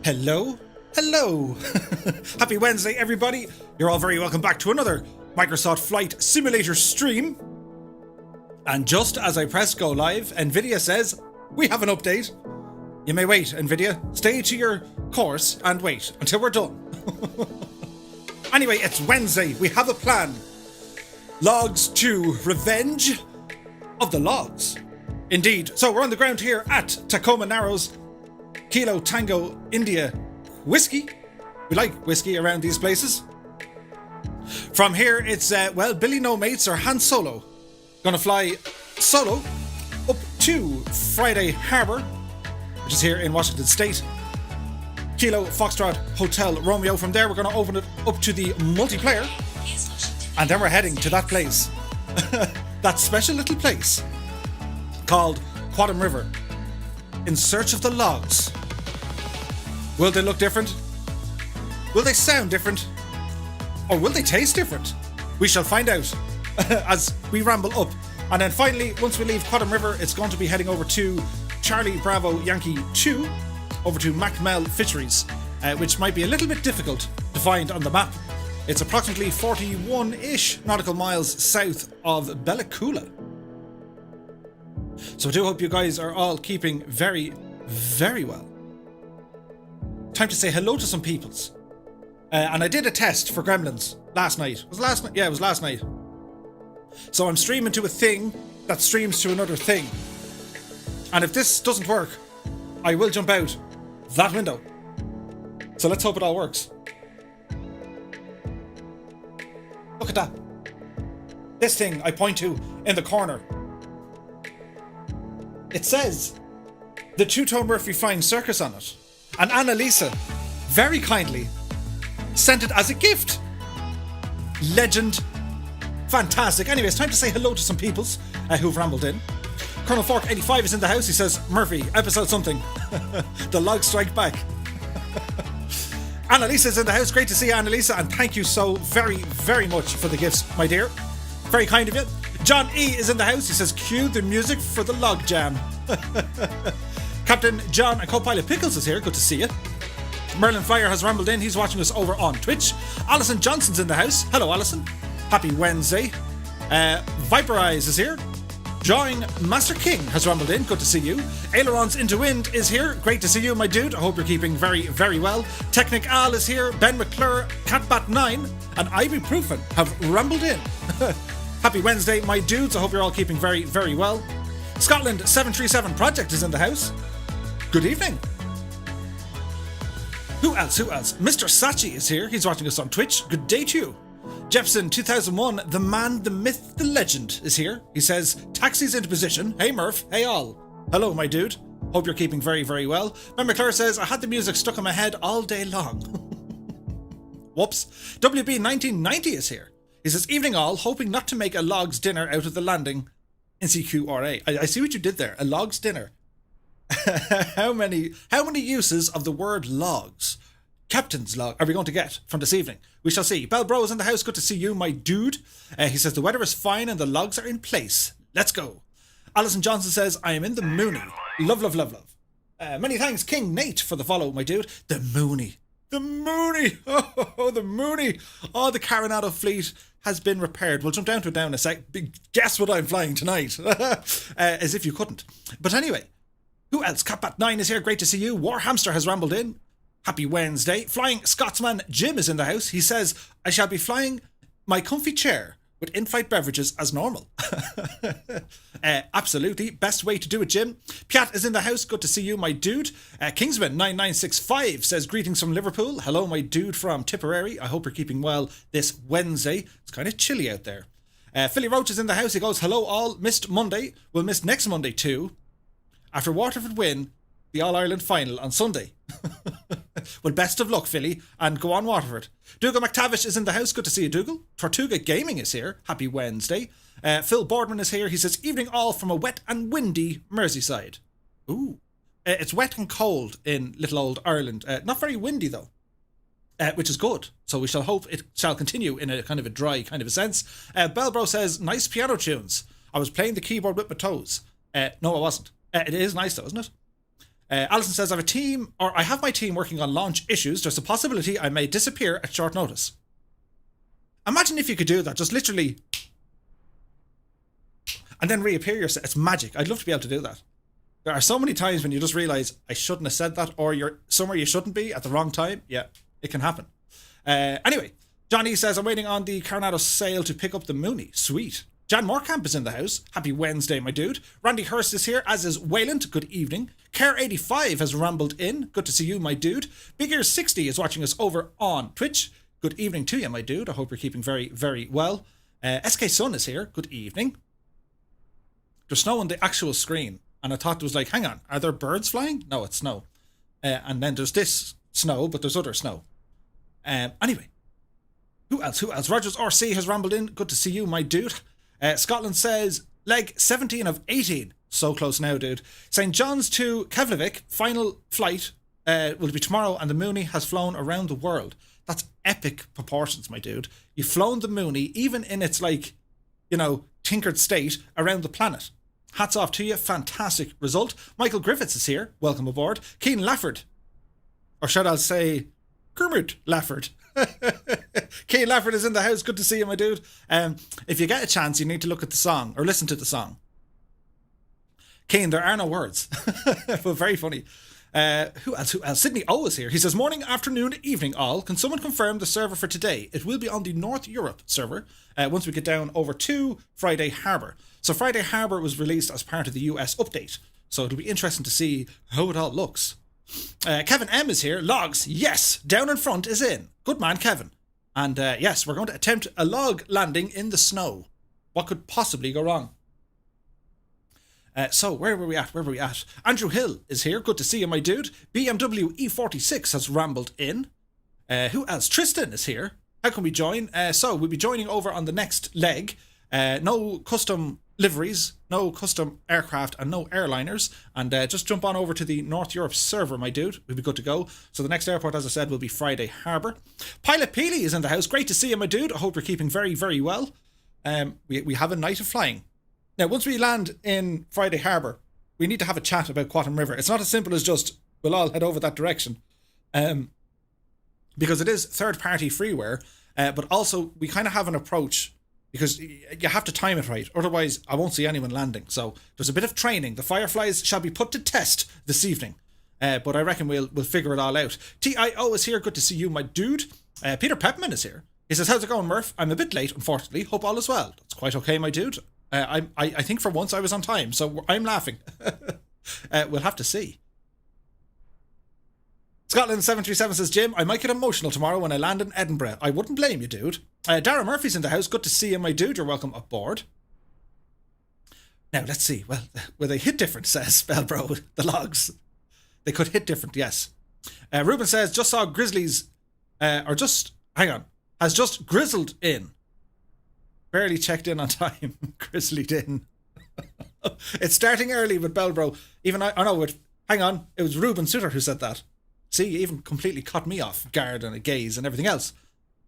Hello, hello. Happy Wednesday, everybody. You're all very welcome back to another Microsoft Flight Simulator stream. And just as I press go live, Nvidia says, we have an update. You may wait, Nvidia. Stay to your course and wait until we're done. Anyway, it's Wednesday. We have a plan. Logs to Revenge of the Logs. Indeed. So we're on the ground here at Tacoma Narrows Kilo Tango India Whiskey. We like whiskey around these places. From here, it's, Billy No Mates or Han Solo. Gonna fly solo up to Friday Harbour, which is here in Washington State. Kilo Foxtrot Hotel Romeo. From there, we're gonna open it up to the multiplayer. And then we're heading to that place. That special little place called Quatam River, in search of the logs. Will they look different? Will they sound different? Or will they taste different? We shall find out as we ramble up. And then finally, once we leave Quatam River, it's going to be heading over to Charlie Bravo Yankee 2, over to Machmell Fisheries, which might be a little bit difficult to find on the map. It's approximately 41-ish nautical miles south of Bellacoola. So I do hope you guys are all keeping very, very well. Time to say hello to some peoples. And I did a test for Gremlins last night. Was it last night? Yeah, it was last night. So I'm streaming to a thing that streams to another thing. And if this doesn't work, I will jump out that window. So let's hope it all works. Look at that. This thing I point to in the corner. It says the Two-Tone Murphy Flying Circus on it. And Annalisa, very kindly, sent it as a gift. Legend. Fantastic. Anyway, it's time to say hello to some peoples who've rambled in. Colonel Fork 85 is in the house. He says, Murphy, episode something. The logs strike back. Annalisa is in the house. Great to see you, Annalisa. And thank you so very, very much for the gifts, my dear. Very kind of you. John E is in the house. He says, cue the music for the log jam. Captain John and co-pilot Pickles is here. Good to see you. Merlin Flyer has rambled in. He's watching us over on Twitch. Alison Johnson's in the house. Hello, Alison. Happy Wednesday. Viper Eyes is here. Drawing Master King has rambled in. Good to see you. Ailerons into Wind is here. Great to see you, my dude. I hope you're keeping very, very well. Technic Al is here. Ben McClure, Catbat9, and Ibuprofen have rambled in. Happy Wednesday, my dudes. I hope you're all keeping very, very well. Scotland 737 Project is in the house. Good evening. Who else? Mr. Sachi is here. He's watching us on Twitch. Good day to you. Jepson 2001, the man, the myth, the legend is here. He says, taxis into position. Hey Murph, hey all. Hello, my dude. Hope you're keeping very, very well. Ben McClure says, I had the music stuck in my head all day long. Whoops. WB 1990 is here. He says, evening all, hoping not to make a log's dinner out of the landing in CQRA. I see what you did there. A log's dinner. How many uses of the word logs, captain's log, are we going to get from this evening? We shall see. Bell Bro is in the house. Good to see you, my dude. He says the weather is fine and the logs are in place. Let's go. Alison Johnson says, I am in the Mooney. Love. Many thanks, King Nate, for the follow, my dude. The Mooney. The Mooney. Oh, the Mooney. Oh, the Coronado fleet has been repaired. We'll jump down to it now in a sec. Guess what I'm flying tonight. As if you couldn't. But anyway, who else? Catbat9 is here. Great to see you. Warhamster has rambled in. Happy Wednesday. Flying Scotsman Jim is in the house. He says, I shall be flying my comfy chair with in-flight beverages as normal. Absolutely. Best way to do it, Jim. Piat is in the house. Good to see you, my dude. Kingsman9965 says, greetings from Liverpool. Hello, my dude from Tipperary. I hope you're keeping well this Wednesday. It's kind of chilly out there. Philly Roach is in the house. He goes, hello all. Missed Monday. We'll miss next Monday too. After Waterford win the All-Ireland final on Sunday. Well, best of luck, Philly, and go on, Waterford. Dougal McTavish is in the house. Good to see you, Dougal. Tortuga Gaming is here. Happy Wednesday. Phil Boardman is here. He says, evening all from a wet and windy Merseyside. Ooh. It's wet and cold in little old Ireland. Not very windy, though, which is good. So we shall hope it shall continue in a kind of a dry kind of a sense. Belbro says, nice piano tunes. I was playing the keyboard with my toes. No, I wasn't. It is nice, though, isn't it? Alison says, I have my team working on launch issues. There's a possibility I may disappear at short notice. Imagine if you could do that, just literally, and then reappear yourself. It's magic. I'd love to be able to do that. There are so many times when you just realise, I shouldn't have said that, or you're somewhere you shouldn't be at the wrong time. Yeah, it can happen. Anyway, Johnny says, I'm waiting on the Coronado sale to pick up the Mooney. Sweet. Jan Moorkamp is in the house. Happy Wednesday, my dude. Randy Hurst is here, as is Wayland. Good evening. Care85 has rambled in. Good to see you, my dude. Big Ears 60 is watching us over on Twitch. Good evening to you, my dude. I hope you're keeping very, very well. SK Sun is here. Good evening. There's snow on the actual screen, and I thought it was like, hang on, are there birds flying? No, it's snow. And then there's this snow, but there's other snow. Anyway, who else? Rogers RC has rambled in. Good to see you, my dude. Scotland says, leg 17 of 18. So close now, dude. St. John's to Keflavik, final flight will be tomorrow, and the Mooney has flown around the world. That's epic proportions, my dude. You've flown the Mooney, even in its, tinkered state, around the planet. Hats off to you. Fantastic result. Michael Griffiths is here. Welcome aboard. Keane Lafford. Or should I say, Kermit Lafford. Keane Lafford is in the house. Good to see you, my dude. If you get a chance, you need to look at the song or listen to the song. Keane, there are no words. But very funny. Who else? Sydney O is here. He says, morning, afternoon, evening all. Can someone confirm the server for today? It will be on the North Europe server once we get down over to Friday Harbour. So Friday Harbour was released as part of the US update. So it'll be interesting to see how it all looks. Kevin M is here. Logs, yes, down in front is in. Good man, Kevin. And yes, we're going to attempt a log landing in the snow. What could possibly go wrong? So where were we at? Andrew Hill is here. Good to see you, my dude. BMW E46 has rambled in. Who else? Tristan is here. How can we join? So we'll be joining over on the next leg. No custom liveries, no custom aircraft, and no airliners. And just jump on over to the North Europe server, my dude. We'll be good to go. So the next airport, as I said, will be Friday Harbour. Pilot Peely is in the house. Great to see you, my dude. I hope you're keeping very, very well. We have a night of flying. Now, once we land in Friday Harbour, we need to have a chat about Quatam River. It's not as simple as just, we'll all head over that direction. Because it is third-party freeware, but also we kind of have an approach, because you have to time it right. Otherwise, I won't see anyone landing. So there's a bit of training. The Fireflies shall be put to test this evening. But I reckon we'll figure it all out. TIO is here. Good to see you, my dude. Peter Pepman is here. He says, how's it going, Murph? I'm a bit late, unfortunately. Hope all is well. That's quite okay, my dude. I think for once I was on time, so I'm laughing. We'll have to see. Scotland 737 says, Jim, I might get emotional tomorrow when I land in Edinburgh. I wouldn't blame you, dude. Dara Murphy's in the house. Good to see you, my dude. You're welcome aboard. Now, let's see. Well, will they hit different, says Spellbro. The logs. They could hit different, yes. Ruben says, just saw Grizzlies, has just grizzled in. Barely checked in on time. Grizzlied in. It's starting early with Bellbro. Even hang on. It was Ruben Suter who said that. See, you even completely cut me off guard and a gaze and everything else.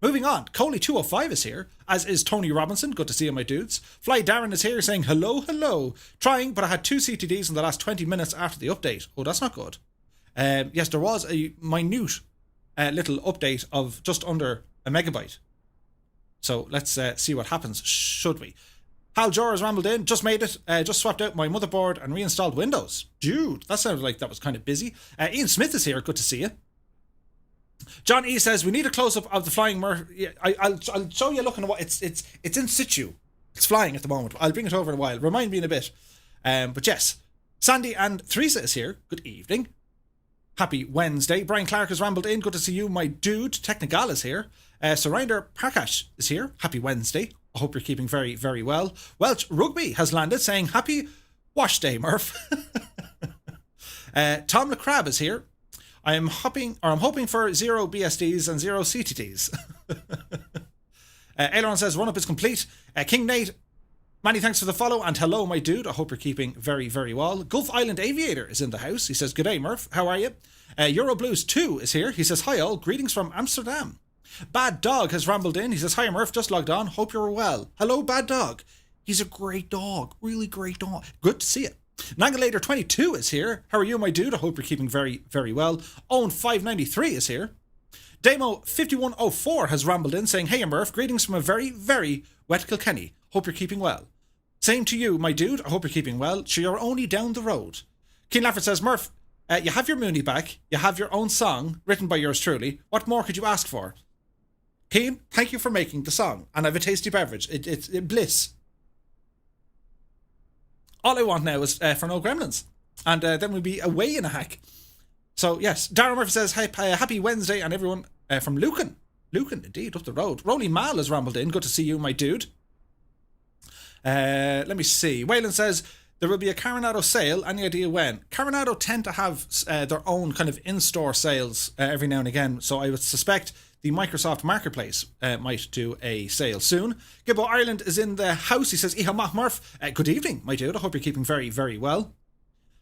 Moving on, Coley205 is here, as is Tony Robinson. Good to see you, my dudes. Fly Darren is here saying, hello, hello. Trying, but I had 2 CTDs in the last 20 minutes after the update. Oh, that's not good. Yes, there was a minute little update of just under a megabyte. So let's see what happens, should we? Hal Jor has rambled in, just made it, just swapped out my motherboard and reinstalled Windows. Dude, that sounded like that was kind of busy. Ian Smith is here, good to see you. John E says, we need a close-up of the flying Murph. Yeah, I'll show you looking at what it's in situ. It's flying at the moment. I'll bring it over in a while. Remind me in a bit. But yes, Sandy and Theresa is here. Good evening. Happy Wednesday. Brian Clark has rambled in. Good to see you, my dude. Technical is here. Surinder Parkash is here. Happy Wednesday. I hope you're keeping very, very well. Welch Rugby has landed saying, happy wash day, Murph. Tom LeCrab is here. I'm hoping for 0 BSDs and 0 CTTs. Aileron says, run up is complete. King Nate, many thanks for the follow, and hello, my dude. I hope you're keeping very, very well. Gulf Island Aviator is in the house. He says, good day, Murph. How are you? Euroblues 2 is here. He says, hi all. Greetings from Amsterdam. Bad Dog has rambled in. He says, hi, Murph. Just logged on. Hope you're well. Hello, Bad Dog. He's a great dog. Really great dog. Good to see you. Nangalator 22 is here. How are you, my dude? I hope you're keeping very, very well. Owen 593 is here. Damo 5104 has rambled in saying, hey, Murph, greetings from a very, very wet Kilkenny. Hope you're keeping well. Same to you, my dude. I hope you're keeping well. Sure, you're only down the road. Keen Lafford says, Murph, you have your Mooney back. You have your own song written by yours truly. What more could you ask for? Keen, thank you for making the song. And I have a tasty beverage. It's bliss. All I want now is for no gremlins. And then we'll be away in a hack. So, yes. Darren Murphy says, hey, happy Wednesday, and everyone from Lucan. Lucan, indeed, up the road. Rolly Mal has rambled in. Good to see you, my dude. Let me see. Wayland says, there will be a Coronado sale. Any idea when? Coronado tend to have their own kind of in-store sales every now and again. So I would suspect the Microsoft Marketplace might do a sale soon. Gibbo Ireland is in the house. He says, Iha Mach Murph. Good evening, my dude. I hope you're keeping very, very well.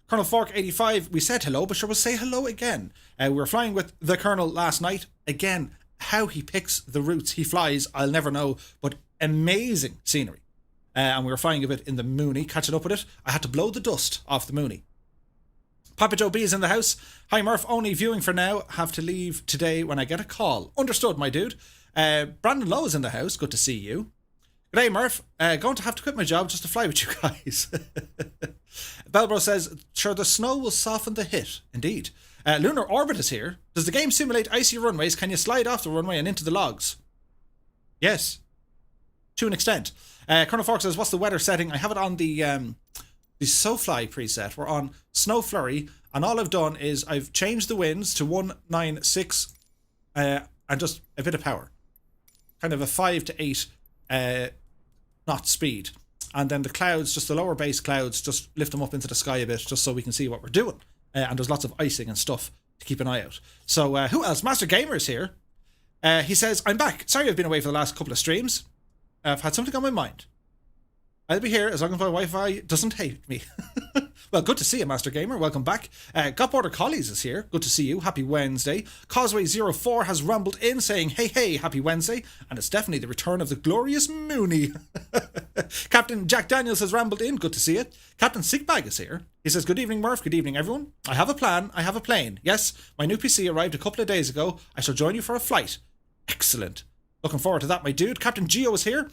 Colonel Fork 85, we said hello, but sure, we'll say hello again. We were flying with the Colonel last night. Again, how he picks the routes he flies, I'll never know, but amazing scenery. And we were flying a bit in the Mooney, catching up with it. I had to blow the dust off the Mooney. Papa Joe B is in the house. Hi Murph, only viewing for now. Have to leave today when I get a call. Understood, my dude. Brandon Lowe is in the house. Good to see you. G'day Murph. Going to have to quit my job just to fly with you guys. Belbro says, sure, the snow will soften the hit. Indeed. Lunar Orbit is here. Does the game simulate icy runways? Can you slide off the runway and into the logs? Yes. To an extent. Colonel Fork says, what's the weather setting? I have it on the SoFly preset. We're on Snow Flurry, and all I've done is I've changed the winds to 196 and just a bit of power. Kind of a 5 to 8 knot speed. And then the clouds, just the lower base clouds, just lift them up into the sky a bit, just so we can see what we're doing. And there's lots of icing and stuff to keep an eye out. So who else? Master Gamer is here. He says, I'm back. Sorry I've been away for the last couple of streams. I've had something on my mind. I'll be here as long as my Wi-Fi doesn't hate me. Well, good to see you, Master Gamer. Welcome back. Got Border Collies is here. Good to see you. Happy Wednesday. Causeway04 has rumbled in saying, hey, hey, happy Wednesday. And it's definitely the return of the glorious Mooney. Captain Jack Daniels has rambled in. Good to see you. Captain Sickbag is here. He says, good evening, Murph. Good evening, everyone. I have a plan. I have a plane. Yes, my new PC arrived a couple of days ago. I shall join you for a flight. Excellent. Looking forward to that, my dude. Captain Geo is here.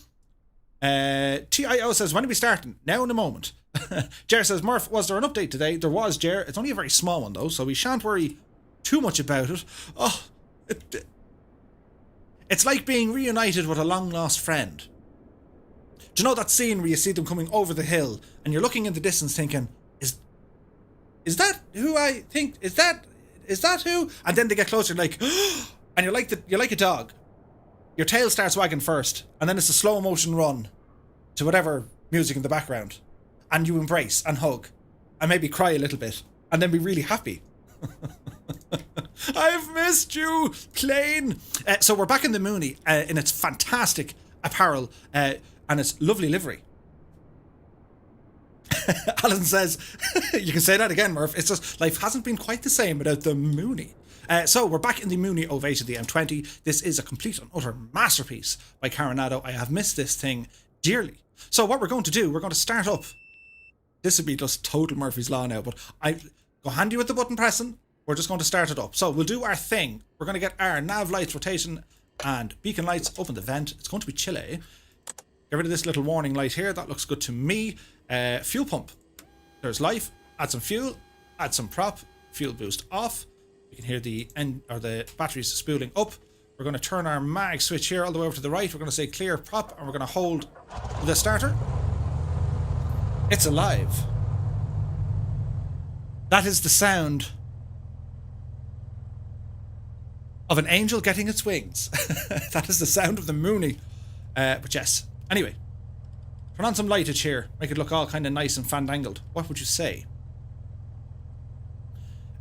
TIO says, when are we starting? Now in a moment. Jer says, Murph, was there an update today? There was, Jer. It's only a very small one, though, so we shan't worry too much about it. Oh, It's like being reunited with a long-lost friend. Do you know that scene where you see them coming over the hill and you're looking in the distance thinking, is that who I think? Is that who? And then they get closer, like, and you're like a dog. Your tail starts wagging first, and then it's a slow motion run to whatever music in the background, and you embrace and hug, and maybe cry a little bit, and then be really happy. I've missed you, plane. So we're back in the Mooney in its fantastic apparel and its lovely livery. Alan says, you can say that again, Murph. It's just life hasn't been quite the same without the Mooney. So we're back in the Mooney Ovation, the M20. This is a complete and utter masterpiece by Coronado. I have missed this thing dearly. So what we're going to do, we're going to start up. This would be just total Murphy's Law now, but I go handy with the button pressing. We're just going to start it up. So we'll do our thing. We're going to get our nav lights, rotation, and beacon lights. Open the vent. It's going to be chilly. Get rid of this little warning light here. That looks good to me. Fuel pump. There's life. Add some fuel. Add some prop. Fuel boost off. You can hear the batteries spooling up. We're going to turn our mag switch here all the way over to the right. We're going to say clear prop, and we're going to hold the starter. It's alive. That is the sound of an angel getting its wings. That is the sound of the Mooney. But yes. Anyway. Turn on some lightage here. Make it look all kind of nice and fandangled. What would you say?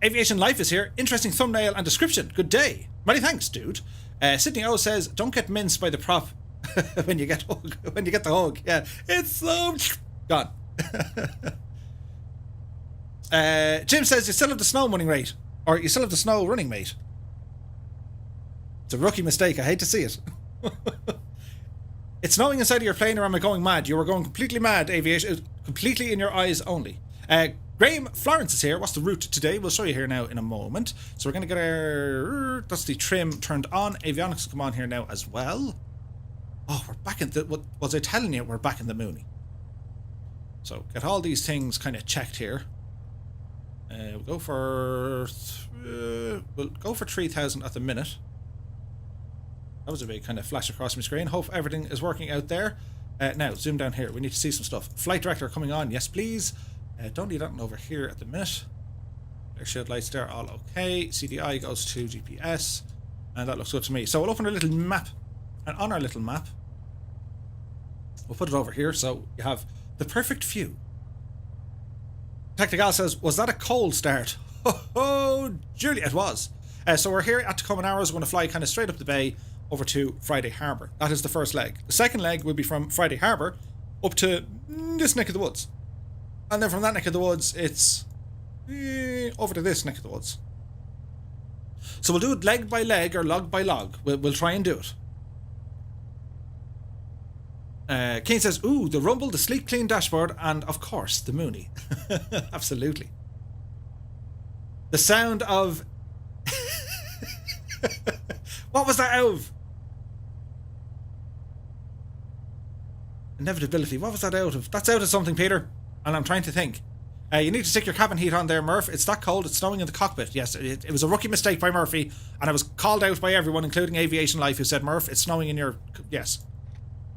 Aviation Life is here. Interesting thumbnail and description. Good day. Many thanks, dude. Sydney O says, don't get minced by the prop when you get the hug. Yeah. It's so gone. Jim says you still have the snow running rate. Or you still have the snow running mate. It's a rookie mistake. I hate to see it. It's snowing inside of your plane, or am I going mad? You were going completely mad, aviation. Completely in your eyes only. Graham Florence is here. What's the route today? We'll show you here now in a moment. So we're going to get our... That's the trim turned on. Avionics will come on here now as well. Oh, we're back in the... What was I telling you? We're back in the Mooney. So get all these things kind of checked here. We'll go for... we'll go for 3,000 at the minute. That was a big kind of flash across my screen. Hope everything is working out there. Now, zoom down here. We need to see some stuff. Flight director coming on. Yes, please. Don't need that one over here at the minute. Air shield lights there. All okay. CDI goes to GPS. And that looks good to me. So we'll open our little map. And on our little map, we'll put it over here so you have the perfect view. Technical says, was that a cold start? Oh, Julia, it was. So we're here at Tacoma Narrows. We're going to fly kind of straight up the bay over to Friday Harbour. That is the first leg. The second leg will be from Friday Harbour up to this neck of the woods. And then from that neck of the woods, it's over to this neck of the woods. So we'll do it leg by leg or log by log. We'll try and do it. Kane says, ooh, the rumble, the sleek, clean dashboard, and of course, the Mooney. Absolutely. The sound of... What was that out of? Inevitability. What was that out of? That's out of something, Peter. And I'm trying to think. You need to stick your cabin heat on there, Murph. It's that cold. It's snowing in the cockpit. Yes, it was a rookie mistake by Murphy. And I was called out by everyone, including Aviation Life, who said, Murph, it's snowing in your... Yes.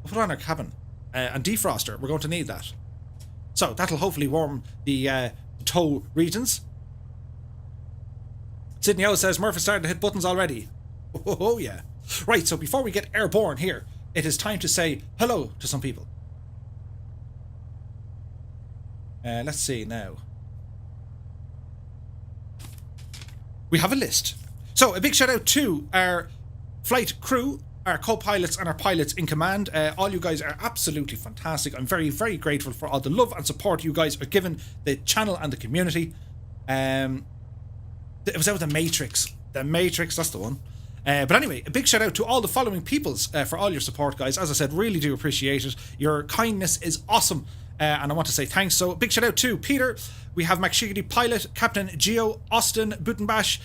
We'll put on our cabin. And defroster. We're going to need that. So that'll hopefully warm the tow regions. Sydney O says, Murph is starting to hit buttons already. Oh, yeah. Right, so before we get airborne here, it is time to say hello to some people. Let's see now. We have a list. So a big shout out to our flight crew, our co-pilots and our pilots in command. All you guys are absolutely fantastic. I'm very, very grateful for all the love and support you guys are giving the channel and the community. It was out with the Matrix. The Matrix, that's the one. But anyway, a big shout out to all the following peoples for all your support, guys. As I said, really do appreciate it. Your kindness is awesome. And I want to say thanks. So big shout out to Peter. We have McShiggity Pilot, Captain Geo, Austin, Butenbash,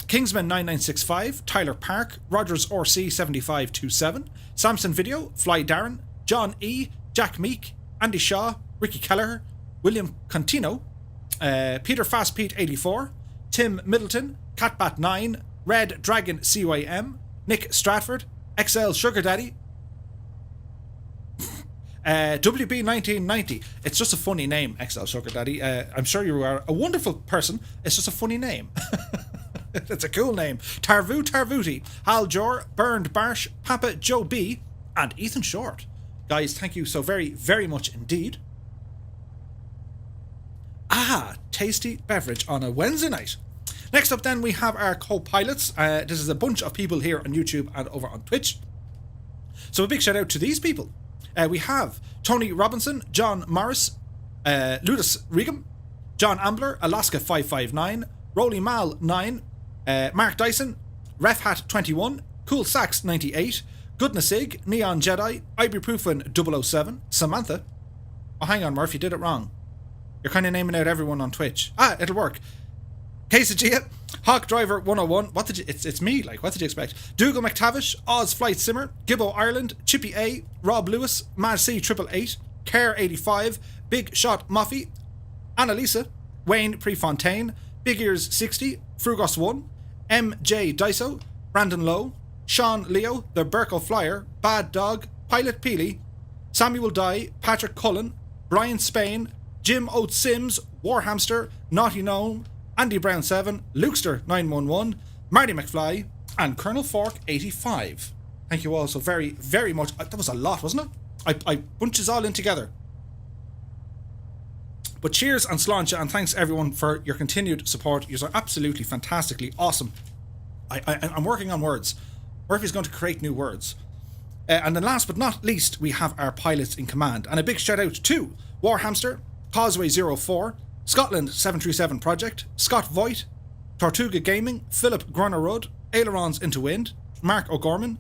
Kingsman 9965, Tyler Park, Rogers RC 7527, Samson Video, Fly Darren, John E, Jack Meek, Andy Shaw, Ricky Kelleher, William Contino, Peter Fast Pete 84, Tim Middleton, Catbat 9, Red Dragon CYM, Nick Stratford, XL Sugar Daddy, WB1990. It's just a funny name, XL Sugar Daddy. I'm sure you are a wonderful person. It's just a funny name. It's a cool name. Tarvuti, Hal Jor, Burned Barsh, Papa Joe B, and Ethan Short. Guys, thank you so very, very much indeed. Tasty beverage on a Wednesday night. Next up then we have our co-pilots. This is a bunch of people here on YouTube and over on Twitch. So a big shout out to these people. We have Tony Robinson, John Morris, Ludus Regum, John Ambler, Alaska 559, Rolly Mal 9, Mark Dyson, Refhat 21, Cool Sax 98, Goodness Ig, Neon Jedi, Ibuprofen 007, Samantha. Oh, hang on, Murph, you did it wrong. You're kind of naming out everyone on Twitch. It'll work. Quesadilla, Hawk Driver 101. What did you? It's me. Like, what did you expect? Dougal McTavish, Oz Flight Simmer, Gibbo Ireland, Chippy A, Rob Lewis, Mad C 888, Care 85, Big Shot Muffy, Annalisa, Wayne Prefontaine, Big Ears 60, Frugos 1, MJ Dyso, Brandon Lowe, Sean Leo, The Burko Flyer, Bad Dog, Pilot Peely, Samuel Dye, Patrick Cullen, Brian Spain, Jim Oates Sims, Warhamster, Naughty Gnome, Andy Brown 7, Lukester 911, Marty McFly, and Colonel Fork 85. Thank you all so very, very much. That was a lot, wasn't it? I bunches all in together. But cheers and sláinte, and thanks everyone for your continued support. You are absolutely fantastically awesome. I'm working on words. Murphy's going to create new words. And then last but not least, we have our pilots in command. And a big shout out to Warhamster, Causeway 04, Scotland 737 Project, Scott Voigt, Tortuga Gaming, Philip Grunerud, Ailerons into Wind, Mark O'Gorman,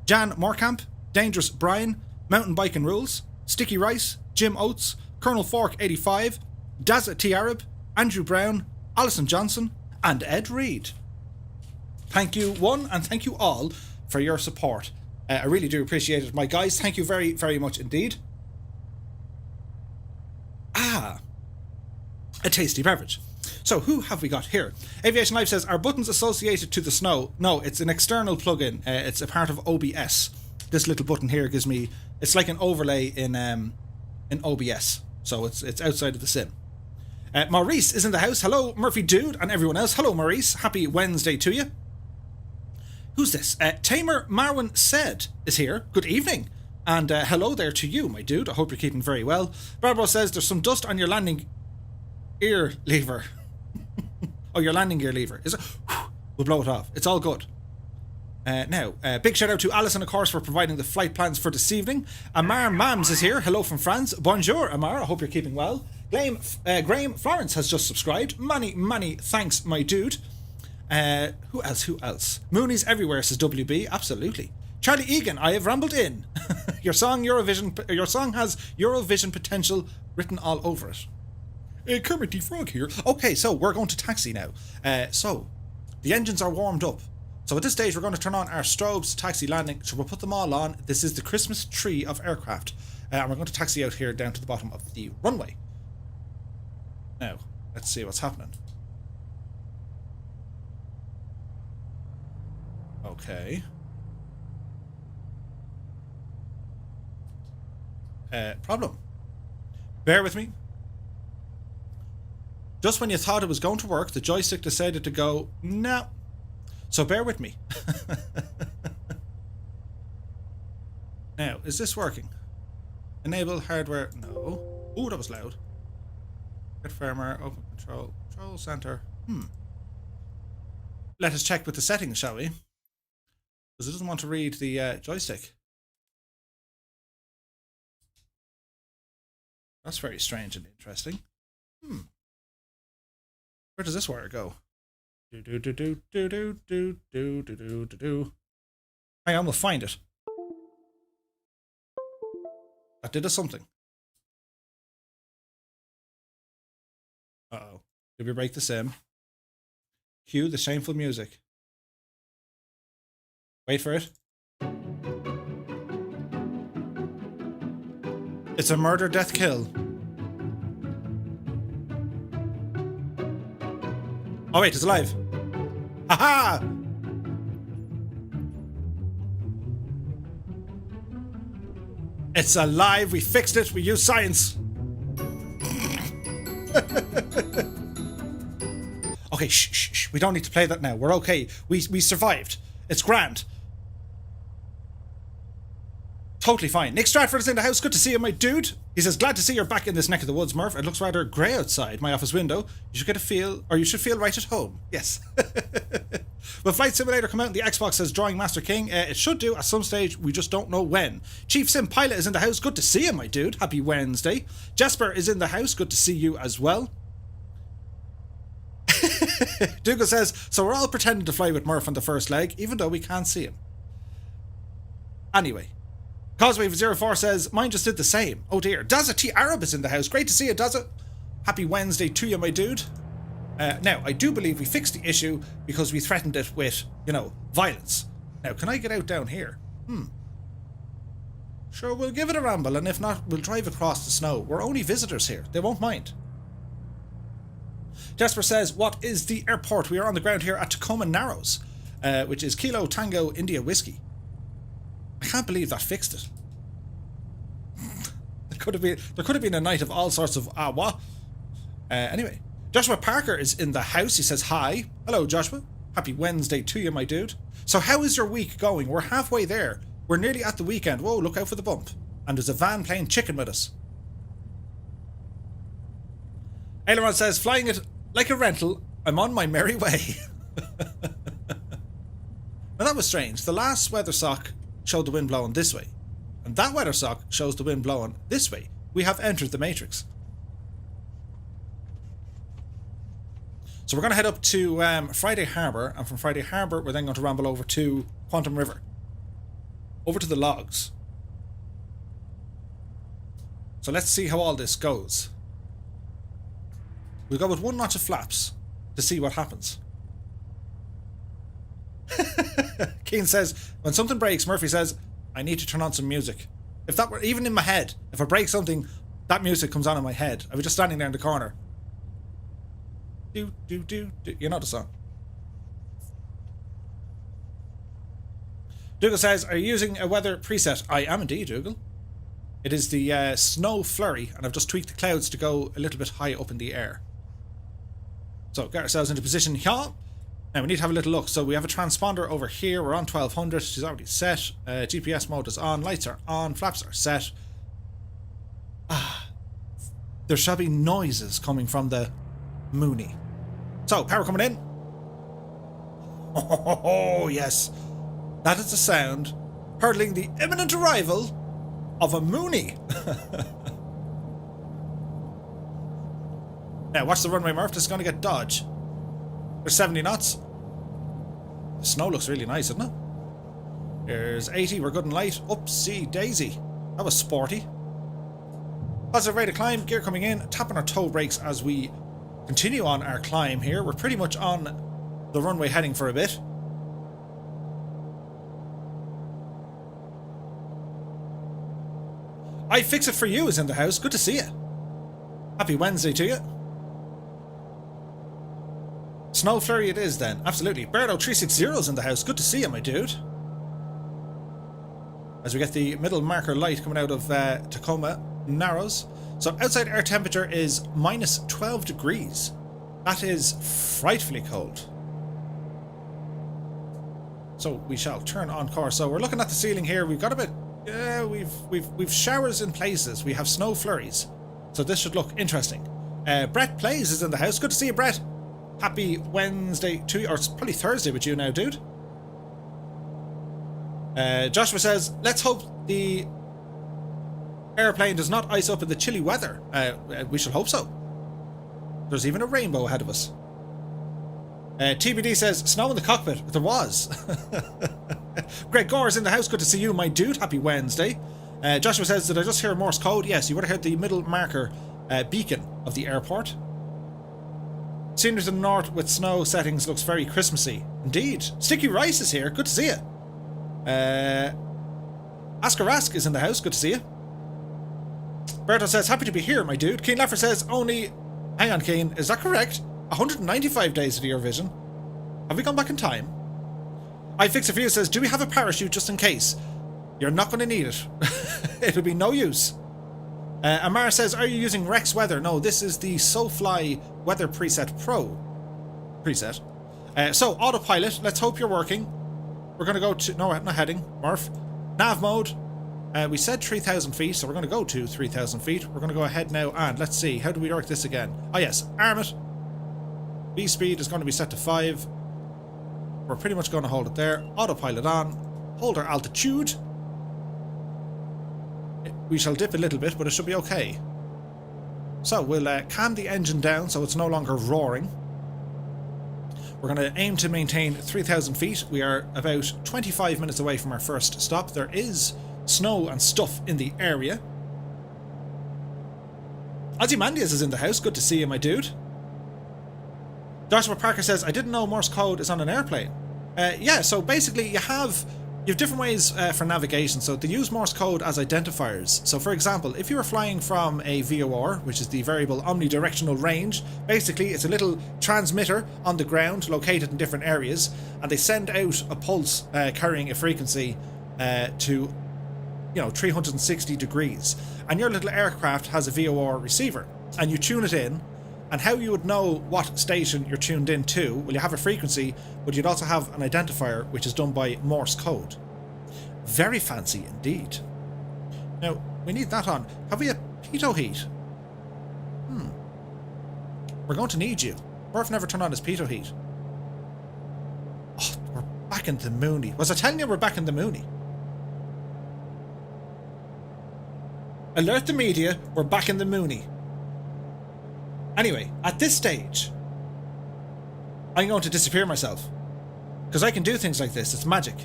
Jan Moorkamp, Dangerous Brian, Mountain Biking Rules, Sticky Rice, Jim Oates, Colonel Fork 85, Dazza T. Arab, Andrew Brown, Alison Johnson, and Ed Reed. Thank you one and thank you all for your support. I really do appreciate it, my guys. Thank you very, very much indeed. A tasty beverage. So who have we got here? Aviation Life says, are buttons associated to the snow? No, it's an external plugin. It's a part of OBS. This little button here gives me, it's like an overlay in OBS. So it's outside of the sim. Maurice is in the house. Hello, Murphy Dude, and everyone else. Hello, Maurice. Happy Wednesday to you. Who's this? Tamer Marwan Said is here. Good evening. And hello there to you, my dude. I hope you're keeping very well. Barbara says, there's some dust on your landing gear lever. Oh, your landing gear lever. Is it? We'll blow it off. It's all good. Now, big shout out to Alison, of course, for providing the flight plans for this evening. Amar Mams is here. Hello from France. Bonjour, Amar. I hope you're keeping well. Graham Florence has just subscribed. Many thanks, my dude. Who else? Moonies everywhere, says WB. Absolutely. Charlie Egan, I have rambled in. Your song has Eurovision potential written all over it. Kermit the Frog here. Okay, so we're going to taxi now. So the engines are warmed up. So at this stage we're going to turn on our strobes to taxi landing. So we'll put them all on. This is the Christmas tree of aircraft. And we're going to taxi out here down to the bottom of the runway. Now, let's see what's happening. Okay. Problem. Bear with me. Just when you thought it was going to work, the joystick decided to go, no. So bear with me. Now, is this working? Enable hardware. No. Oh, that was loud. Get firmware, open control center. Let us check with the settings, shall we? Because it doesn't want to read the joystick. That's very strange and interesting. Where does this wire go? Hang on, we'll find it. That did us something. Uh-oh. Did we break the sim? Cue the shameful music. Wait for it. It's a murder, death, kill. Oh wait, it's alive. Haha! It's alive. We fixed it. We used science. Okay, shh. We don't need to play that now. We're okay. We survived. It's grand. Totally fine. Nick Stratford is in the house. Good to see you, my dude. He says, glad to see you're back in this neck of the woods, Murph. It looks rather grey outside my office window. You should get a feel, or you should feel right at home. Yes. Will Flight Simulator come out in the Xbox, says Drawing Master King? It should do at some stage. We just don't know when. Chief Sim Pilot is in the house. Good to see you, my dude. Happy Wednesday. Jasper is in the house. Good to see you as well. Dougal says, so we're all pretending to fly with Murph on the first leg, even though we can't see him. Anyway. Causewave04 says, mine just did the same. Oh dear. Daza T. Arab is in the house. Great to see you, Daza. Happy Wednesday to you, my dude. Now, I do believe we fixed the issue because we threatened it with, you know, violence. Now, can I get out down here? Sure, we'll give it a ramble, and if not, we'll drive across the snow. We're only visitors here. They won't mind. Jasper says, what is the airport? We are on the ground here at Tacoma Narrows, which is Kilo Tango India Whiskey. I can't believe that fixed it. There could have been a night of all sorts of what? Anyway, Joshua Parker is in the house. He says hi. Hello, Joshua. Happy Wednesday to you, my dude. So how is your week going? We're halfway there. We're nearly at the weekend. Whoa, look out for the bump. And there's a van playing chicken with us. Aileron says, flying it like a rental. I'm on my merry way. Now that was strange. The last weather sock showed the wind blowing this way, and that weather sock shows the wind blowing this way. We have entered the Matrix. So we're going to head up to Friday Harbour, and from Friday Harbour we're then going to ramble over to Quatam River, over to the logs. So let's see how all this goes. We'll go with one notch of flaps to see what happens. Keen says, when something breaks, Murphy says, I need to turn on some music. If that were even in my head, if I break something, that music comes on in my head. I was just standing there in the corner. Do. You know the song. Dougal says, are you using a weather preset? I am indeed, Dougal. It is the snow flurry, and I've just tweaked the clouds to go a little bit high up in the air. So get ourselves into position here. Now we need to have a little look. So we have a transponder over here. We're on 1200. She's already set. GPS mode is on. Lights are on. Flaps are set. There shall be noises coming from the Mooney. So power coming in. Oh yes, that is the sound hurtling the imminent arrival of a Mooney. Now watch the runway, Murph. This is going to get dodge. There's 70 knots. The snow looks really nice, doesn't it? There's 80. We're good and light. Oopsie daisy. That was sporty. Positive rate of climb. Gear coming in. Tapping our toe brakes as we continue on our climb here. We're pretty much on the runway heading for a bit. I Fix It For You is in the house. Good to see you. Happy Wednesday to you. Snow flurry it is then. Absolutely. Birdo360 is in the house. Good to see you, my dude. As we get the middle marker light coming out of Tacoma Narrows. So outside air temperature is minus 12 degrees. That is frightfully cold. So we shall turn on course. So we're looking at the ceiling here. We've got a bit... Yeah, we've showers in places. We have snow flurries. So this should look interesting. Brett Plays is in the house. Good to see you, Brett. Happy Wednesday to you, or it's probably Thursday with you now, dude. Joshua says, let's hope the airplane does not ice up in the chilly weather. We shall hope so. There's even a rainbow ahead of us. TBD says, snow in the cockpit. There was. Greg Gore is in the house. Good to see you, my dude. Happy Wednesday. Joshua says, did I just hear Morse code? Yes, you would have heard the middle marker beacon of the airport. Scenery to the north with snow settings looks very Christmassy. Indeed. Sticky Rice is here. Good to see you. Askarask is in the house. Good to see you. Berto says, happy to be here, my dude. Keen Leffer says, only... Hang on, Keen. Is that correct? 195 days of Eurovision. Have we gone back in time? I Fix It For You says, do we have a parachute just in case? You're not going to need it. It'll be no use. Amara says, are you using Rex Weather? No, this is the SoFly Weather Preset Pro preset. So, autopilot, let's hope you're working. We're going to go to... No, not heading. Murph. Nav mode. We said 3,000 feet, so we're going to go to 3,000 feet. We're going to go ahead now and let's see. How do we work this again? Oh, yes. Arm it. V speed is going to be set to 5. We're pretty much going to hold it there. Autopilot on. Hold our altitude. We shall dip a little bit, but it should be okay. So we'll calm the engine down so it's no longer roaring. We're going to aim to maintain 3,000 feet. We are about 25 minutes away from our first stop. There is snow and stuff in the area. Ozymandias is in the house. Good to see you, my dude. Joshua Parker says, I didn't know Morse code is on an airplane. Yeah, so basically you have different ways for navigation. So they use Morse code as identifiers. So for example, if you were flying from a VOR, which is the variable omnidirectional range, basically it's a little transmitter on the ground located in different areas, and they send out a pulse carrying a frequency to 360 degrees. And your little aircraft has a VOR receiver, and you tune it in. And how you would know what station you're tuned in to, well, you have a frequency, but you'd also have an identifier, which is done by Morse code. Very fancy indeed. Now, we need that on. Have we a pitot heat? We're going to need you. Murph never turned on his pitot heat. Oh, we're back in the Mooney. Was I telling you we're back in the Mooney? Alert the media, we're back in the Mooney. Anyway, at this stage, I'm going to disappear myself. Because I can do things like this. It's magic.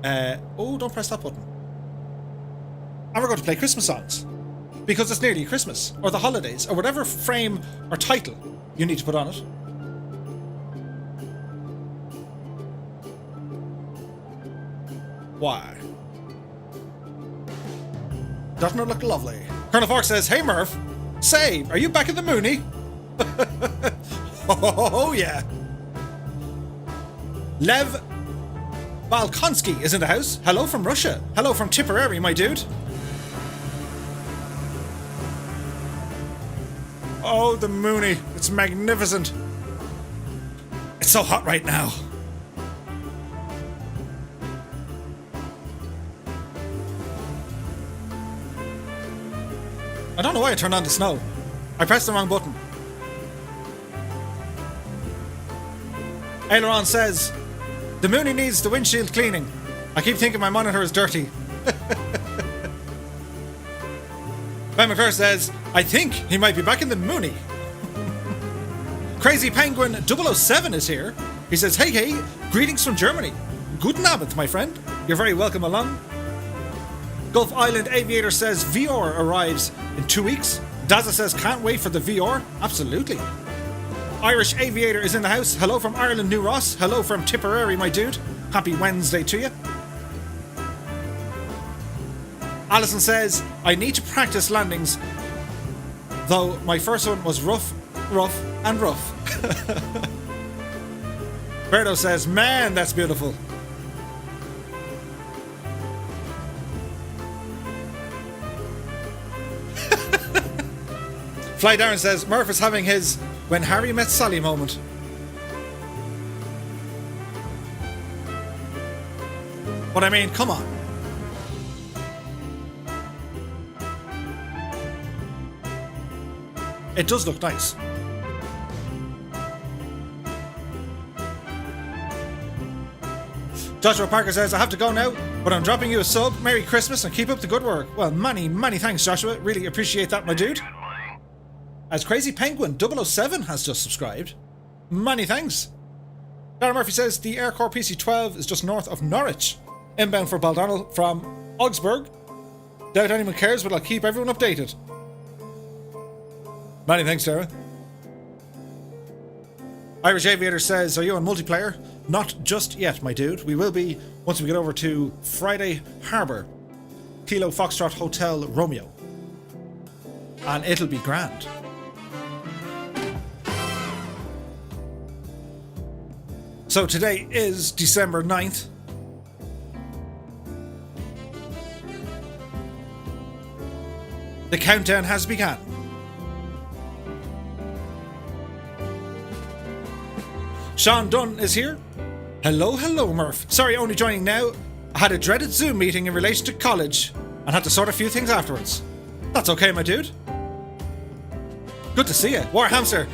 Oh, don't press that button. And we're going to play Christmas songs. Because it's nearly Christmas. Or the holidays. Or whatever frame or title you need to put on it. Why? Doesn't it look lovely? Colonel Fork says, hey Murph. Say, are you back in the Mooney? Oh, yeah. Lev Balkonsky is in the house. Hello from Russia. Hello from Tipperary, my dude. Oh, the Mooney. It's magnificent. It's so hot right now. I don't know why I turned on the snow. I pressed the wrong button. Aileron says, the Mooney needs the windshield cleaning. I keep thinking my monitor is dirty. Ben McClure says, I think he might be back in the Mooney. Crazy Penguin 007 is here. He says, hey, greetings from Germany. Guten Abend, my friend. You're very welcome along. Gulf Island Aviator says VR arrives in 2 weeks. Daza says can't wait for the VR. Absolutely. Irish Aviator is in the house. Hello from Ireland, New Ross. Hello from Tipperary, my dude. Happy Wednesday to you. Alison says I need to practice landings, though my first one was rough. Berto says, man, that's beautiful. Fly Darren says, Murph is having his when Harry met Sally moment. But I mean, come on. It does look nice. Joshua Parker says, I have to go now, but I'm dropping you a sub. Merry Christmas and keep up the good work. Well, many thanks, Joshua. Really appreciate that, my dude. As Crazy Penguin 007 has just subscribed. Many thanks. Darren Murphy says, the Aircore PC-12 is just north of Norwich. Inbound for Baldonnel from Augsburg. Doubt anyone cares, but I'll keep everyone updated. Many thanks, Darren. Irish Aviator says, are you on multiplayer? Not just yet, my dude. We will be once we get over to Friday Harbour. Kilo Foxtrot Hotel Romeo. And it'll be grand. So today is December 9th. The countdown has begun. Sean Dunn is here. Hello, hello, Murph. Sorry, only joining now. I had a dreaded Zoom meeting in relation to college and had to sort a few things afterwards. That's okay, my dude. Good to see you. War Hamster.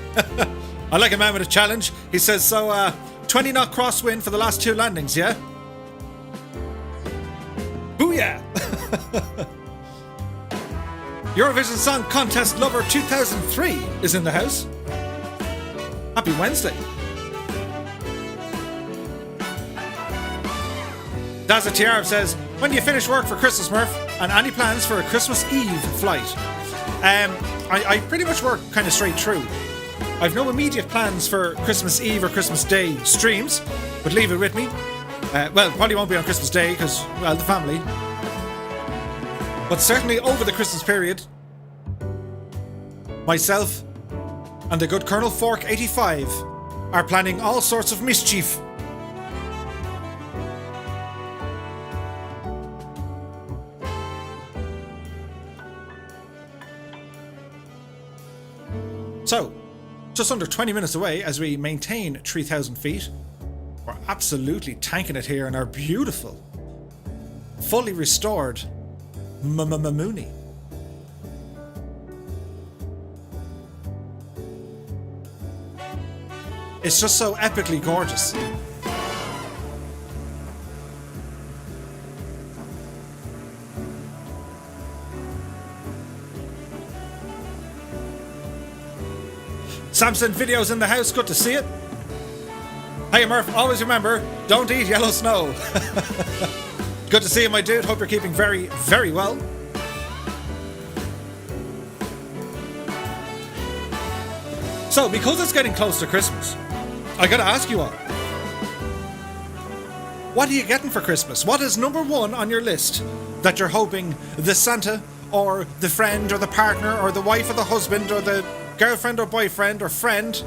I like a man with a challenge. He says, so, 20 knot crosswind for the last 2 landings, yeah? Booyah! Eurovision Song Contest Lover 2003 is in the house. Happy Wednesday. Dazza Tiarv says, when do you finish work for Christmas, Murph? And any plans for a Christmas Eve flight? I pretty much work kind of straight through. I've no immediate plans for Christmas Eve or Christmas Day streams, but leave it with me. Well, probably won't be on Christmas Day because, well, the family. But certainly over the Christmas period, myself and the good Colonel Fork 85 are planning all sorts of mischief. So, just under 20 minutes away as we maintain 3,000 feet. We're absolutely tanking it here in our beautiful, fully restored Mooney. It's just so epically gorgeous. Samson Videos in the house, good to see it. Hey Murph, always remember, don't eat yellow snow. Good to see you, my dude. Hope you're keeping very, very well. So, because it's getting close to Christmas, I gotta ask you all. What are you getting for Christmas? What is number 1 on your list that you're hoping the Santa or the friend or the partner or the wife or the husband or the girlfriend or boyfriend or friend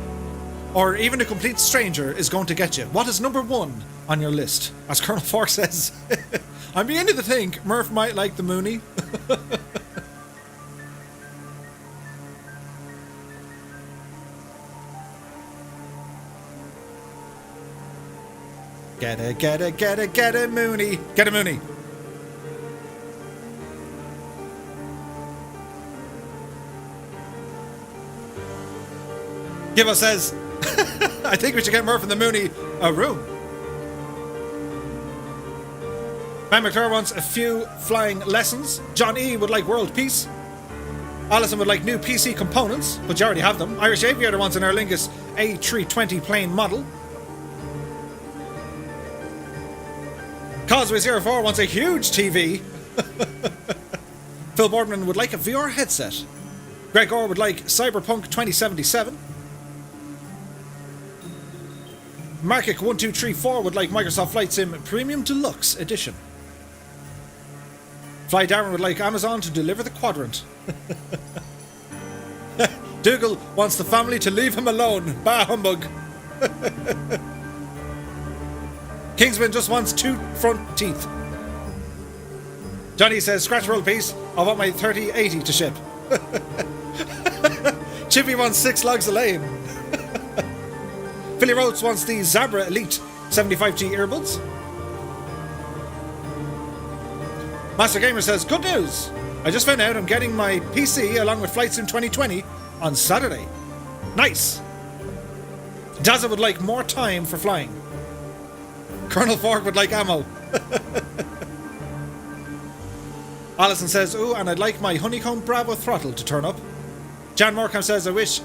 or even a complete stranger is going to get you? What is number 1 on your list? As Colonel Fork says, I'm beginning to think Murph might like the Mooney. Get a Mooney. Get a Mooney. Givo says, I think we should get Murph and the Mooney a room. Van McClure wants a few flying lessons. John E. would like world peace. Alison would like new PC components, but you already have them. Irish Aviator wants an Aer Lingus A320 plane model. Causeway04 wants a huge TV. Phil Boardman would like a VR headset. Greg Orr would like Cyberpunk 2077. Markic1234 would like Microsoft Flight Sim Premium Deluxe Edition. Fly Darren would like Amazon to deliver the quadrant. Dougal wants the family to leave him alone. Bah humbug. Kingsman just wants 2 front teeth. Johnny says, scratch roll piece. I want my 3080 to ship. Chippy wants 6 logs a lane. Philly Rhodes wants the Zabra Elite 75G earbuds. Master Gamer says, good news! I just found out I'm getting my PC along with Flight Sim 2020 on Saturday. Nice! Dazza would like more time for flying. Colonel Fork would like ammo. Alison says, ooh, and I'd like my Honeycomb Bravo throttle to turn up. Jan Morecambe says, I wish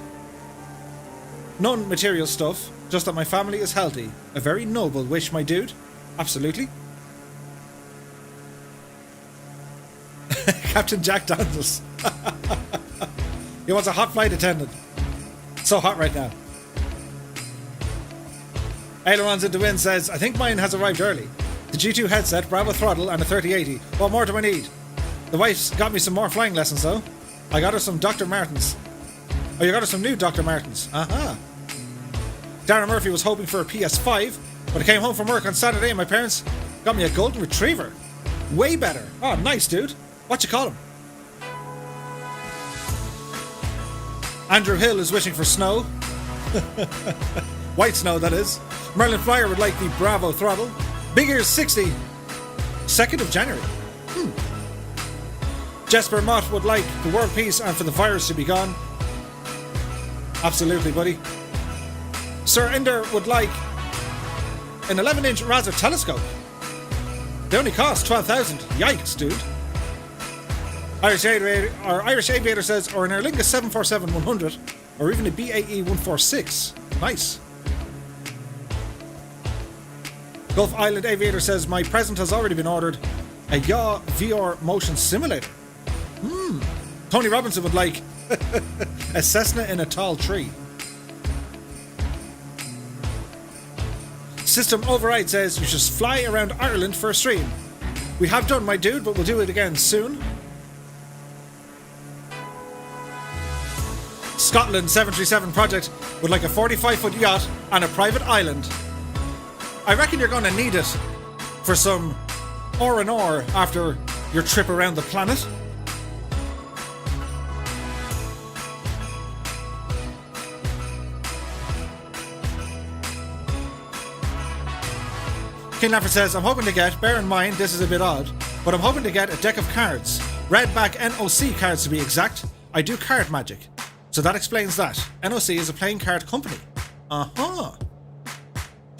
none material stuff, just that my family is healthy. A very noble wish, my dude. Absolutely. Captain Jack Daniels. He wants a hot flight attendant. It's so hot right now. Ailerons in the Wind says, I think mine has arrived early. The G2 headset, Bravo throttle, and a 3080. What more do I need? The wife's got me some more flying lessons, though. I got her some Dr. Martens. Oh, you got her some new Dr. Martens. Aha. Darren Murphy was hoping for a PS5, but I came home from work on Saturday and my parents got me a golden retriever. Way better. Oh, nice, dude. What you call him? Andrew Hill is wishing for snow. White snow, that is. Merlin Flyer would like the Bravo throttle. Big Ears 60, 2nd of January. Jesper Mott would like the world peace and for the virus to be gone. Absolutely, buddy. Sir Ender would like an 11-inch Razer telescope. They only cost 12,000. Yikes, dude. Irish Aviator says, or an Aer Lingus 747-100, or even a BAE 146. Nice. Gulf Island Aviator says, my present has already been ordered. A Yaw VR motion simulator. Tony Robinson would like a Cessna in a tall tree. System Override says, you should fly around Ireland for a stream. We have done, my dude, but we'll do it again soon. Scotland 737 Project would like a 45-foot yacht and a private island. I reckon you're going to need it for some R&R after your trip around the planet. King Laffer says, I'm hoping to get, bear in mind this is a bit odd, but I'm hoping to get a deck of cards. Redback NOC cards to be exact. I do card magic. So that explains that. NOC is a playing card company. Uh-huh.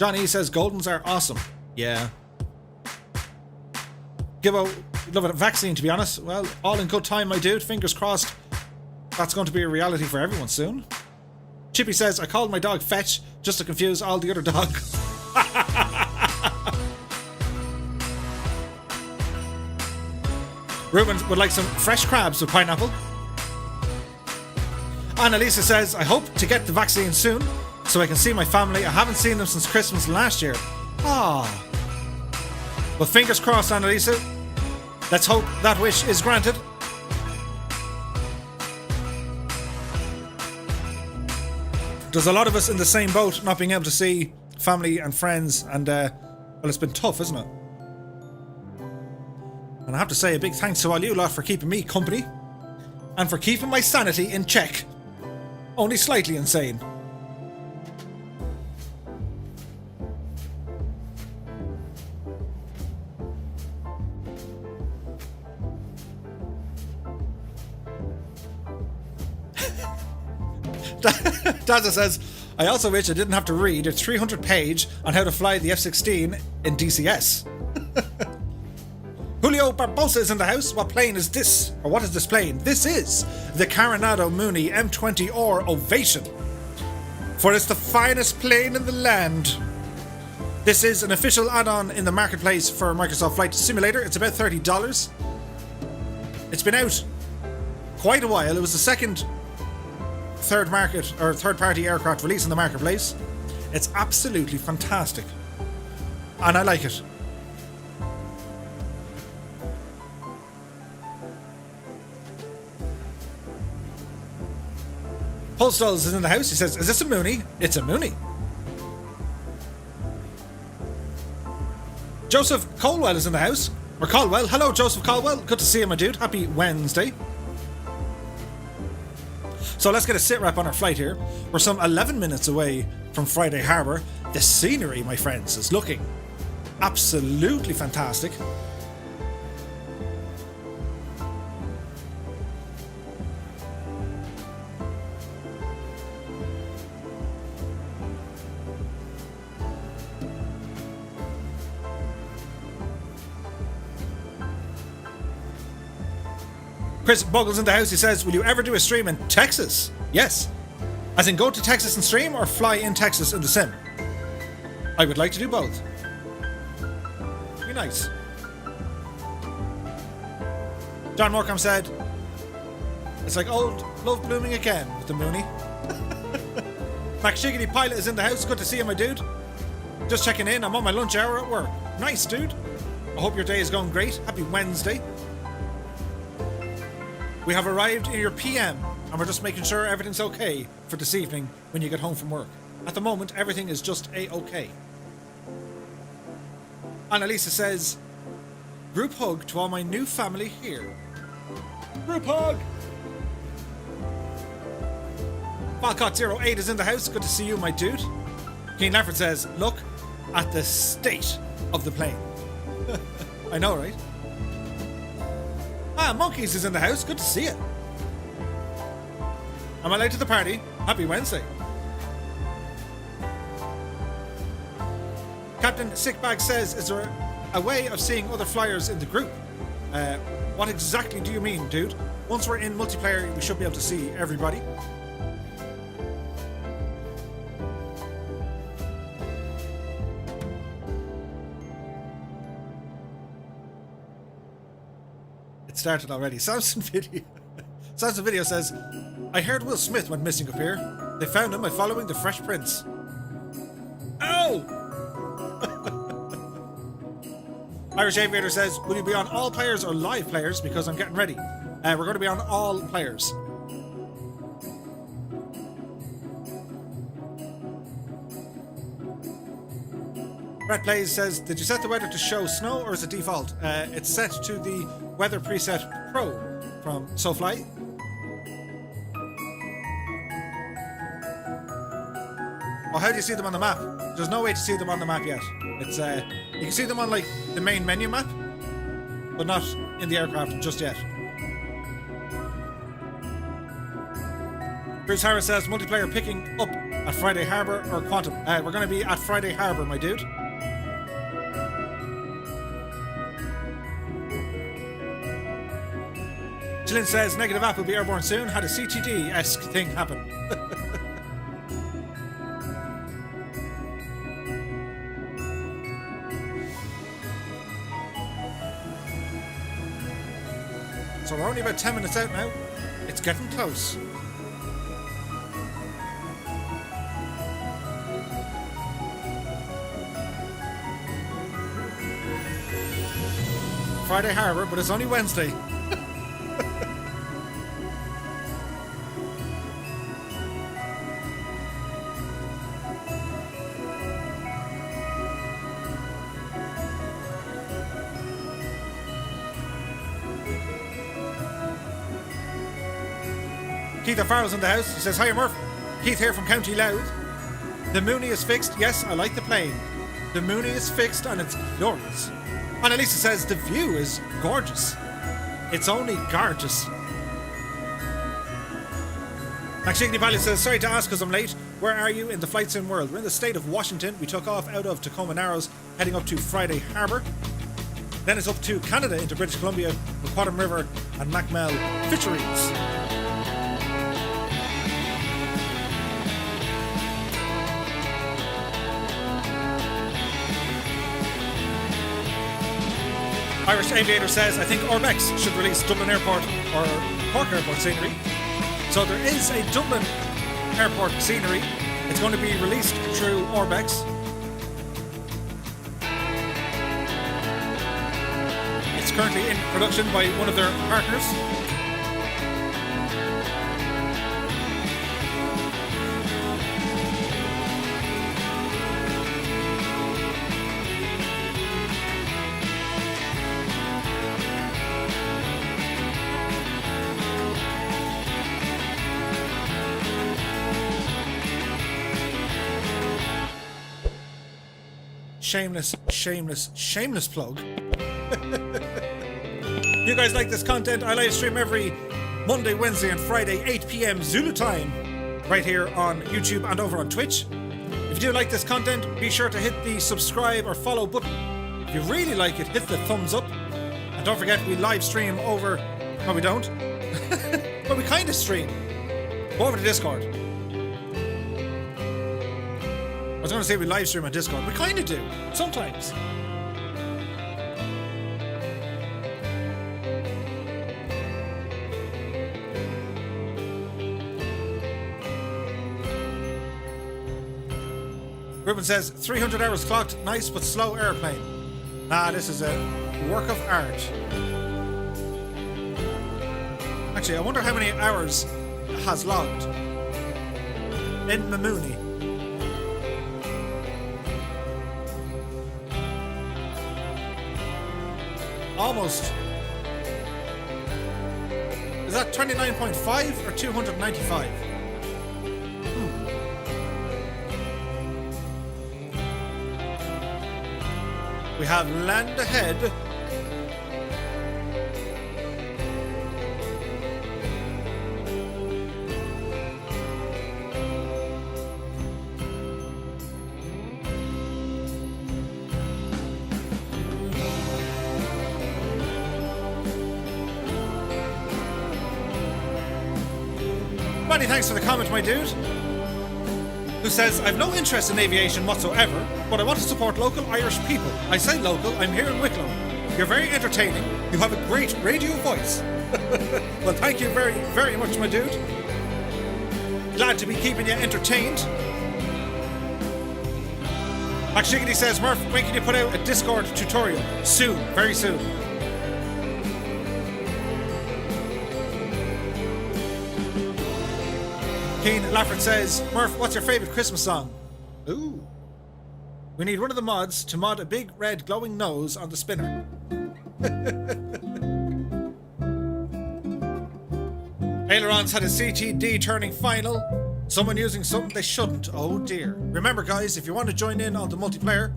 John E says Goldens are awesome. Yeah. Gibbo, love a vaccine, to be honest. Well, all in good time, my dude. Fingers crossed. That's going to be a reality for everyone soon. Chippy says, I called my dog Fetch just to confuse all the other dogs. Ruben would like some fresh crabs with pineapple. Annalisa says, I hope to get the vaccine soon so I can see my family. I haven't seen them since Christmas last year. Ah. Well, fingers crossed, Annalisa. Let's hope that wish is granted. There's a lot of us in the same boat, not being able to see family and friends, and well, it's been tough, isn't it? And I have to say a big thanks to all you lot for keeping me company and for keeping my sanity in check. Only slightly insane. Daza says, I also wish I didn't have to read a 300-page on how to fly the F-16 in DCS. Julio Barbosa is in the house. What plane is this? Or what is this plane? This is the Coronado Mooney M20R Ovation. For it's the finest plane in the land. This is an official add-on in the marketplace for Microsoft Flight Simulator. It's about $30. It's been out quite a while. It was the second third-party aircraft release in the marketplace. It's absolutely fantastic. And I like it. Paul Stolz is in the house. He says, is this a Mooney? It's a Mooney. Joseph Colwell is in the house. Or Colwell. Hello, Joseph Colwell. Good to see you, my dude. Happy Wednesday. So let's get a sit rep on our flight here. We're some 11 minutes away from Friday Harbour. The scenery, my friends, is looking absolutely fantastic. Chris Buggles in the house. He says, will you ever do a stream in Texas? Yes. As in go to Texas and stream, or fly in Texas in the sim? I would like to do both. Be nice. John Morecambe said, it's like old love blooming again with the Mooney. Mac Shiggity Pilot is in the house. Good to see you, my dude. Just checking in. I'm on my lunch hour at work. Nice, dude. I hope your day is going great. Happy Wednesday. We have arrived in your PM, and we're just making sure everything's okay for this evening when you get home from work. At the moment, everything is just A-okay. Annalisa says, group hug to all my new family here. Group hug! Falcott08 is in the house. Good to see you, my dude. Keen Lafford says, look at the state of the plane. I know, right? Monkeys is in the house. Good to see it. Am I late to the party? Happy Wednesday. Captain Sickbag says, is there a way of seeing other flyers in the group? What exactly do you mean, dude? Once we're in multiplayer, we should be able to see everybody. It started already. Samson Video. Samson Video says, I heard Will Smith went missing up here. They found him by following the Fresh Prince. Oh! Irish Aviator says, will you be on all players or live players? Because I'm getting ready. We're going to be on all players. Brett Plays says, did you set the weather to show snow or is it default? It's set to the weather preset Pro from SoFly. Oh, how do you see them on the map? There's no way to see them on the map yet. It's you can see them on like the main menu map, but not in the aircraft just yet. Bruce Harris says multiplayer picking up at Friday Harbour or Quatam. We're going to be at Friday Harbour, my dude. Jillian says negative app will be airborne soon. Had a CTD-esque thing happen. So we're only about 10 minutes out now. It's getting close. Friday Harbour, but it's only Wednesday. Keith O'Farrell's in the house. He says, hiya Murph. Keith here from County Louth. The Mooney is fixed. Yes, I like the plane. The Mooney is fixed and it's glorious. And Elisa says, the view is gorgeous. It's only gorgeous. Maxigney Valley says, sorry to ask because I'm late. Where are you in the flight sim world? We're in the state of Washington. We took off out of Tacoma Narrows, heading up to Friday Harbour. Then it's up to Canada into British Columbia, the Quatam River and Machmell Fisheries. Irish Aviator says, I think Orbex should release Dublin Airport or Cork Airport scenery. So there is a Dublin Airport scenery. It's going to be released through Orbex. It's currently in production by one of their partners. Shameless plug. You guys like this content? I live stream every Monday, Wednesday and Friday 8 p.m. Zulu time right here on YouTube and over on Twitch. If you do like this content, be sure to hit the subscribe or follow button. If you really like it, hit the thumbs up. And don't forget, we live stream over... No, we don't. But we kind of stream. Go over to Discord. I was going to say we live stream on Discord. We kind of do. Sometimes. Ruben says, 300 hours clocked, nice but slow airplane. Nah, this is a work of art. Actually, I wonder how many hours it has logged. In Mamooney. Almost. Is that 29.5 or 295? We have land ahead. Many thanks for the comment, my dude. Who says, I've no interest in aviation whatsoever, but I want to support local Irish people. I say local, I'm here in Wicklow. You're very entertaining. You have a great radio voice. Well, thank you very, very much, my dude. Glad to be keeping you entertained. Shiggity says, Murph, when can you put out a Discord tutorial? Soon, very soon. Keen Lafford says, Murph, what's your favourite Christmas song? Ooh. We need one of the mods to mod a big red glowing nose on the spinner. Ailerons had a CTD turning final. Someone using something they shouldn't. Oh dear. Remember guys, if you want to join in on the multiplayer,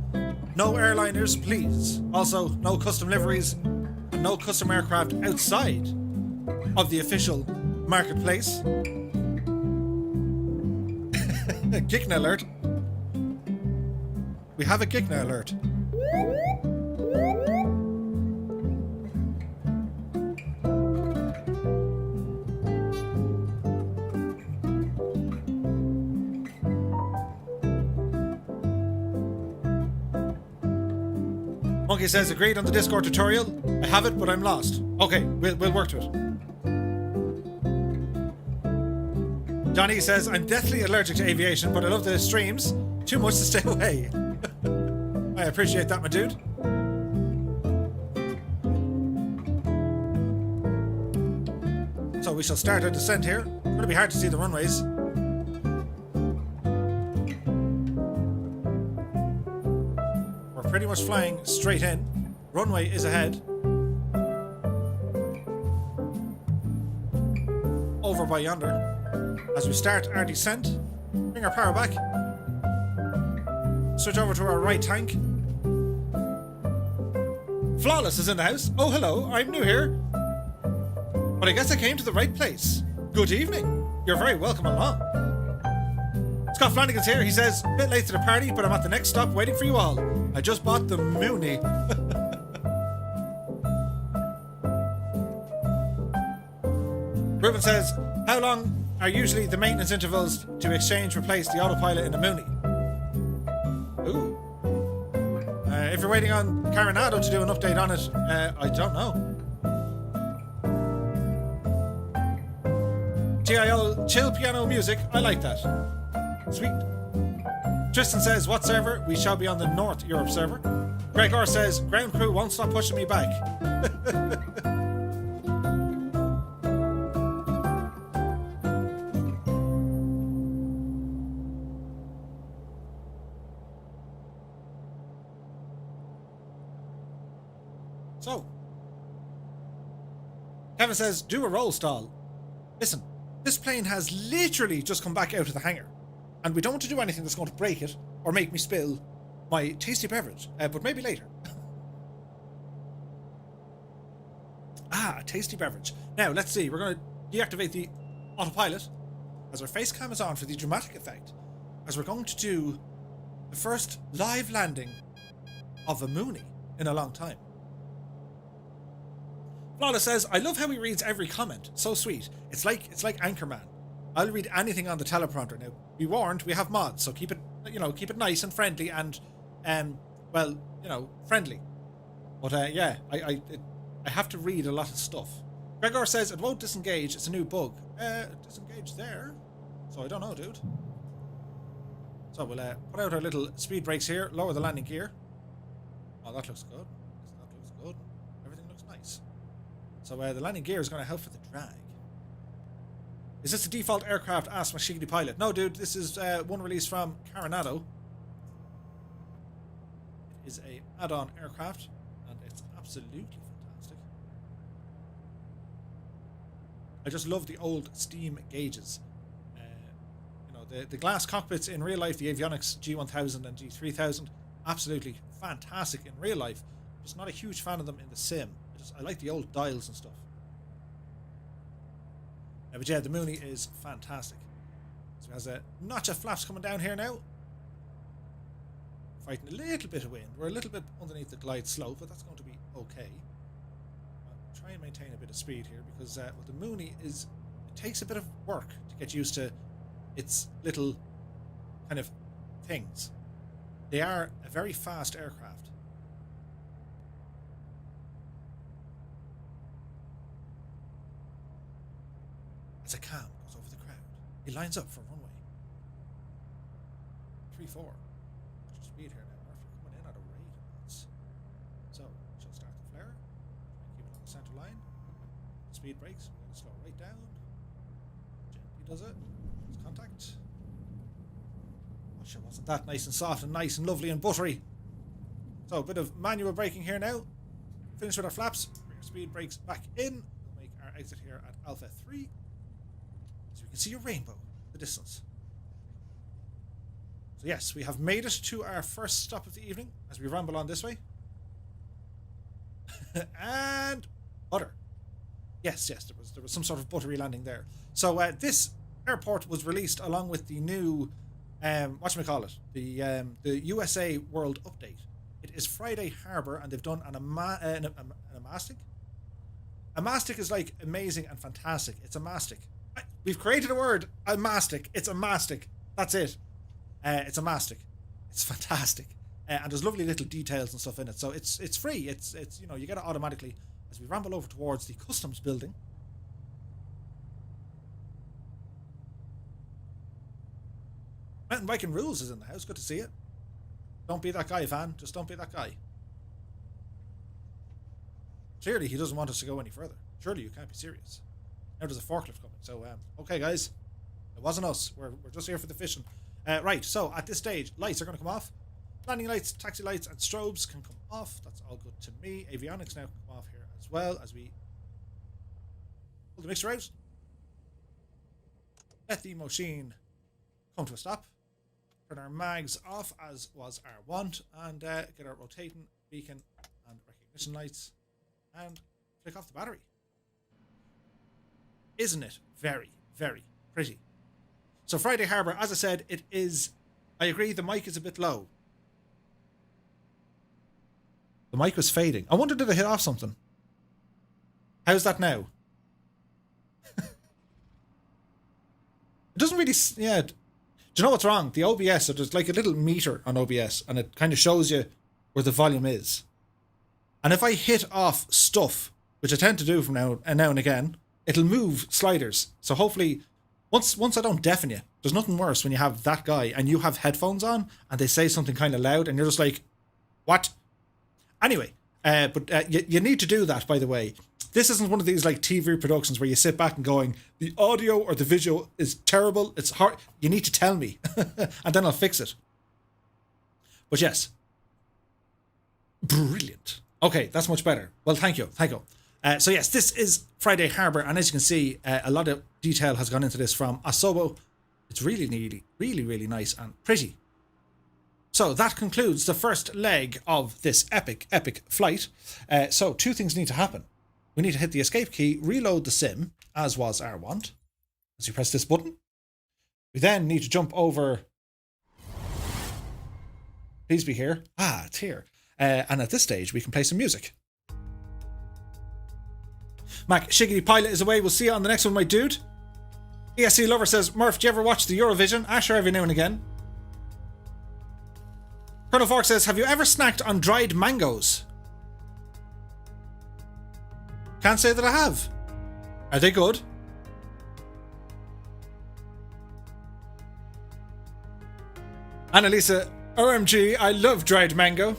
no airliners, please. Also, no custom liveries and no custom aircraft outside of the official marketplace. Gigna alert. We have a Gigna alert. Monkey says, agreed on the Discord tutorial. I have it, but I'm lost. Okay, we'll work to it. Johnny says, I'm deathly allergic to aviation, but I love the streams. Too much to stay away. I appreciate that, my dude. So we shall start our descent here. It's going to be hard to see the runways. We're pretty much flying straight in. Runway is ahead. Over by yonder. As we start our descent, bring our power back. Switch over to our right tank. Flawless is in the house. Oh, hello, I'm new here. But I guess I came to the right place. Good evening. You're very welcome along. Scott Flanagan's here. He says, a bit late to the party, but I'm at the next stop waiting for you all. I just bought the Mooney. Ruben says, how long are usually the maintenance intervals to replace the autopilot in a Mooney? Ooh. If you're waiting on Coronado to do an update on it, I don't know. TIL, chill piano music, I like that. Sweet. Tristan says, what server? We shall be on the North Europe server. Greg R says, ground crew won't stop pushing me back. So, Kevin says, do a roll stall. Listen, this plane has literally just come back out of the hangar, and we don't want to do anything that's going to break it or make me spill my tasty beverage, but maybe later. A tasty beverage. Now, let's see. We're going to deactivate the autopilot as our face cam is on for the dramatic effect, as we're going to do the first live landing of a Mooney in a long time. Flawless says, I love how he reads every comment. So sweet. It's like Anchorman. I'll read anything on the teleprompter. Now, be warned, we have mods, so keep it nice and friendly and, friendly. But yeah, I have to read a lot of stuff. Gregor says it won't disengage. It's a new bug. Disengage there. So I don't know, dude. So we'll put out our little speed brakes here. Lower the landing gear. Oh, that looks good. That looks good. Everything looks nice. So the landing gear is going to help for the drag. Is this the default aircraft? Asked my Shiggity pilot. No, dude. This is one release from Coronado. It is a add-on aircraft, and it's absolutely fantastic. I just love the old steam gauges. The glass cockpits in real life, the Avionics G1000 and G3000, absolutely fantastic in real life. Just not a huge fan of them in the sim. I like the old dials and stuff. But yeah, the Mooney is fantastic. So it has a notch of flaps coming down here now. Fighting a little bit of wind. We're a little bit underneath the glide slope, but that's going to be okay. I'll try and maintain a bit of speed here because well, the Mooney is... It takes a bit of work to get used to its little kind of things. They are a very fast aircraft. As a cam goes over the crowd, he lines up for runway 34. Watch your speed here now, Murphy, coming in at a rate of knots. So she'll start the flare, keep it on the center line. Speed brakes, we're going to slow right down. Gently does it. It's contact. Oh shit, wasn't that nice and soft and nice and lovely and buttery? So a bit of manual braking here now. Finish with our flaps. Bring our speed brakes back in. We'll make our exit here at Alpha 3. So we can see a rainbow in the distance. So yes, we have made it to our first stop of the evening as we ramble on this way. And butter. Yes, there was some sort of buttery landing there. So this airport was released along with the new whatchamacallit, the USA World Update. It is Friday Harbour, and they've done an amastic. Amastic is like amazing and fantastic. It's a mastic. We've created a word, amastic. It's a mastic. That's it. It's a mastic. It's fantastic. And there's lovely little details and stuff in it. So it's free. It's you know, you get it automatically as we ramble over towards the customs building. Mountain Biking Rules is in the house. Good to see it. Don't be that guy, Van. Just don't be that guy. Clearly, he doesn't want us to go any further. Surely you can't be serious. Now there's a forklift coming. So, okay, guys. It wasn't us. We're just here for the fishing. Right, so at this stage, lights are going to come off. Landing lights, taxi lights, and strobes can come off. That's all good to me. Avionics now can come off here as well as we pull the mixer out. Let the machine come to a stop. Turn our mags off as was our wont, and get our rotating beacon and recognition lights and flick off the battery. Isn't it very, very pretty? So Friday Harbour, as I said, it is... I agree, the mic is a bit low. The mic was fading. I wonder, did I hit off something? How's that now? It doesn't really... Yeah. Do you know what's wrong? The OBS, so there's like a little meter on OBS, and it kind of shows you where the volume is. And if I hit off stuff, which I tend to do from now and again, it'll move sliders. So hopefully... Once I don't deafen you, there's nothing worse when you have that guy and you have headphones on and they say something kind of loud and you're just like, what? Anyway, but you need to do that, by the way. This isn't one of these like TV productions where you sit back and going, the audio or the visual is terrible, it's hard. You need to tell me and then I'll fix it. But yes. Brilliant. Okay, that's much better. Well, thank you. So yes, this is Friday Harbour, and as you can see, a lot of detail has gone into this from Asobo. It's really, really nice and pretty. So that concludes the first leg of this epic flight. So two things need to happen. We need to hit the escape key, reload the sim, as was our wont, as you press this button. We then need to jump over... Please be here. Ah, it's here. And at this stage, we can play some music. Mac Shiggity Pilot is away. We'll see you on the next one, my dude. ESC Lover says, Murph, do you ever watch the Eurovision? Sure, every now and again. Colonel Fork says, have you ever snacked on dried mangoes? Can't say that I have. Are they good? Annalisa, OMG, I love dried mango.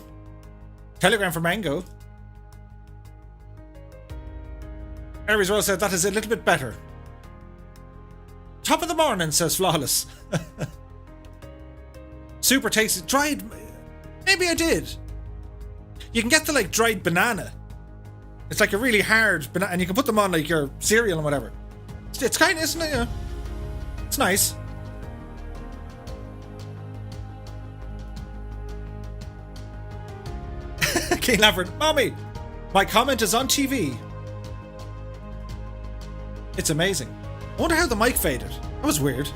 Telegram for mango. Aries Rose said that is a little bit better. Top of the morning, says Flawless. Super tasty. Dried... Maybe I did. You can get the like dried banana. It's like a really hard banana, and you can put them on like your cereal and whatever. It's kind of, isn't it? Yeah. It's nice. Keen Lafford, Mommy, my comment is on TV. It's amazing. I wonder how the mic faded. That was weird.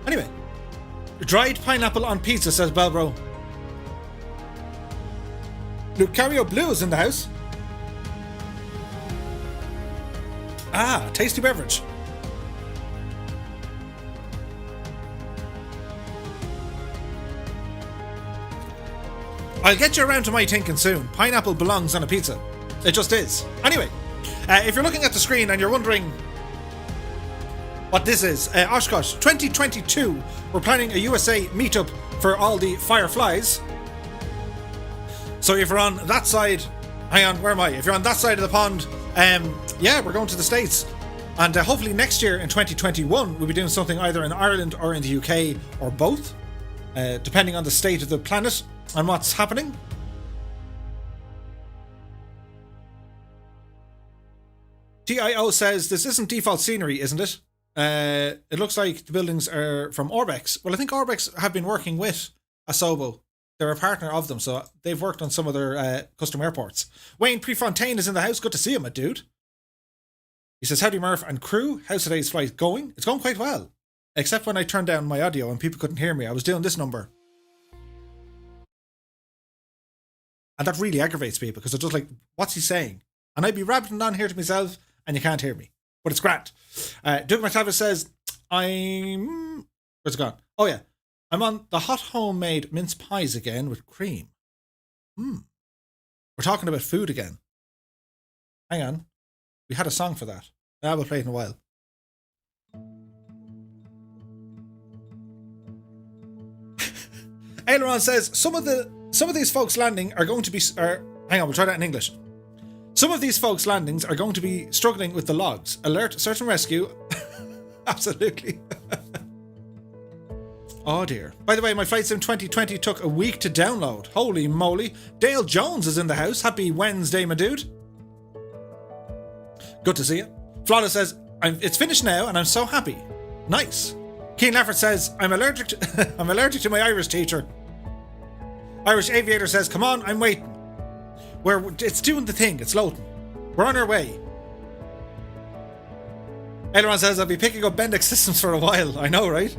Anyway, dried pineapple on pizza, says Belbro. Lucario Blue is in the house. Ah, tasty beverage. I'll get you around to my thinking soon. Pineapple belongs on a pizza. It just is. Anyway, if you're looking at the screen and you're wondering what this is, Oshkosh 2022, we're planning a USA meetup for all the Fireflies. So if you're on that side, hang on, where am I? If you're on that side of the pond, yeah, we're going to the States. And hopefully next year in 2021, we'll be doing something either in Ireland or in the UK or both, depending on the state of the planet and what's happening. TIO says, this isn't default scenery, isn't it? It looks like the buildings are from Orbex. Well, I think Orbex have been working with Asobo. They're a partner of them, so they've worked on some of their custom airports. Wayne Prefontaine is in the house. Good to see him, my dude. He says, howdy Murph and crew. How's today's flight going? It's going quite well. Except when I turned down my audio and people couldn't hear me. I was doing this number. And that really aggravates me because they're just like, what's he saying? And I'd be rabbiting on here to myself and you can't hear me. But it's grand. Doug McTavish says, where's it gone? Oh yeah. I'm on the hot homemade mince pies again with cream. We're talking about food again. Hang on. We had a song for that. We'll play it in a while. Aileron says, some of these folks landing are going to be... hang on, we'll try that in English. Some of these folks' landings are going to be struggling with the logs. Alert, search and rescue. Absolutely. Oh dear. By the way, my Flight Sim 2020 took a week to download. Holy moly. Dale Jones is in the house. Happy Wednesday, my dude. Good to see you. Flawless says, it's finished now and I'm so happy. Nice. Keen Lafford says, I'm allergic to my Irish teacher. Irish Aviator says, come on, I'm waiting. It's doing the thing. It's loading. We're on our way. Aileron says, I'll be picking up Bendix systems for a while. I know, right?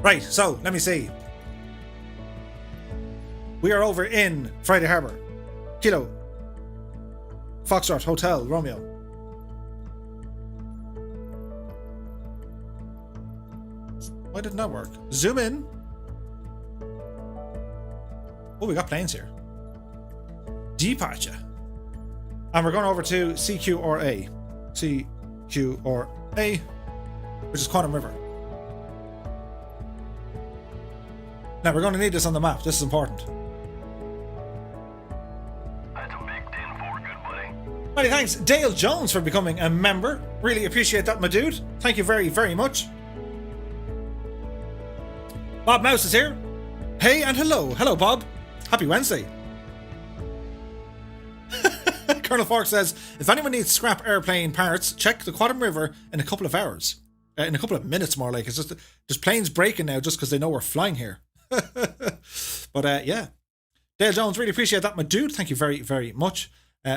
Right, so let me see. We are over in Friday Harbour. Kilo Foxtrot Hotel Romeo. Why didn't that work? Zoom in. Oh, we got planes here. Departure. And we're going over to CQRA. CQRA, which is Quatam River. Now, we're going to need this on the map. This is important. That's a big 10-4, good buddy. Many thanks, Dale Jones, for becoming a member. Really appreciate that, my dude. Thank you very, very much. Bob Mouse is here. Hey and hello. Hello, Bob. Happy Wednesday. Colonel Fork says, if anyone needs scrap airplane parts, check the Quatam River in a couple of hours. In a couple of minutes, more like. It's just there's planes breaking now just because they know we're flying here. But yeah. Dale Jones, really appreciate that, my dude. Thank you very, very much.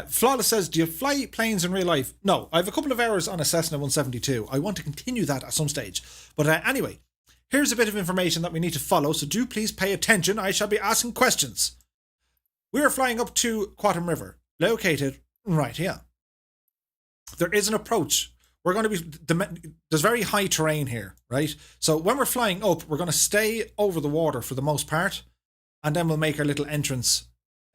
Flawless says, do you fly planes in real life? No, I have a couple of hours on a Cessna 172. I want to continue that at some stage. But anyway, here's a bit of information that we need to follow, so do please pay attention. I shall be asking questions. We are flying up to Quatam River, located right here. There is an approach. We're going to be... There's very high terrain here, right? So when we're flying up, we're going to stay over the water for the most part, and then we'll make our little entrance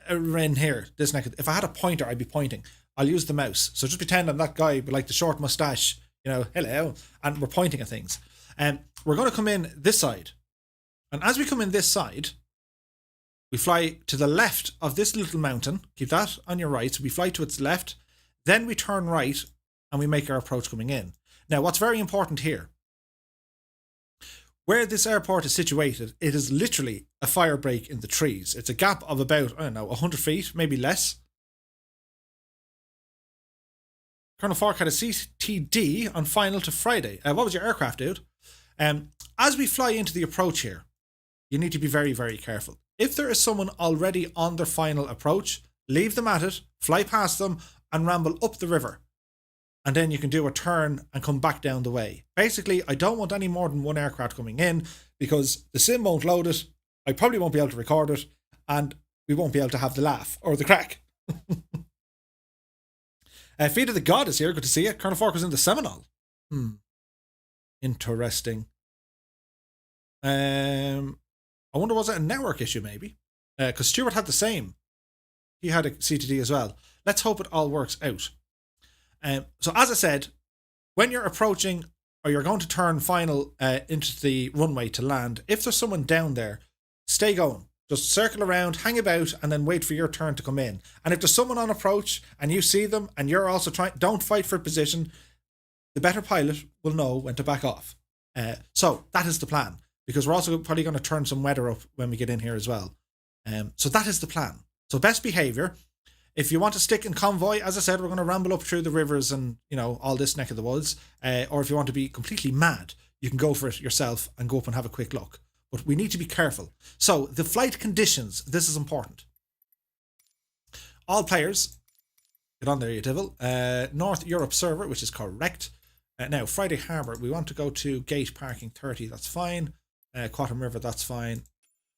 in here. This neck. If I had a pointer, I'd be pointing. I'll use the mouse. So just pretend I'm that guy with like the short mustache, you know, hello, and we're pointing at things. And we're going to come in this side. And as we come in this side, we fly to the left of this little mountain. Keep that on your right. So we fly to its left. Then we turn right and we make our approach coming in. Now, what's very important here, where this airport is situated, it is literally a fire break in the trees. It's a gap of about, I don't know, 100 feet, maybe less. Colonel Fork had a CTD on final to Friday. What was your aircraft, dude? As we fly into the approach here, you need to be very, very careful. If there is someone already on their final approach, leave them at it, fly past them, and ramble up the river. And then you can do a turn and come back down the way. Basically, I don't want any more than one aircraft coming in because the sim won't load it, I probably won't be able to record it, and we won't be able to have the laugh or the crack. Feed of the God is here. Good to see you. Colonel Fork was in the Seminole. Interesting. I wonder, was it a network issue maybe? Because Stuart had the same. He had a CTD as well. Let's hope it all works out. So as I said, when you're approaching or you're going to turn final into the runway to land, if there's someone down there, stay going. Just circle around, hang about, and then wait for your turn to come in. And if there's someone on approach and you see them and you're also trying, don't fight for position. The better pilot will know when to back off. So that is the plan, because we're also probably going to turn some weather up when we get in here as well. So that is the plan. So best behavior. If you want to stick in convoy, as I said, we're going to ramble up through the rivers and, you know, all this neck of the woods. Or if you want to be completely mad, you can go for it yourself and go up and have a quick look. But we need to be careful. So the flight conditions, this is important. All players, get on there, you devil. North Europe server, which is correct. Now, Friday Harbour, we want to go to gate parking 30, that's fine. Quatam River, that's fine.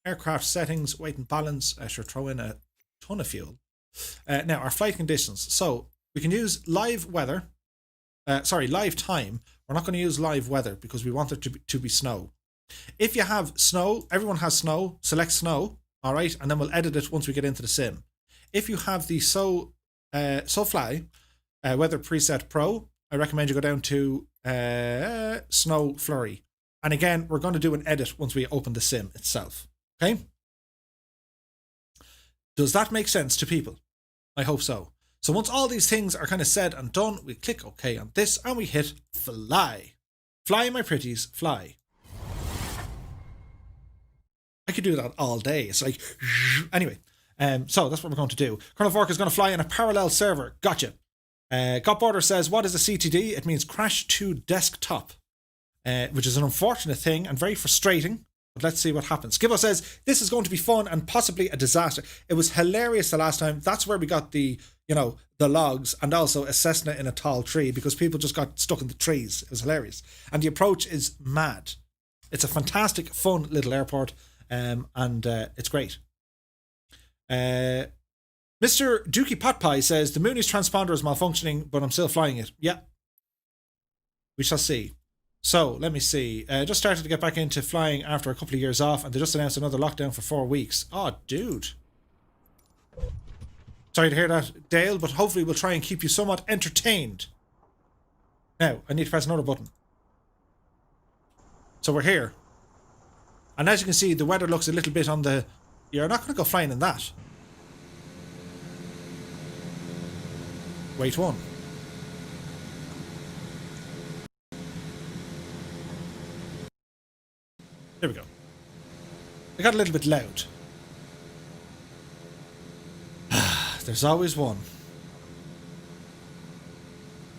Aircraft settings, weight and balance, I should throw in a ton of fuel. Now, our flight conditions. So we can use live weather. Live time. We're not going to use live weather because we want it to be snow. If you have snow, everyone has snow, select snow, all right, and then we'll edit it once we get into the sim. If you have the SoFly Weather Preset Pro, I recommend you go down to Snow Flurry. And again, we're going to do an edit once we open the sim itself, okay? Does that make sense to people? I hope so. So once all these things are kind of said and done, we click OK on this and we hit fly. Fly, my pretties, fly. I could do that all day. It's like, anyway. So that's what we're going to do. Colonel Fork is going to fly in a parallel server. Gotcha. Got Border says, what is a CTD? It means crash to desktop, which is an unfortunate thing and very frustrating. But let's see what happens. Skibbo says, this is going to be fun and possibly a disaster. It was hilarious the last time. That's where we got the, you know, the logs and also a Cessna in a tall tree because people just got stuck in the trees. It was hilarious. And the approach is mad. It's a fantastic, fun little airport. And it's great. Mr. Dookie Potpie says, the Mooney's transponder is malfunctioning, but I'm still flying it. Yeah. We shall see. So, let me see. Just started to get back into flying after a couple of years off, and they just announced another lockdown for 4 weeks. Oh, dude. Sorry to hear that, Dale, but hopefully we'll try and keep you somewhat entertained. Now, I need to press another button. So we're here. And as you can see, the weather looks a little bit on the... You're not going to go flying in that. Wait one. There we go. It got a little bit loud. There's always one.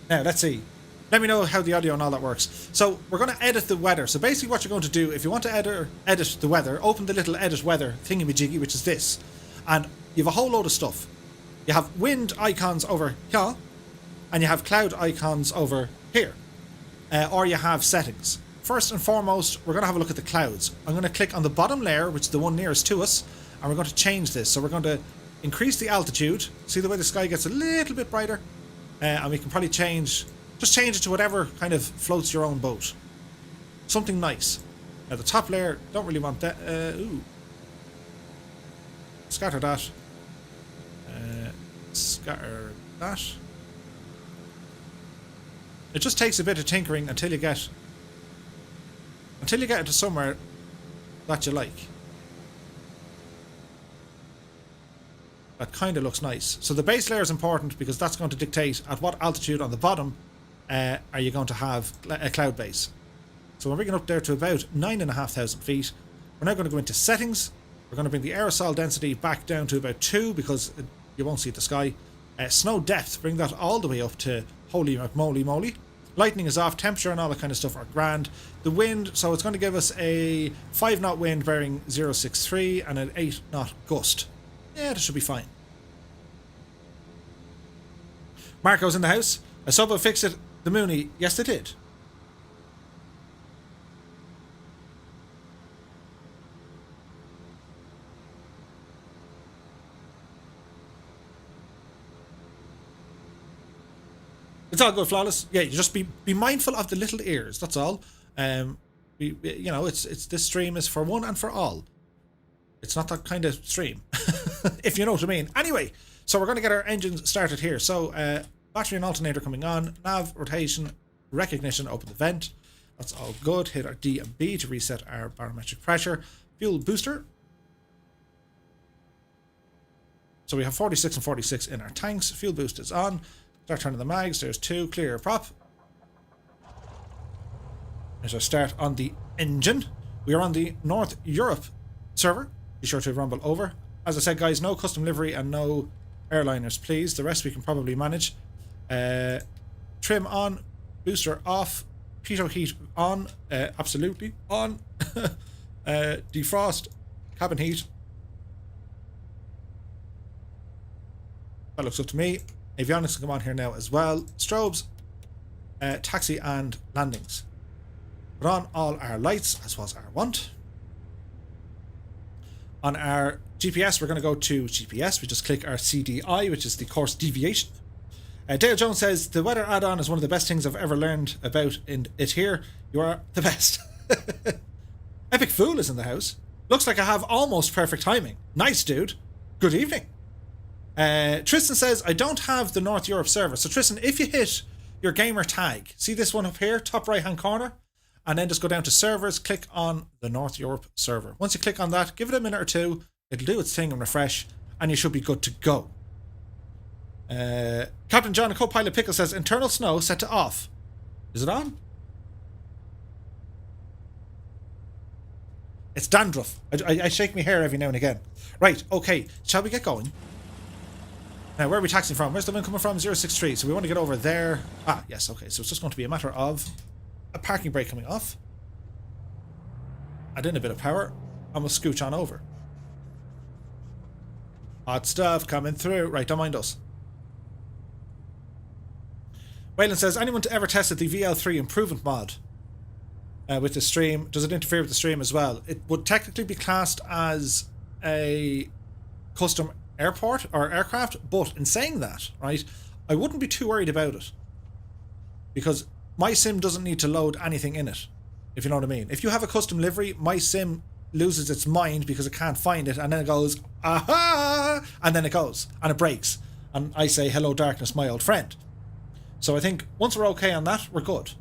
Now, let's see. Let me know how the audio and all that works. So, we're going to edit the weather. So, basically what you're going to do, if you want to edit the weather, open the little edit weather thingy-majiggy, which is this. And you have a whole load of stuff. You have wind icons over here, and you have cloud icons over here. Or you have settings. First and foremost, we're going to have a look at the clouds. I'm going to click on the bottom layer, which is the one nearest to us, and we're going to change this. So, we're going to increase the altitude. See the way the sky gets a little bit brighter? And we can probably change it to whatever kind of floats your own boat. Something nice. Now the top layer, don't really want that. Scatter that. Scatter that. It just takes a bit of tinkering until you get into somewhere that you like. That kind of looks nice. So the base layer is important because that's going to dictate at what altitude on the bottom are you going to have a cloud base. So we're bringing up there to about 9,500 feet. We're now going to go into settings. We're going to bring the aerosol density back down to about 2 because you won't see the sky. Snow depth, bring that all the way up to holy moly. Lightning is off, temperature and all that kind of stuff are grand. The wind, so it's going to give us a 5 knot wind bearing 063 and an 8 knot gust. Yeah, that should be fine. Marco's in the house. I saw about fix it, the Mooney. Yes, they did. It's all good, Flawless. Yeah, you just be mindful of the little ears. That's all. You know, it's this stream is for one and for all. It's not that kind of stream, if you know what I mean. Anyway, so we're going to get our engines started here. So battery and alternator coming on. Nav, rotation, recognition. Open the vent. That's all good. Hit our D and B to reset our barometric pressure. Fuel booster. So we have 46 and 46 in our tanks. Fuel boost is on. Start turning the mags. There's 2. Clear prop. There's our start on the engine. We are on the North Europe server. Be sure to rumble over. As I said, guys, no custom livery and no airliners, please. The rest we can probably manage. Trim on. Booster off. Pitot heat on. Absolutely on. Defrost. Cabin heat. That looks up to me. Avionics can come on here now as well. Strobes, taxi and landings. Put on all our lights as was our want. On our GPS, we're going to go to GPS. We just click our CDI, which is the course deviation. Dale Jones says, the weather add-on is one of the best things I've ever learned about in it here. You are the best. Epic Fool is in the house. Looks like I have almost perfect timing. Nice, dude. Good evening. Tristan says, I don't have the North Europe server. So Tristan, if you hit your gamer tag, see this one up here, top right hand corner, and then just go down to servers, click on the North Europe server. Once you click on that, give it a minute or two, it'll do its thing and refresh, and you should be good to go. Captain John, co-pilot Pickle says, internal snow set to off. Is it on? It's dandruff. I shake my hair every now and again. Right, okay, shall we get going? Now, where are we taxiing from? Where's the wind coming from? 063. So we want to get over there. Ah, yes, okay. So it's just going to be a matter of a parking brake coming off. Add in a bit of power. And we'll scooch on over. Hot stuff coming through. Right, don't mind us. Waylon says, anyone ever tested the VL3 improvement mod with the stream? Does it interfere with the stream as well? It would technically be classed as a custom airport or aircraft, but in saying that, right, I wouldn't be too worried about it because my sim doesn't need to load anything in it, if you know what I mean. If you have a custom livery, my sim loses its mind because it can't find it, and then it goes aha, and then it goes and it breaks, and I say hello darkness my old friend. So I think once we're okay on that, we're good.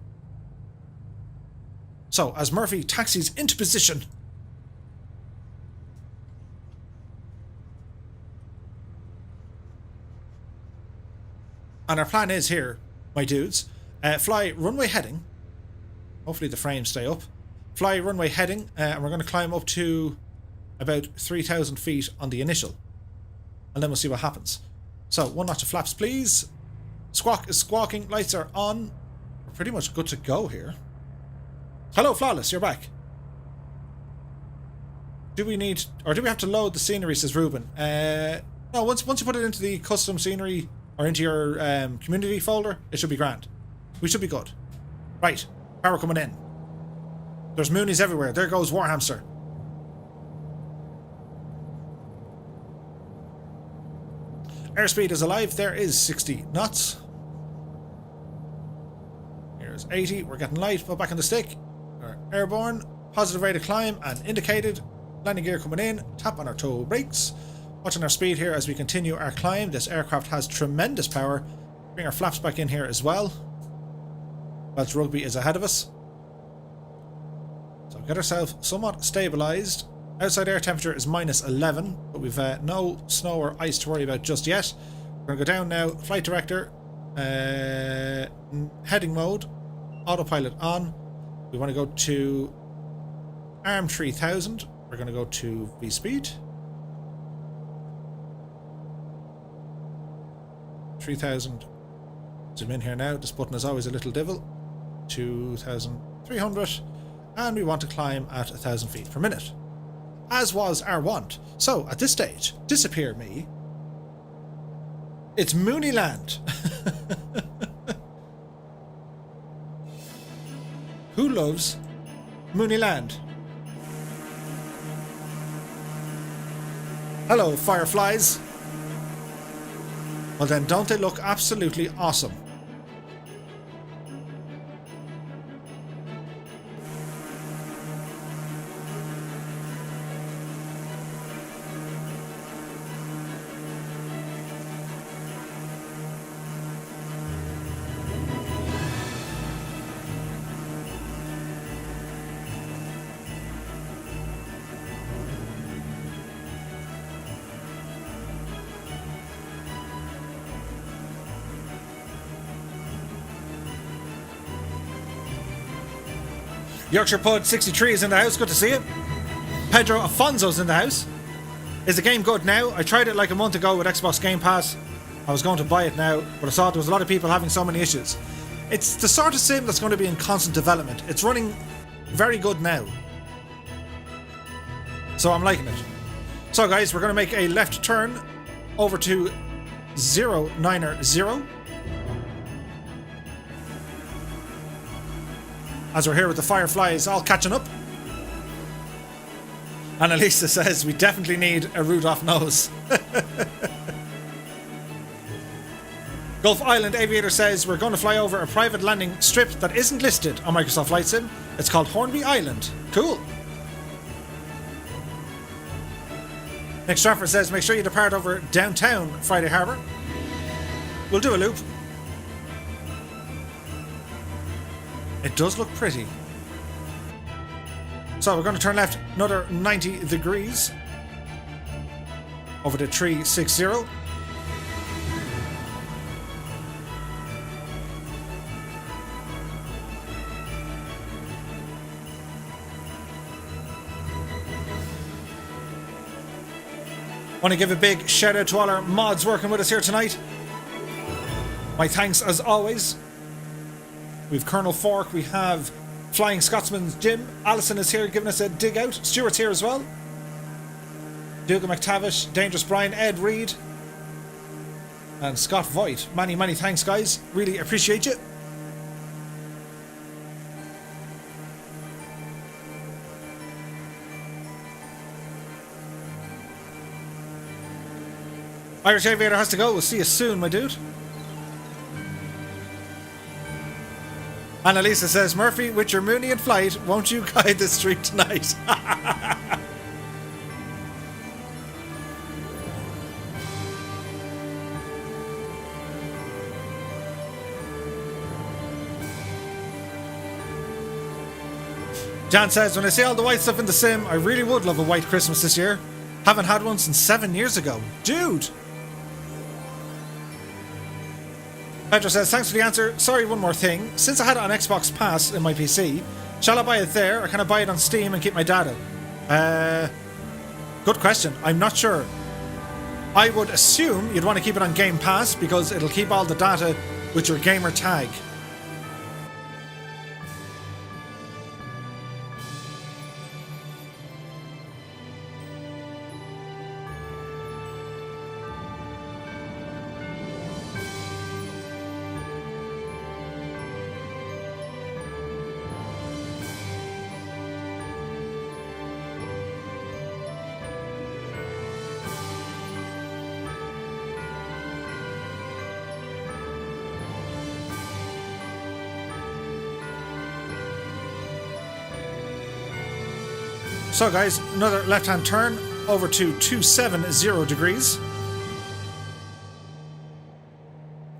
So as Murphy taxis into position, and our plan is here, my dudes, fly runway heading. Hopefully the frames stay up. Fly runway heading, and we're going to climb up to about 3,000 feet on the initial. And then we'll see what happens. So, 1 notch of flaps, please. Squawk is squawking. Lights are on. We're pretty much good to go here. Hello, Flawless, you're back. Do we need, or do we have to load the scenery, says Ruben? No, once you put it into the custom scenery, or into your community folder, it should be grand. We should be good. Right, power coming in. There's Moonies everywhere. There goes Warhamster. Airspeed is alive. There is 60 knots. Here's 80. We're getting light. Put back on the stick. We're airborne. Positive rate of climb and indicated. Landing gear coming in. Tap on our toe brakes. Watching our speed here as we continue our climb. This aircraft has tremendous power. Bring our flaps back in here as well. Welsh Rugby is ahead of us. So get ourselves somewhat stabilised. Outside air temperature is -11, but we've no snow or ice to worry about just yet. We're going to go down now. Flight director. Heading mode. Autopilot on. We want to go to ARM 3000. We're going to go to V-speed. 3000. Zoom in here now. This button is always a little devil. 2,300, and we want to climb at 1,000 feet per minute, as was our want. So at this stage, disappear me. It's Mooneyland. Who loves Mooneyland? Hello, fireflies. Well then, don't they look absolutely awesome? Yorkshire Pud 63 is in the house, good to see you. Pedro Afonso's in the house. Is the game good now? I tried it like a month ago with Xbox Game Pass. I was going to buy it now, but I saw there was a lot of people having so many issues. It's the sort of sim that's going to be in constant development. It's running very good now, so I'm liking it. So guys, we're going to make a left turn over to 090. As we're here with the fireflies all catching up. And Elisa says we definitely need a Rudolph nose. Gulf Island Aviator says we're going to fly over a private landing strip that isn't listed on Microsoft Flight Sim. It's called Hornby Island. Cool. Nick Stratford says make sure you depart over downtown Friday Harbour. We'll do a loop. It does look pretty. So we're going to turn left another 90 degrees over to 360. Want to give a big shout out to all our mods working with us here tonight. My thanks as always. We've Colonel Fork, we have Flying Scotsman's Jim, Alison is here giving us a dig out, Stuart's here as well, Dougal McTavish, Dangerous Brian, Ed Reed, and Scott Voigt. Many, many thanks guys, really appreciate you. Irish Aviator has to go, we'll see you soon my dude. Annalisa says, Murphy, with your Mooney in flight, won't you guide the street tonight? Jan says, when I see all the white stuff in the sim, I really would love a white Christmas this year. Haven't had one since 7 years ago. Dude! Pedro says, thanks for the answer. Sorry, one more thing. Since I had it on Xbox Pass in my PC, shall I buy it there or can I buy it on Steam and keep my data? Good question. I'm not sure. I would assume you'd want to keep it on Game Pass because it'll keep all the data with your gamer tag. So guys, another left-hand turn over to 270 degrees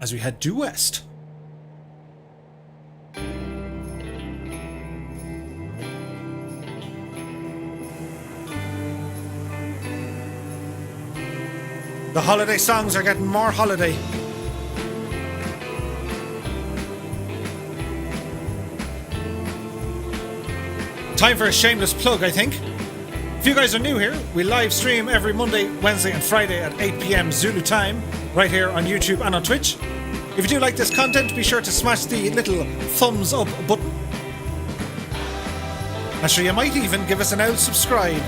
as we head due west. The holiday songs are getting more holiday. Time for a shameless plug, I think. If you guys are new here, we live stream every Monday, Wednesday and Friday at 8 PM Zulu time, right here on YouTube and on Twitch. If you do like this content, be sure to smash the little thumbs up button. And sure, you might even give us an old subscribe.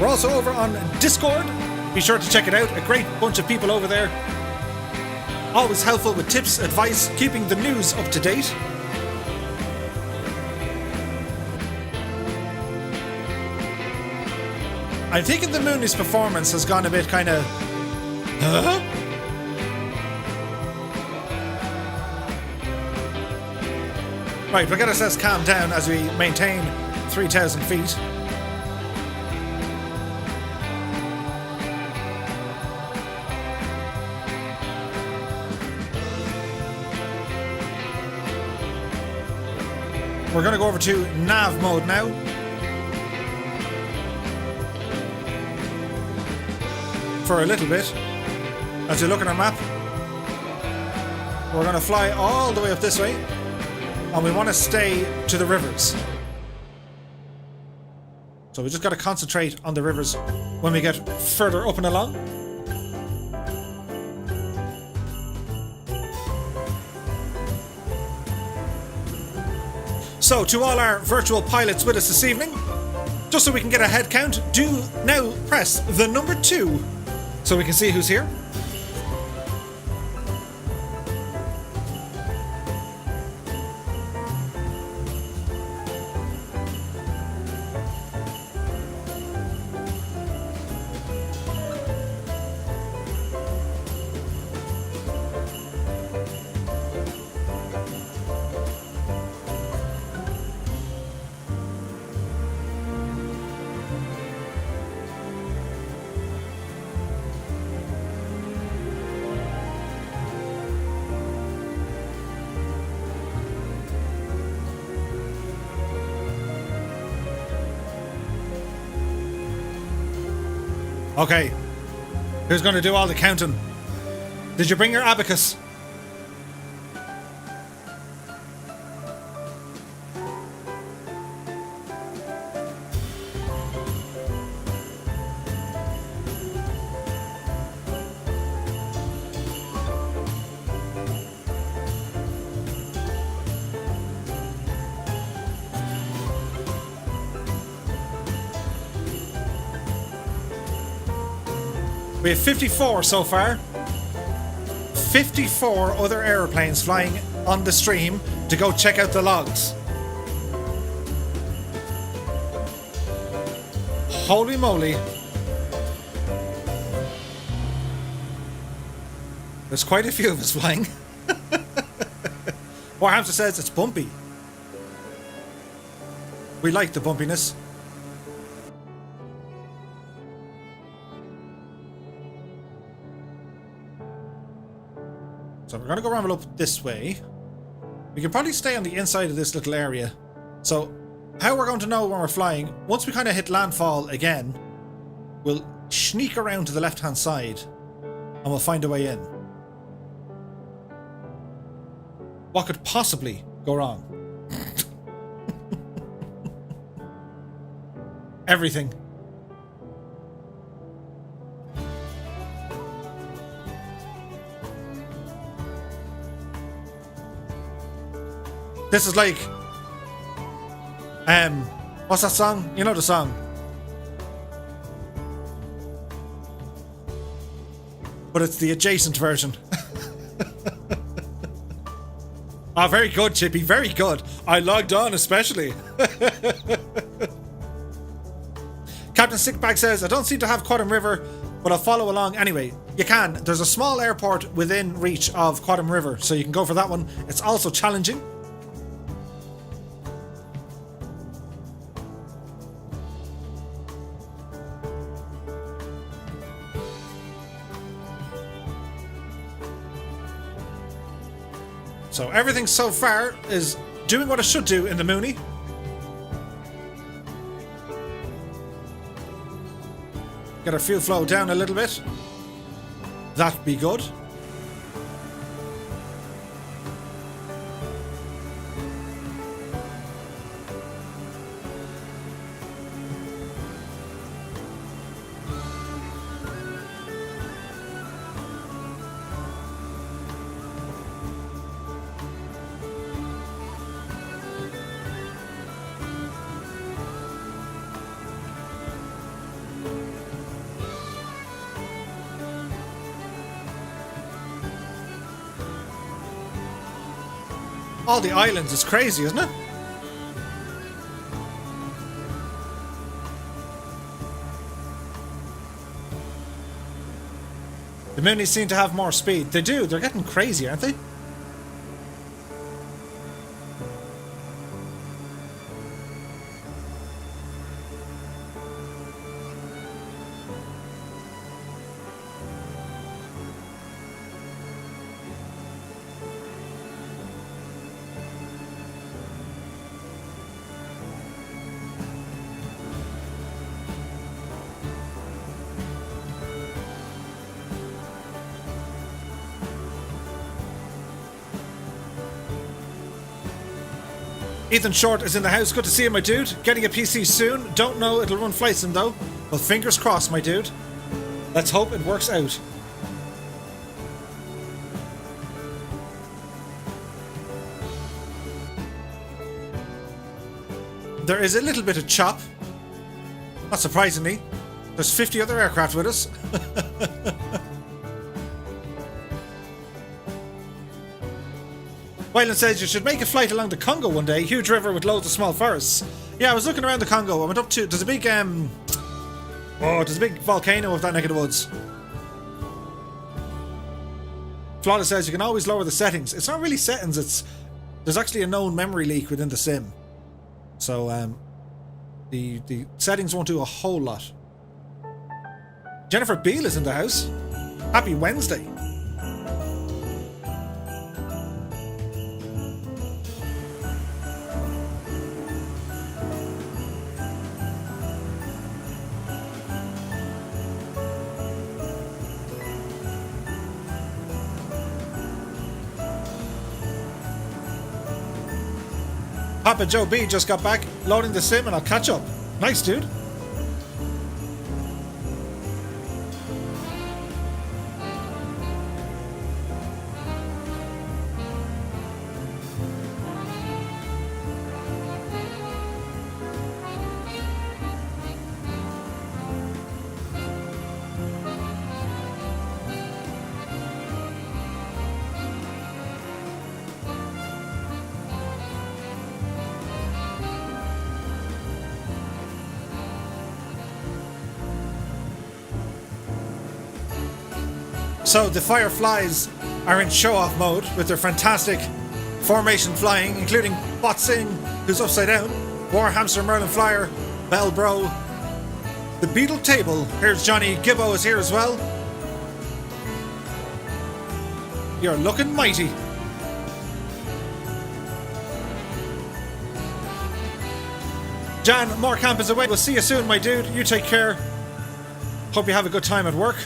We're also over on Discord. Be sure to check it out. A great bunch of people over there. Always helpful with tips, advice, keeping the news up to date. I'm thinking the Mooney's performance has gone a bit kind of... Huh? Right, we'll get ourselves calmed down as we maintain 3,000 feet. We're going to go over to nav mode now. For a little bit. As you look at our map, we're going to fly all the way up this way. And we want to stay to the rivers. So we just got to concentrate on the rivers when we get further up and along. So to all our virtual pilots with us this evening, just so we can get a head count, do now press the number 2 so we can see who's here. Okay, who's going to do all the counting? Did you bring your abacus? We have 54 so far. 54 other aeroplanes flying on the stream to go check out the logs. Holy moly. There's quite a few of us flying. Warhamster says it's bumpy. We like the bumpiness. So we're going to go ramble up this way. We can probably stay on the inside of this little area. So how we're going to know when we're flying, once we kind of hit landfall again, we'll sneak around to the left hand side and we'll find a way in. What could possibly go wrong? Everything. This is like, what's that song? You know the song. But it's the adjacent version. Ah, very good, Chippy, very good. I logged on especially. Captain Sickbag says, I don't seem to have Quatam River, but I'll follow along anyway. You can. There's a small airport within reach of Quatam River, so you can go for that one. It's also challenging. So everything so far is doing what it should do in the Mooney. Get our fuel flow down a little bit. That'd be good. all the islands is crazy, isn't it? The Moonies seem to have more speed. They do. They're getting crazy, aren't they? Ethan Short is in the house. Good to see you, my dude. Getting a PC soon. Don't know it'll run flight sim though. Well, fingers crossed, my dude. Let's hope it works out. There is a little bit of chop. Not surprisingly. There's 50 other aircraft with us. Wyland says you should make a flight along the Congo one day. Huge river with loads of small forests. Yeah, I was looking around the Congo. I went up to... There's a big... there's a big volcano of that neck of the woods. Flawless says you can always lower the settings. It's not really settings. It's... There's actually a known memory leak within the sim. So, the settings won't do a whole lot. Jennifer Beale is in the house. Happy Wednesday. Papa Joe B just got back, loading the sim, and I'll catch up. Nice, dude. So the Fireflies are in show-off mode with their fantastic formation flying, including Bot Singh, who's upside down, War Hamster Merlin Flyer, Bell Bro, the Beetle Table. Here's Johnny Gibbo is here as well. You're looking mighty. Jan Morecamp is away. We'll see you soon, my dude. You take care. Hope you have a good time at work.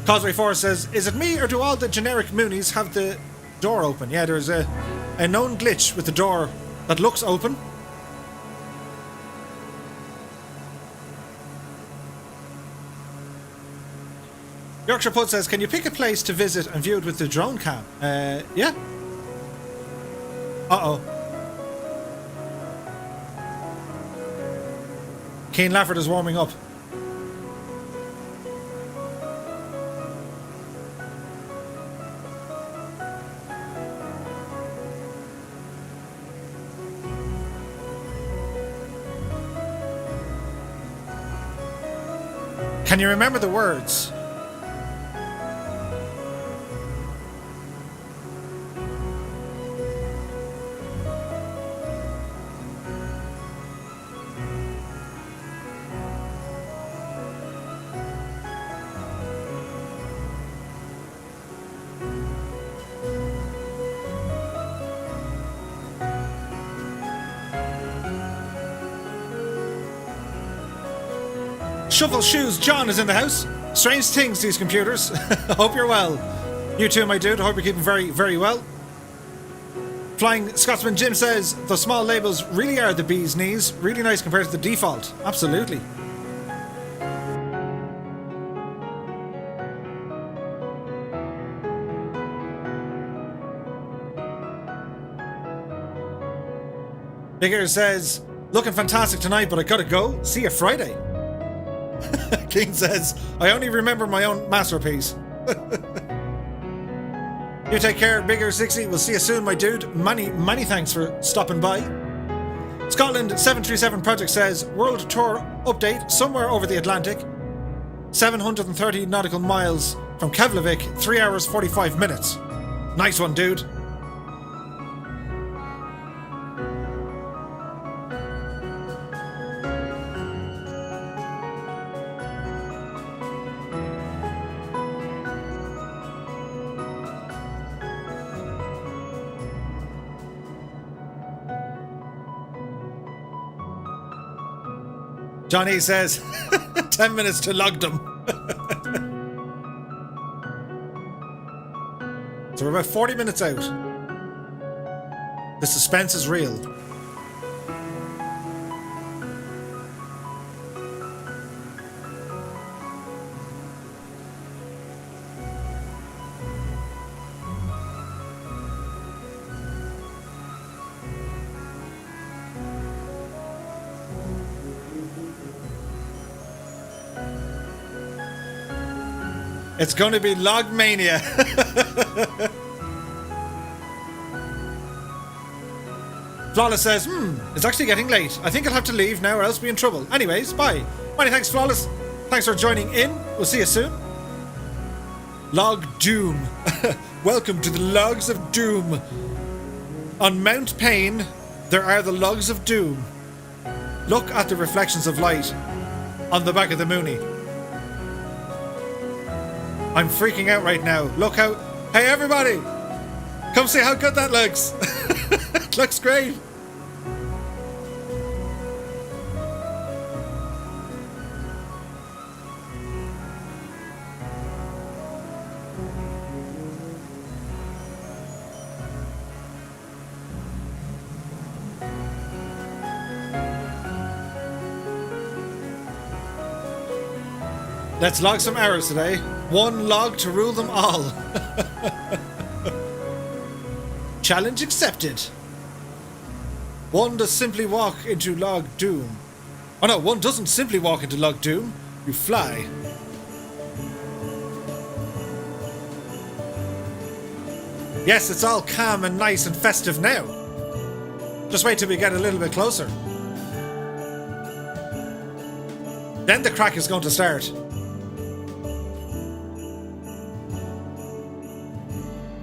Causeway Forest says, is it me or do all the generic Moonies have the door open? Yeah, there's a known glitch with the door that looks open. Yorkshire Pud says, can you pick a place to visit and view it with the drone cam? Yeah. Uh-oh. Keen Lafford is warming up. Can you remember the words? Shovel Shoes John is in the house. Strange things, these computers. Hope you're well. You too, my dude. Hope you're keeping very, very well. Flying Scotsman Jim says, the small labels really are the bee's knees. Really nice compared to the default. Absolutely. Big Ear says, looking fantastic tonight, but I gotta go. See you Friday. King says, I only remember my own masterpiece. You take care, Bigger 60. We'll see you soon, my dude. Many thanks for stopping by. Scotland 737 Project says, World Tour update somewhere over the Atlantic. 730 nautical miles from Keflavik, 3 hours 45 minutes. Nice one, dude. Johnny says, 10 minutes to Lugdom. So we're about 40 minutes out. The suspense is real. It's going to be Log Mania. Flawless says, it's actually getting late. I think I'll have to leave now or else be in trouble. Anyways, bye. Many thanks, Flawless. Thanks for joining in. We'll see you soon. Log Doom. Welcome to the Logs of Doom. On Mount Pain, there are the Logs of Doom. Look at the reflections of light on the back of the Mooney. I'm freaking out right now. Look how... Hey, everybody! Come see how good that looks. It looks great. Let's log some arrows today. One log to rule them all. Challenge accepted. One does simply walk into Log Doom. Oh no, one doesn't simply walk into Log Doom. You fly. Yes, it's all calm and nice and festive now. Just wait till we get a little bit closer. Then the crack is going to start.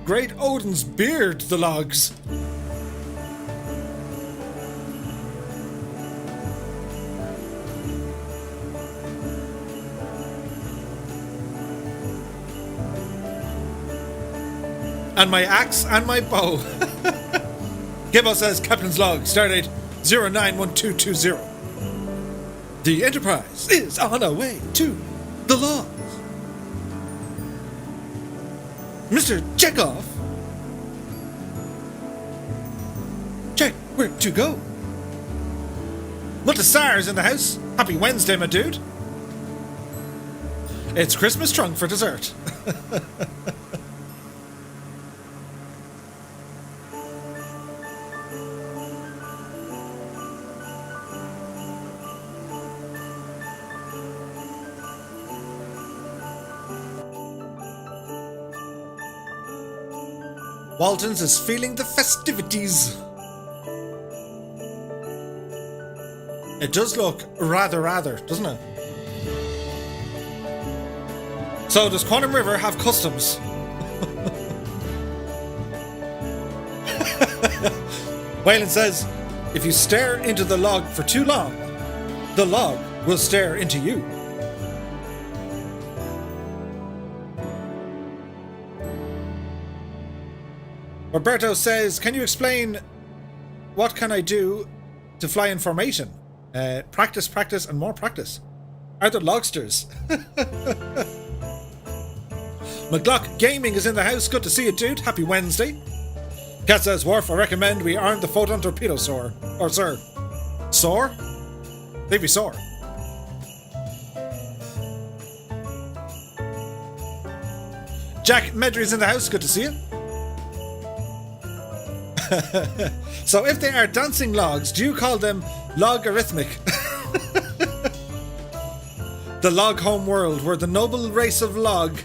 Great Odin's beard, the logs. And my axe and my bow. Gibbo says Captain's log, stardate 091220. The Enterprise is on our way to the logs. Mr. Chekhov! Check where to go. Multistar's in the house. Happy Wednesday, my dude. It's Christmas trunk for dessert. Waltons is feeling the festivities. It does look rather, doesn't it? So does Quatam River have customs? Waylon says, if you stare into the log for too long, the log will stare into you. Roberto says, can you explain what can I do to fly in formation? Practice, and more practice. Are there logsters? McGlock Gaming is in the house. Good to see you, dude. Happy Wednesday. Kat says, Worf, I recommend we arm the photon torpedo sir. Or sir. Sore? They'd be sore. Jack Medry's in the house. Good to see you. So if they are dancing logs, do you call them logarithmic? The log home world, where the noble race of log...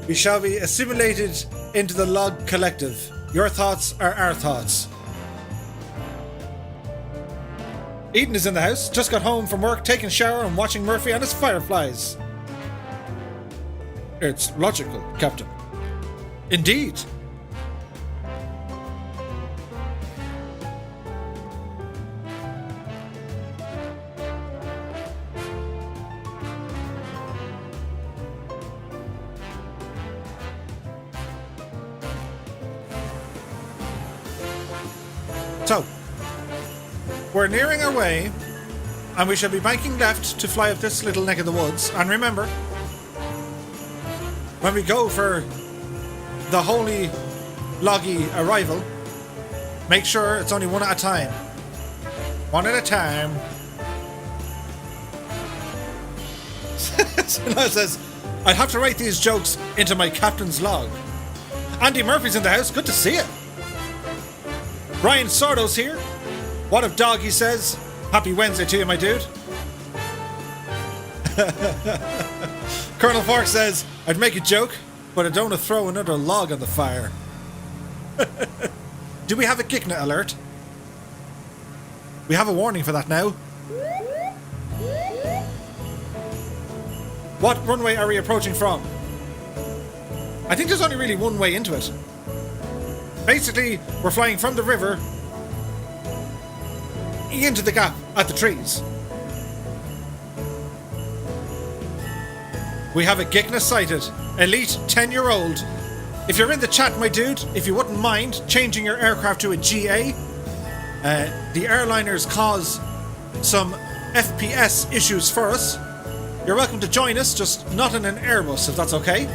we shall be assimilated into the log collective. Your thoughts are our thoughts. Eden is in the house, just got home from work, taking a shower and watching Murphy and his fireflies. It's logical, Captain. Indeed. So, we're nearing our way, and we shall be banking left to fly up this little neck of the woods. And remember, when we go for the holy loggy arrival, make sure it's only one at a time. One at a time. It says, I'd have to write these jokes into my captain's log. Andy Murphy's in the house. Good to see you. Brian Sordo's here. What up, dog, he says. Happy Wednesday to you, my dude. Colonel Fork says, I'd make a joke, but I don't want to throw another log on the fire. Do we have a Gigna alert? We have a warning for that now. What runway are we approaching from? I think there's only really one way into it. Basically, we're flying from the river into the gap at the trees. We have a Gigna sighted. Elite 10-year-old. If you're in the chat, my dude, if you wouldn't mind changing your aircraft to a GA, the airliners cause some FPS issues for us. You're welcome to join us, just not in an Airbus, if that's okay.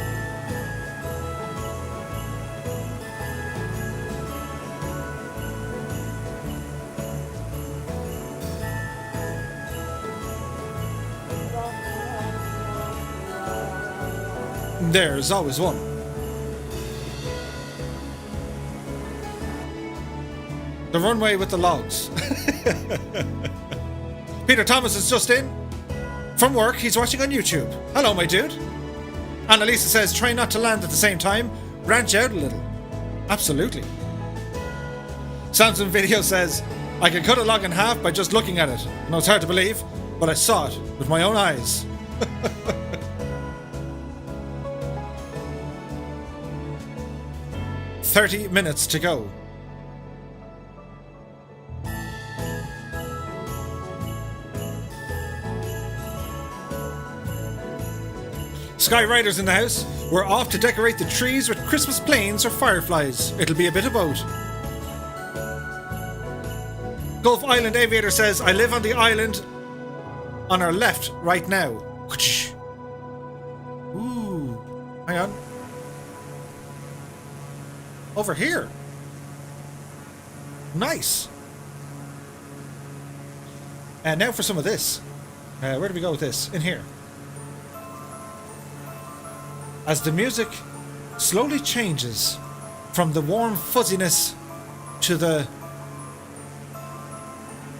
There's always one. The runway with the logs. Peter Thomas is just in. From work, he's watching on YouTube. Hello, my dude. Annalisa says, try not to land at the same time. Branch out a little. Absolutely. Samsung Video says, I can cut a log in half by just looking at it. I know it's hard to believe, but I saw it with my own eyes. 30 minutes to go. Skyriders in the house. We're off to decorate the trees with Christmas planes or fireflies. It'll be a bit of both. Gulf Island Aviator says, I live on the island on our left right now. Ooh. Hang on. Over here. Nice. And now for some of this. Where do we go with this? In here. As the music slowly changes from the warm fuzziness to the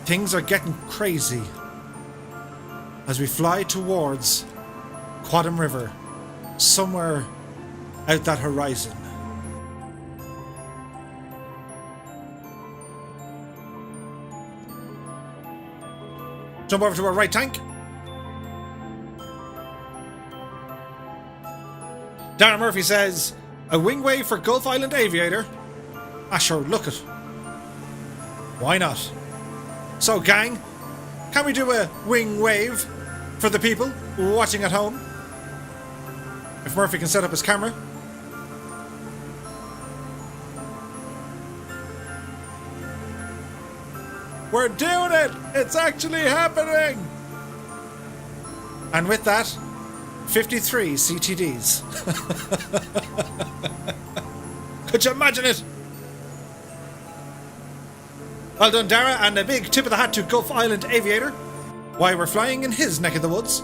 things are getting crazy as we fly towards Quatam River, somewhere out that horizon. Jump over to our right tank. Darren Murphy says, a wing wave for Gulf Island Aviator? Ah, sure, look it. Why not? So, gang, can we do a wing wave for the people watching at home? If Murphy can set up his camera. We're doing it! It's actually happening! And with that, 53 CTDs. Could you imagine it? Well done, Dara, and a big tip of the hat to Gulf Island Aviator. Why we're flying in his neck of the woods.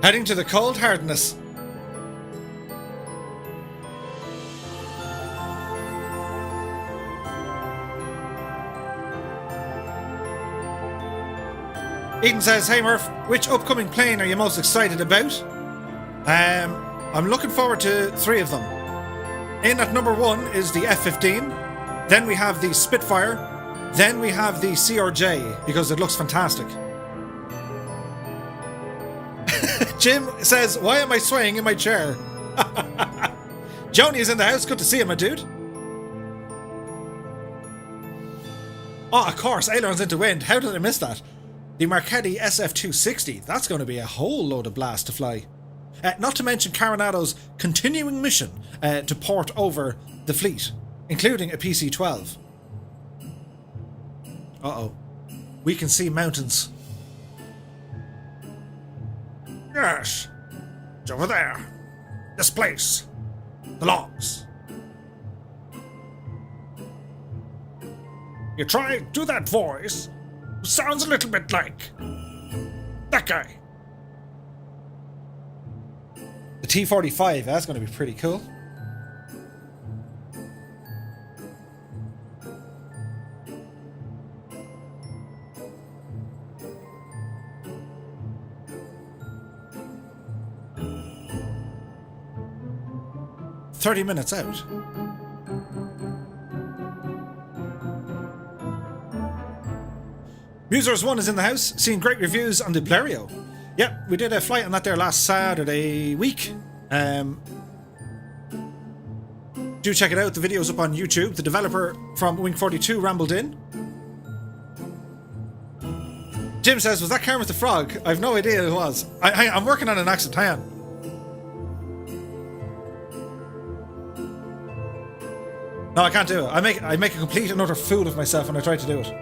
Heading to the cold hardness. Eden says, hey Murph, which upcoming plane are you most excited about? I'm looking forward to 3 of them. In at number 1 is the F-15, then we have the Spitfire, then we have the CRJ, because it looks fantastic. Jim says, why am I swaying in my chair? Joni is in the house, good to see you, my dude. Oh, of course, ailerons into wind, how did I miss that? The Marchetti SF-260, that's going to be a whole load of blast to fly. Not to mention Coronado's continuing mission to port over the fleet, including a PC-12. Uh-oh. We can see mountains. Yes. It's over there. This place. The logs. You try to do that voice. Sounds a little bit like that guy. The T-45, that's going to be pretty cool. "30 minutes out. Musers1 is in the house, seeing great reviews on the Blériot. Yep, we did a flight on that there last Saturday week. Do check it out, the video's up on YouTube. The developer from Wing 42 rambled in. Jim says, was that Kermit the Frog? I've no idea who it was. I'm working on an accent, hang on. No, I can't do it. I make a complete and utter fool of myself when I try to do it.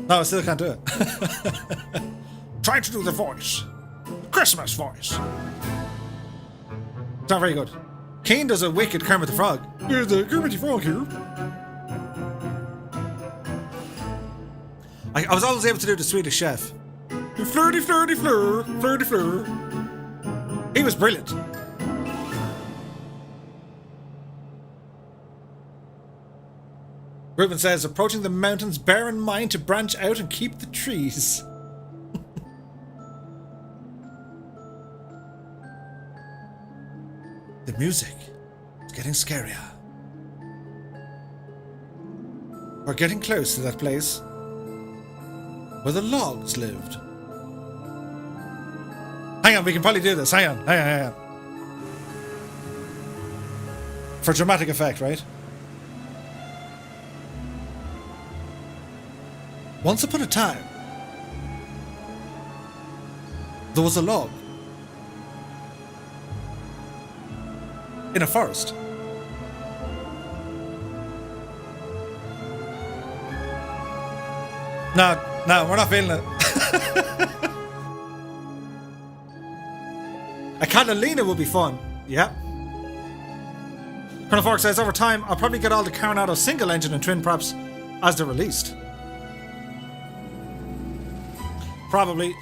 No, I still can't do it. Try to do the voice. The Christmas voice. It's not very good. Kane does a wicked Kermit the Frog. Here's the Kermit the Frog here. I was always able to do the Swedish Chef. Flirty, flirty, fleur, flirty, fleur. He was brilliant. Ruben says, approaching the mountains, bear in mind to branch out and keep the trees. The music is getting scarier. We're getting close to that place where the logs lived. Hang on, we can probably do this. Hang on. For dramatic effect, right? Once upon a time, there was a log in a forest. No, we're not feeling it. A Catalina would be fun. Yeah. Colonel Fork says, over time, I'll probably get all the Coronado single engine and twin props as they're released. Probably.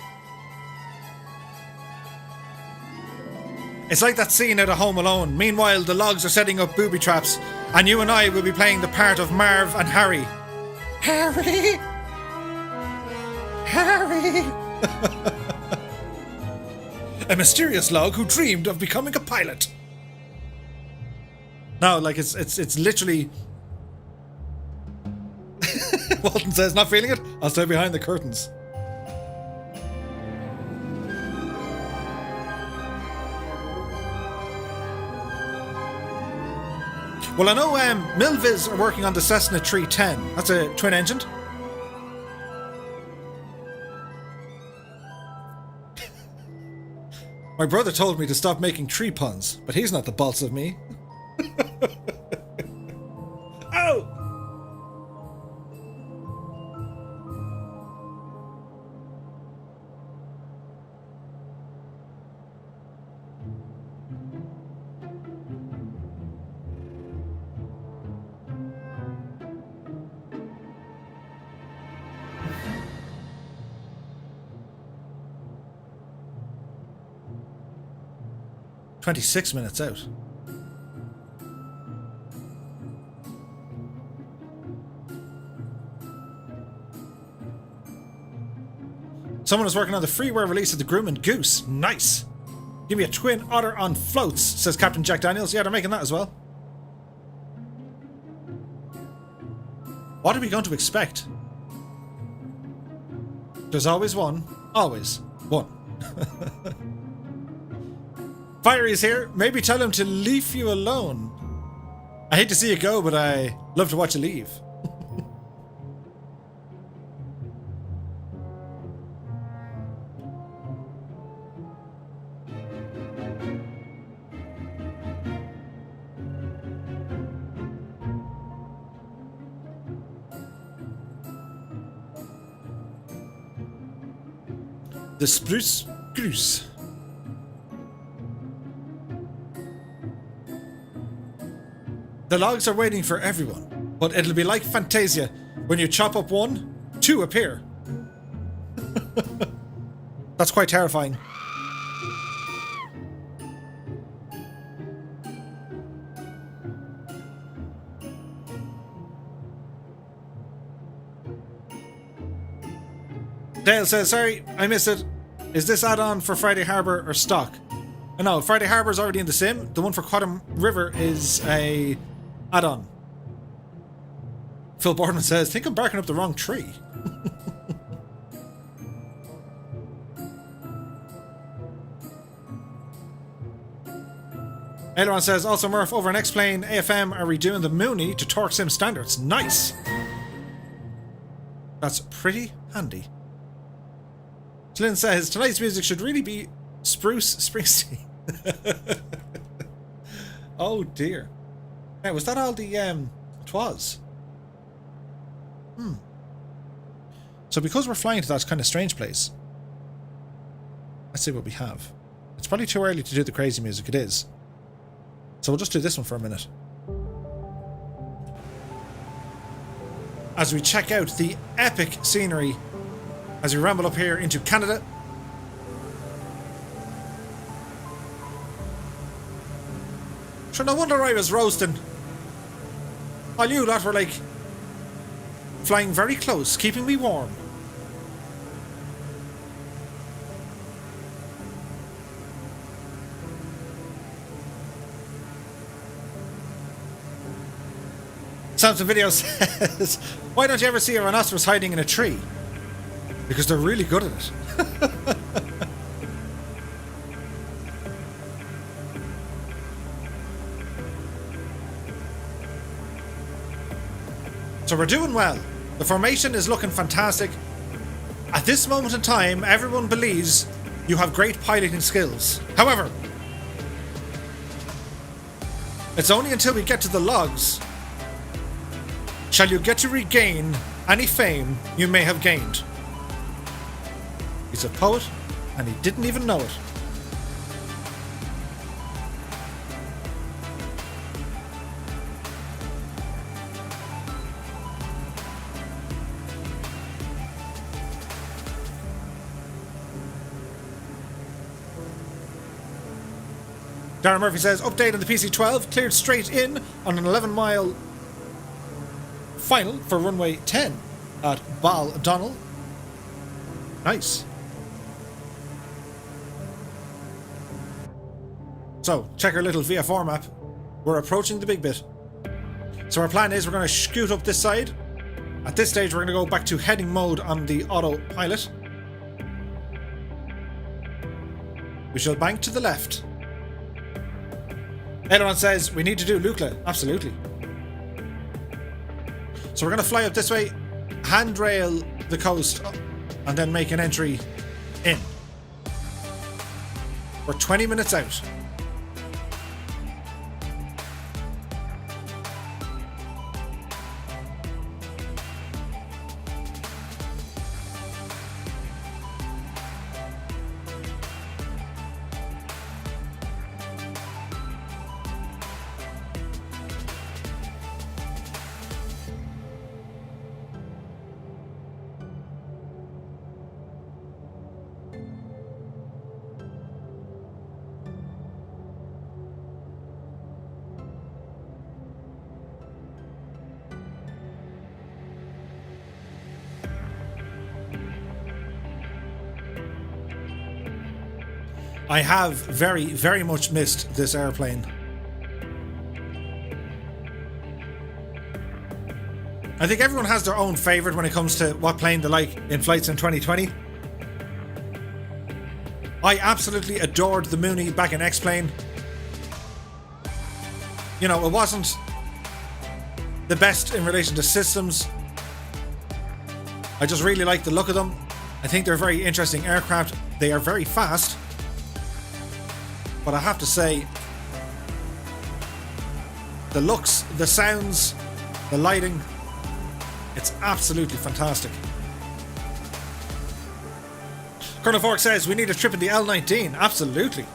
It's like that scene out of Home Alone. Meanwhile, the logs are setting up booby traps, and you and I will be playing the part of Marv and Harry. Harry! A mysterious log who dreamed of becoming a pilot. No, like it's literally. Walton says, not feeling it? I'll stay behind the curtains. Well, I know Milviz are working on the Cessna 310. That's a twin engine. My brother told me to stop making tree puns, but he's not the boss of me. Oh! 26 minutes out. Someone is working on the freeware release of the Groom and Goose. Nice. Give me a twin otter on floats, says Captain Jack Daniels. Yeah, they're making that as well. What are we going to expect? There's always one. Always one. Fiery's here. Maybe tell him to leave you alone. I hate to see you go, but I love to watch you leave. The Spruce Goose. The logs are waiting for everyone, but it'll be like Fantasia. When you chop up one, two appear. That's quite terrifying. Dale says, sorry, I missed it. Is this add-on for Friday Harbour or stock? No, Friday Harbour is already in the sim. The one for Quatam River is a add-on. Phil Boardman says, think I'm barking up the wrong tree. Aileron says, also Murph, over an X-Plane AFM are redoing the Mooney to Torque Sim standards. Nice! That's pretty handy. Flynn says, tonight's music should really be Spruce Springsteen. Oh dear. Now, was that all the, it was? So because we're flying to that kind of strange place, let's see what we have. It's probably too early to do the crazy music, it is. So we'll just do this one for a minute. As we check out the epic scenery as we ramble up here into Canada. Sure, no wonder I was roasting. While you lot were like flying very close, keeping me warm. Samson Video says, why don't you ever see a rhinoceros hiding in a tree? Because they're really good at it. So we're doing well. The formation is looking fantastic. At this moment in time, everyone believes you have great piloting skills. However, it's only until we get to the logs shall you get to regain any fame you may have gained. He's a poet, and he didn't even know it. Darren Murphy says, update on the PC-12, cleared straight in on an 11-mile final for runway 10 at Baldonnel. Nice. So, check our little VFR map. We're approaching the big bit. So our plan is we're going to scoot up this side. At this stage, we're going to go back to heading mode on the autopilot. We shall bank to the left. Aileron says, we need to do Lukla. Absolutely. So we're going to fly up this way, handrail the coast, and then make an entry in. We're 20 minutes out. I have very, very much missed this airplane. I think everyone has their own favourite when it comes to what plane they like in flights in 2020. I absolutely adored the Mooney back in X-Plane. You know, it wasn't the best in relation to systems. I just really like the look of them. I think they're very interesting aircraft. They are very fast. But I have to say, the looks, the sounds, the lighting, it's absolutely fantastic. Colonel Fork says, we need a trip in the L19. Absolutely.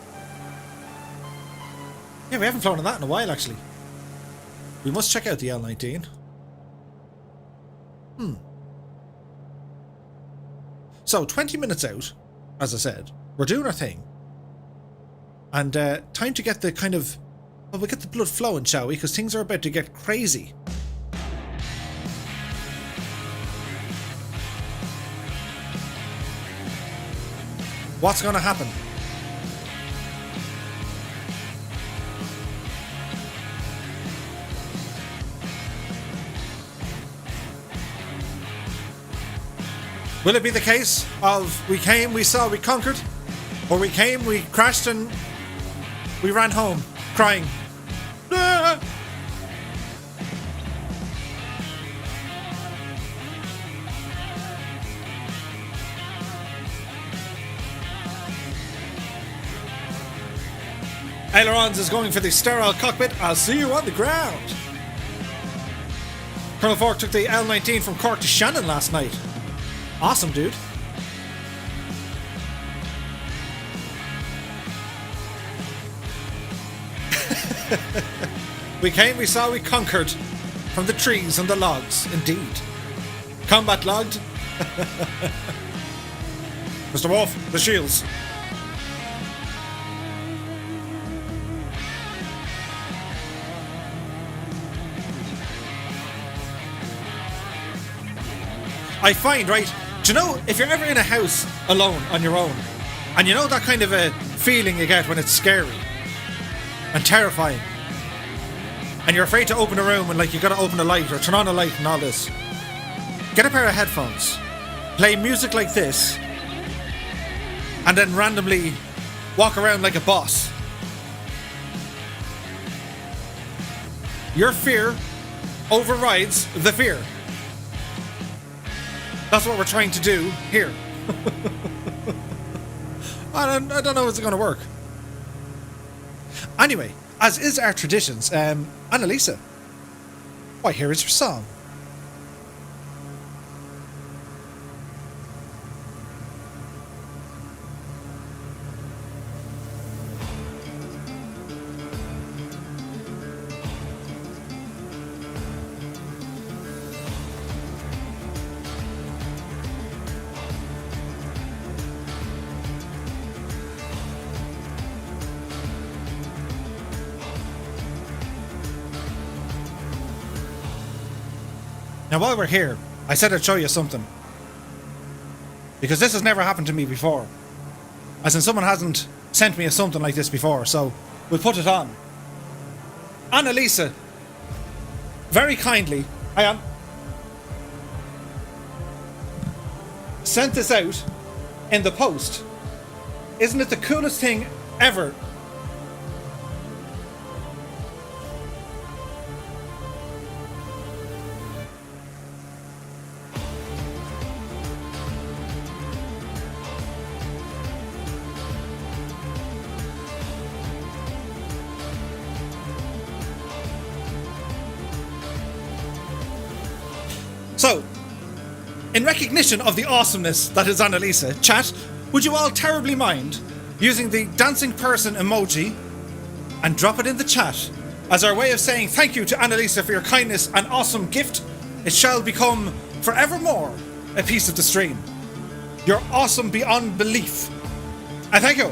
Yeah, we haven't flown in that in a while, actually. We must check out the L19. So, 20 minutes out, as I said. We're doing our thing. And time to get the kind of... Well, we'll get the blood flowing, shall we? Because things are about to get crazy. What's going to happen? Will it be the case of we came, we saw, we conquered? Or we came, we crashed and we ran home crying? Ah! Ailerons is going for the sterile cockpit. I'll see you on the ground. Colonel Fork took the L19 from Cork to Shannon last night. Awesome, dude. We came, we saw, we conquered. From the trees and the logs, indeed. Combat logged. Mr. Wolf, the shields. I find, right, do you know, if you're ever in a house alone on your own, and you know that kind of a feeling you get when it's scary and terrifying, and you're afraid to open a room and like you gotta open a light or turn on a light and all this, get a pair of headphones, play music like this, and then randomly walk around like a boss. Your fear overrides the fear. That's what we're trying to do here. I don't know if it's going to work. Anyway, as is our traditions, Annalisa, why, here is your song. Now, while we're here, I said I'd show you something. Because this has never happened to me before. As in, someone hasn't sent me something like this before, so we'll put it on. Annalisa, very kindly, sent this out in the post. Isn't it the coolest thing ever? So, in recognition of the awesomeness that is Annalisa, chat, would you all terribly mind using the dancing person emoji and drop it in the chat as our way of saying thank you to Annalisa for your kindness and awesome gift? It shall become forevermore a piece of the stream. You're awesome beyond belief. And thank you.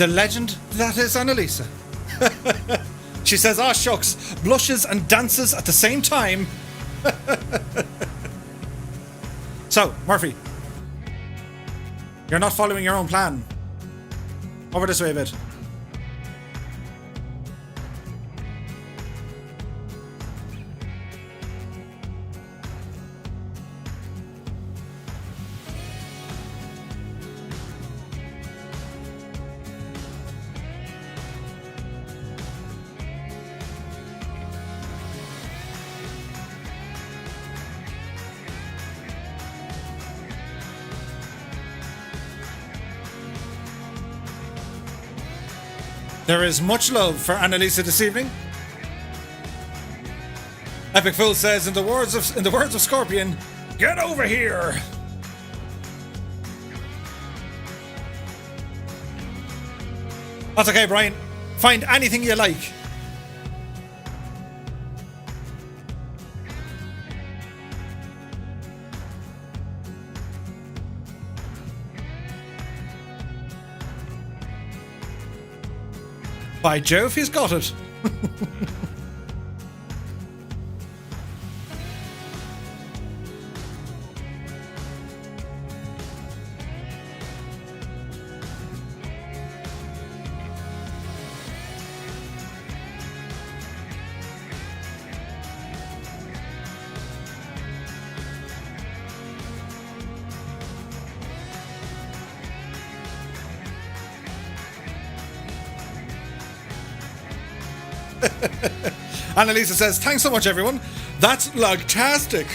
The legend that is Annalisa. She says, "Ah, shucks," blushes and dances at the same time. So, Murphy, you're not following your own plan. Over this way a bit. There is much love for Annalisa this evening. Epic Fool says, in the words of Scorpion, "Get over here." That's okay, Brian. Find anything you like. By Jove, he's got it. Annalisa says, "Thanks so much, everyone. That's logtastic."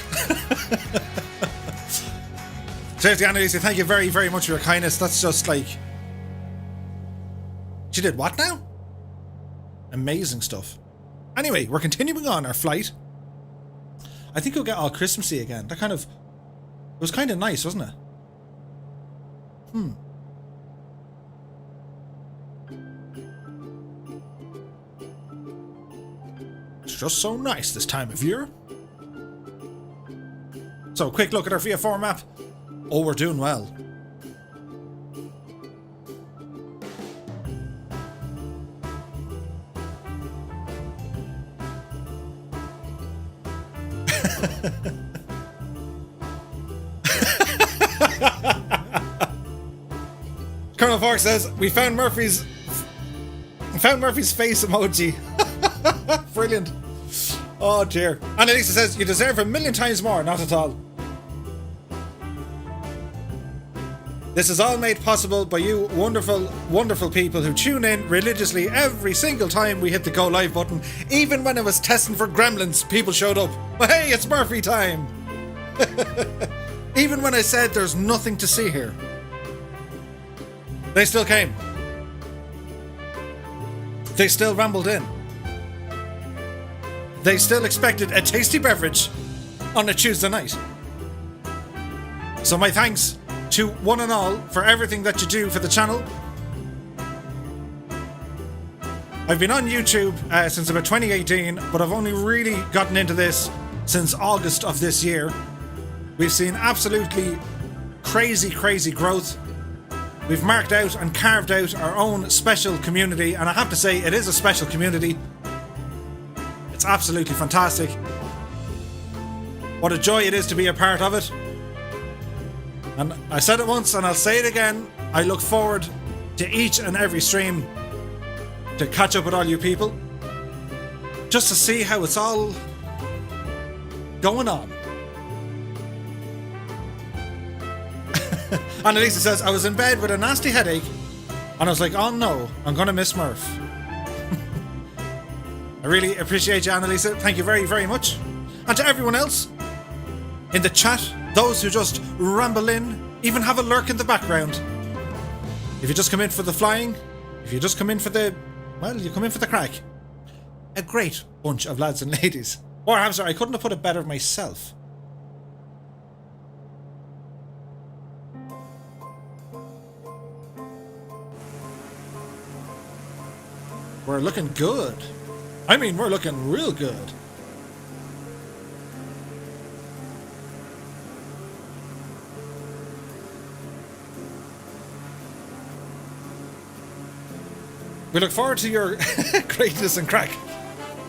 Seriously, Annalisa, thank you very, very much for your kindness. That's just like... She did what now? Amazing stuff. Anyway, we're continuing on our flight. I think we'll get all Christmassy again. That kind of... It was kind of nice, wasn't it? It's just so nice this time of year. So, quick look at our VF4 map. Oh, we're doing well. Colonel Fork says, we found Murphy's face emoji. Brilliant. Oh dear. Annalisa says, you deserve 1,000,000 times more. Not at all. This is all made possible by you wonderful, wonderful people who tune in religiously every single time we hit the go live button. Even when I was testing for gremlins, people showed up. But hey, it's Murphy time. Even when I said there's nothing to see here, they still came. They still rambled in. They still expected a tasty beverage on a Tuesday night. So my thanks to one and all for everything that you do for the channel. I've been on YouTube since about 2018, but I've only really gotten into this since August of this year. We've seen absolutely crazy, crazy growth. We've marked out and carved out our own special community, and I have to say, it is a special community. It's absolutely fantastic. What a joy it is to be a part of it. And I said it once and I'll say it again. I look forward to each and every stream to catch up with all you people, just to see how it's all going on. Annalisa says, I was in bed with a nasty headache and I was like, oh no, I'm gonna miss Murph. I really appreciate you, Annalisa. Thank you very, very much. And to everyone else in the chat, those who just ramble in, even have a lurk in the background. If you just come in for the flying, if you just come in for the, well, you come in for the crack. A great bunch of lads and ladies. Warhamster, I couldn't have put it better myself. We're looking good. I mean, we're looking real good. We look forward to your greatness and crack.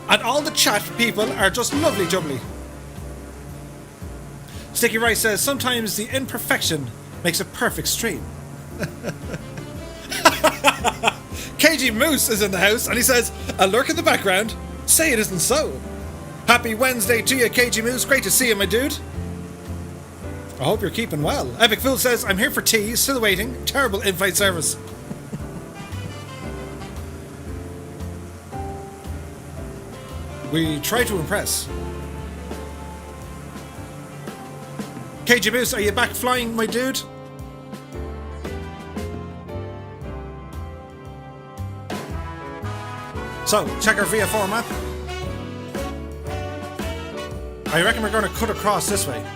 And all the chat people are just lovely jubbly. Sticky Rice says, sometimes the imperfection makes a perfect stream. KG Moose is in the house and he says, a lurk in the background. Say it isn't so. Happy Wednesday to you, KG Moose. Great to see you, my dude. I hope you're keeping well. Epic Fool says, I'm here for tea, still waiting. Terrible in-flight service. We try to impress. KG Moose, are you back flying, my dude? So, check our VFR map. I reckon we're going to cut across this way.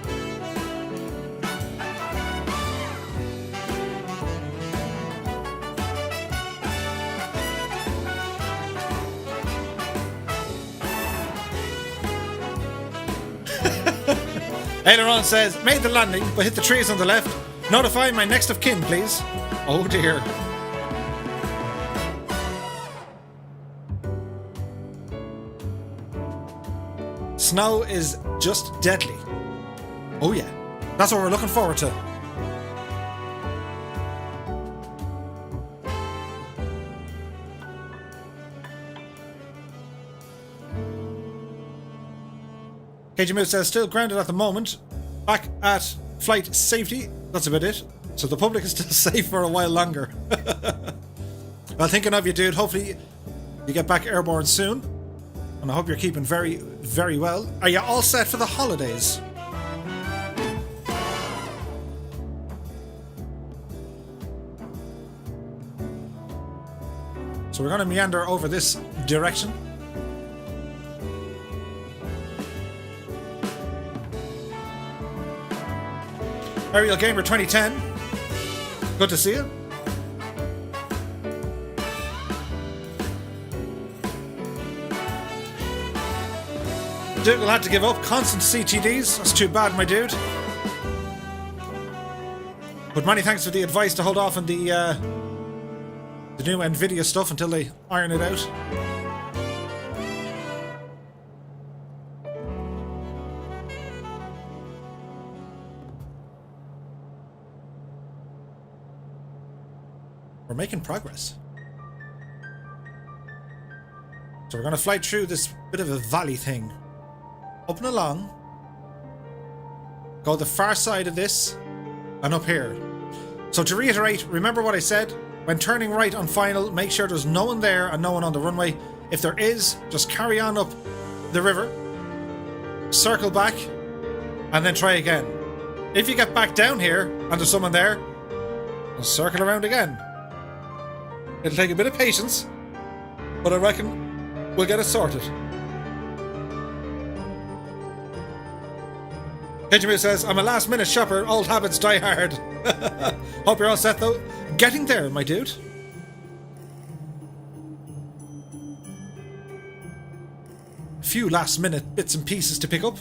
Aileron says, made the landing, but hit the trees on the left. Notify my next of kin, please. Oh dear. Snow is just deadly. Oh yeah. That's what we're looking forward to. KG Moose says, still grounded at the moment. Back at flight safety. That's about it. So the public is still safe for a while longer. Well, thinking of you, dude. Hopefully you get back airborne soon. And I hope you're keeping very, very well. Are you all set for the holidays? So we're going to meander over this direction. Aerial Gamer 2010. Good to see you. Dude will have to give up constant CTDs. That's too bad, my dude. But many thanks for the advice to hold off on the new Nvidia stuff until they iron it out. We're making progress. So we're going to fly through this bit of a valley thing. Up and along. Go the far side of this. And up here. So to reiterate, remember what I said? When turning right on final, make sure there's no one there and no one on the runway. If there is, just carry on up the river. Circle back. And then try again. If you get back down here and there's someone there, circle around again. It'll take a bit of patience, but I reckon we'll get it sorted. Benjamin says, I'm a last minute shopper, old habits die hard. Hope you're all set though. Getting there, my dude. A few last minute bits and pieces to pick up.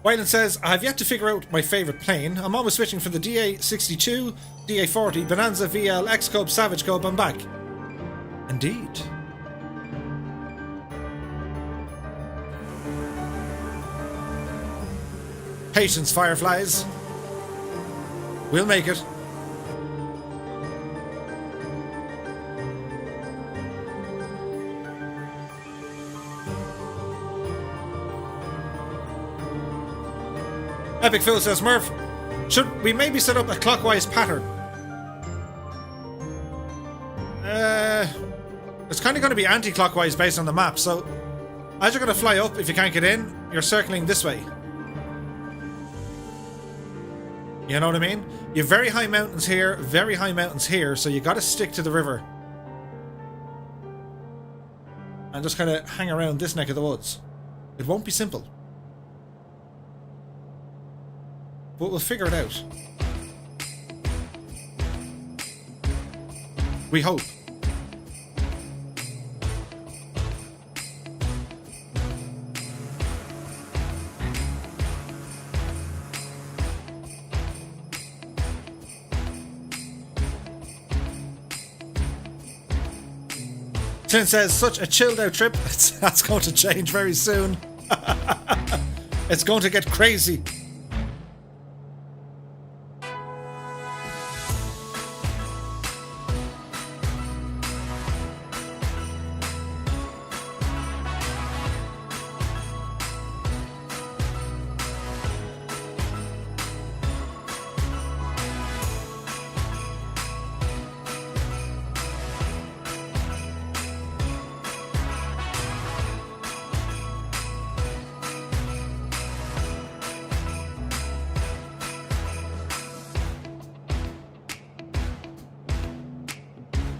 Wyland says, I have yet to figure out my favourite plane. I'm always switching from the DA62, DA40, Bonanza, VL, X-Cub, Savage Cub, and back. Indeed. Patience, Fireflies. We'll make it. Epic Phil says, Murph, should we maybe set up a clockwise pattern? It's kind of going to be anti-clockwise based on the map, so as you're going to fly up, if you can't get in, you're circling this way. You know what I mean? You have very high mountains here, very high mountains here, so you got to stick to the river. And just kind of hang around this neck of the woods. It won't be simple. But we'll figure it out. We hope. Clint says, such a chilled out trip. That's going to change very soon. It's going to get crazy.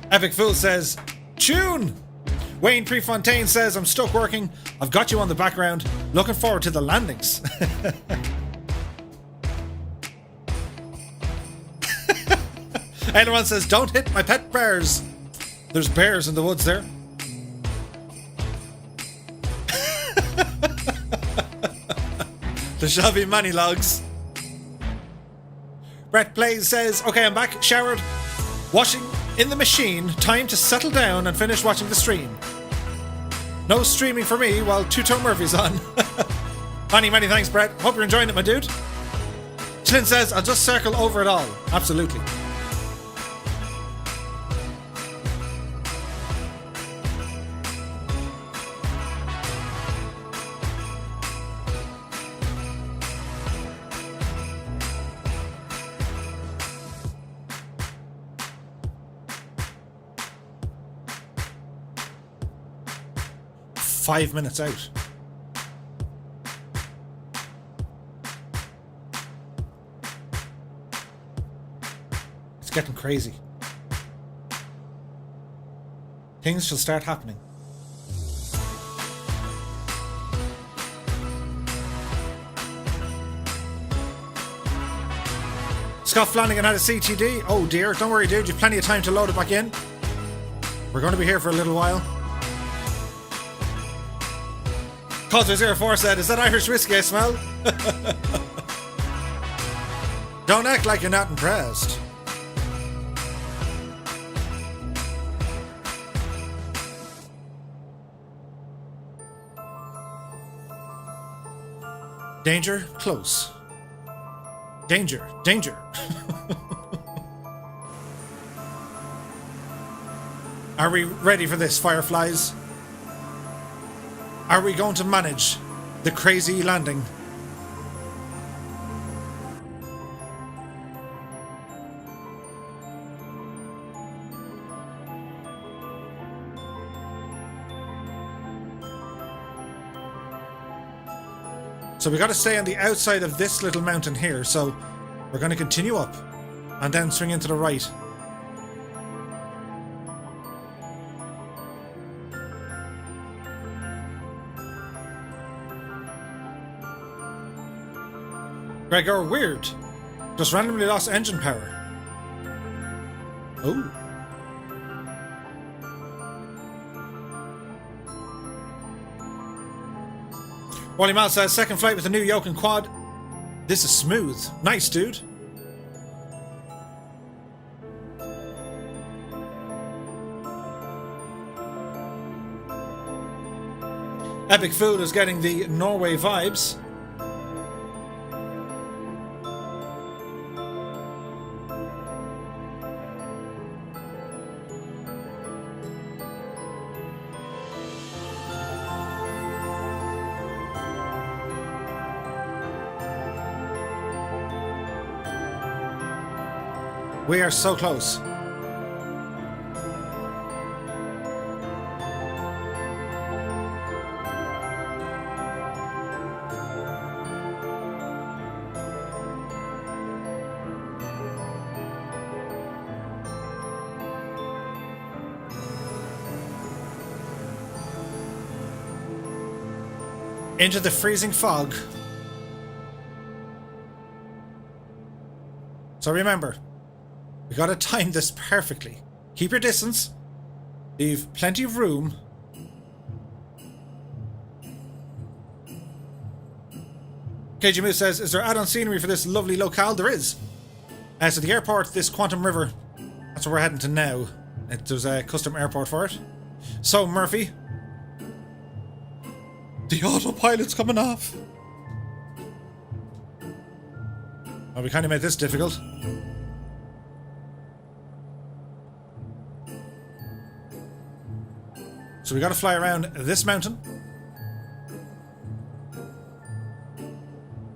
Epic Fool says, tune! Wayne Prefontaine says, I'm stuck working. I've got you on the background. Looking forward to the landings. Anyone says, don't hit my pet bears. There's bears in the woods there. There shall be many logs. Brett Blaze says, okay, I'm back, showered, washing in the machine, time to settle down and finish watching the stream. No streaming for me while Two-Tone Murphy's on. Many thanks, Brett. Hope you're enjoying it, my dude. Clint says, I'll just circle over it all. Absolutely. Five minutes out. It's getting crazy. Things shall start happening. Scott Flanagan had a CTD. Oh dear, don't worry dude, you've plenty of time to load it back in. We're going to be here for a little while. Causeway04 said, is that Irish whiskey I smell? Don't act like you're not impressed. Danger, close. Danger, danger. Are we ready for this, Fireflies? Are we going to manage the crazy landing? So we got to stay on the outside of this little mountain here, so we're going to continue up and then swing into the right. Gregor, weird. Just randomly lost engine power. Oh. Wally Mal says, second flight with the new yoke and quad. This is smooth. Nice, dude. Epic Food is getting the Norway vibes. We are so close. Into the freezing fog. So remember, we gotta time this perfectly. Keep your distance. Leave plenty of room. KG Moose says, is there add-on scenery for this lovely locale? There is. So the airport, this Quatam River, that's where we're heading to now. There's a custom airport for it. So, Murphy, the autopilot's coming off. Oh, we kind of made this difficult. So we got to fly around this mountain.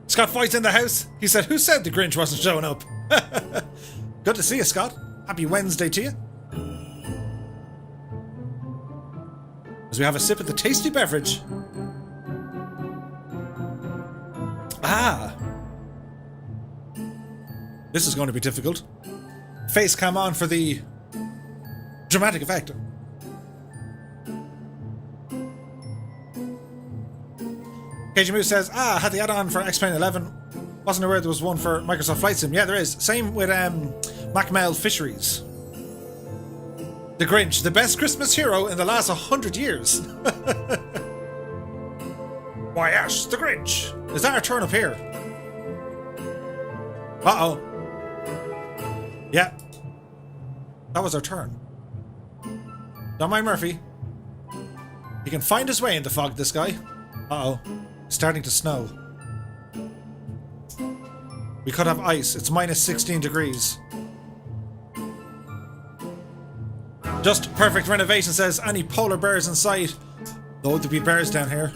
Scott Foyt's in the house. He said, who said the Grinch wasn't showing up? Good to see you, Scott. Happy Wednesday to you. As we have a sip of the tasty beverage. Ah. This is going to be difficult. Face cam on for the dramatic effect. KG Moose says, had the add-on for X-Plane 11. Wasn't aware there was one for Microsoft Flight Sim. Yeah, there is. Same with Machmell Fisheries. The Grinch, the best Christmas hero in the last 100 years. Why, Ash, the Grinch. Is that our turn up here? Uh-oh. Yeah. That was our turn. Don't mind Murphy. He can find his way in the fog, this guy. Uh-oh. It's starting to snow. We could have ice. It's minus 16 degrees. Just perfect renovation says, any polar bears in sight? Though there'd be bears down here.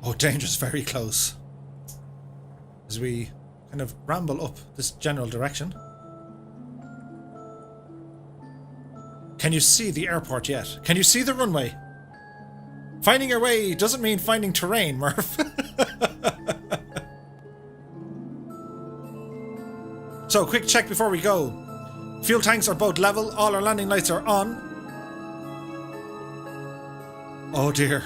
Oh, dangerous, very close. As we kind of ramble up this general direction. Can you see the airport yet? Can you see the runway? Finding your way doesn't mean finding terrain, Murph. So, quick check before we go. Fuel tanks are both level. All our landing lights are on. Oh dear.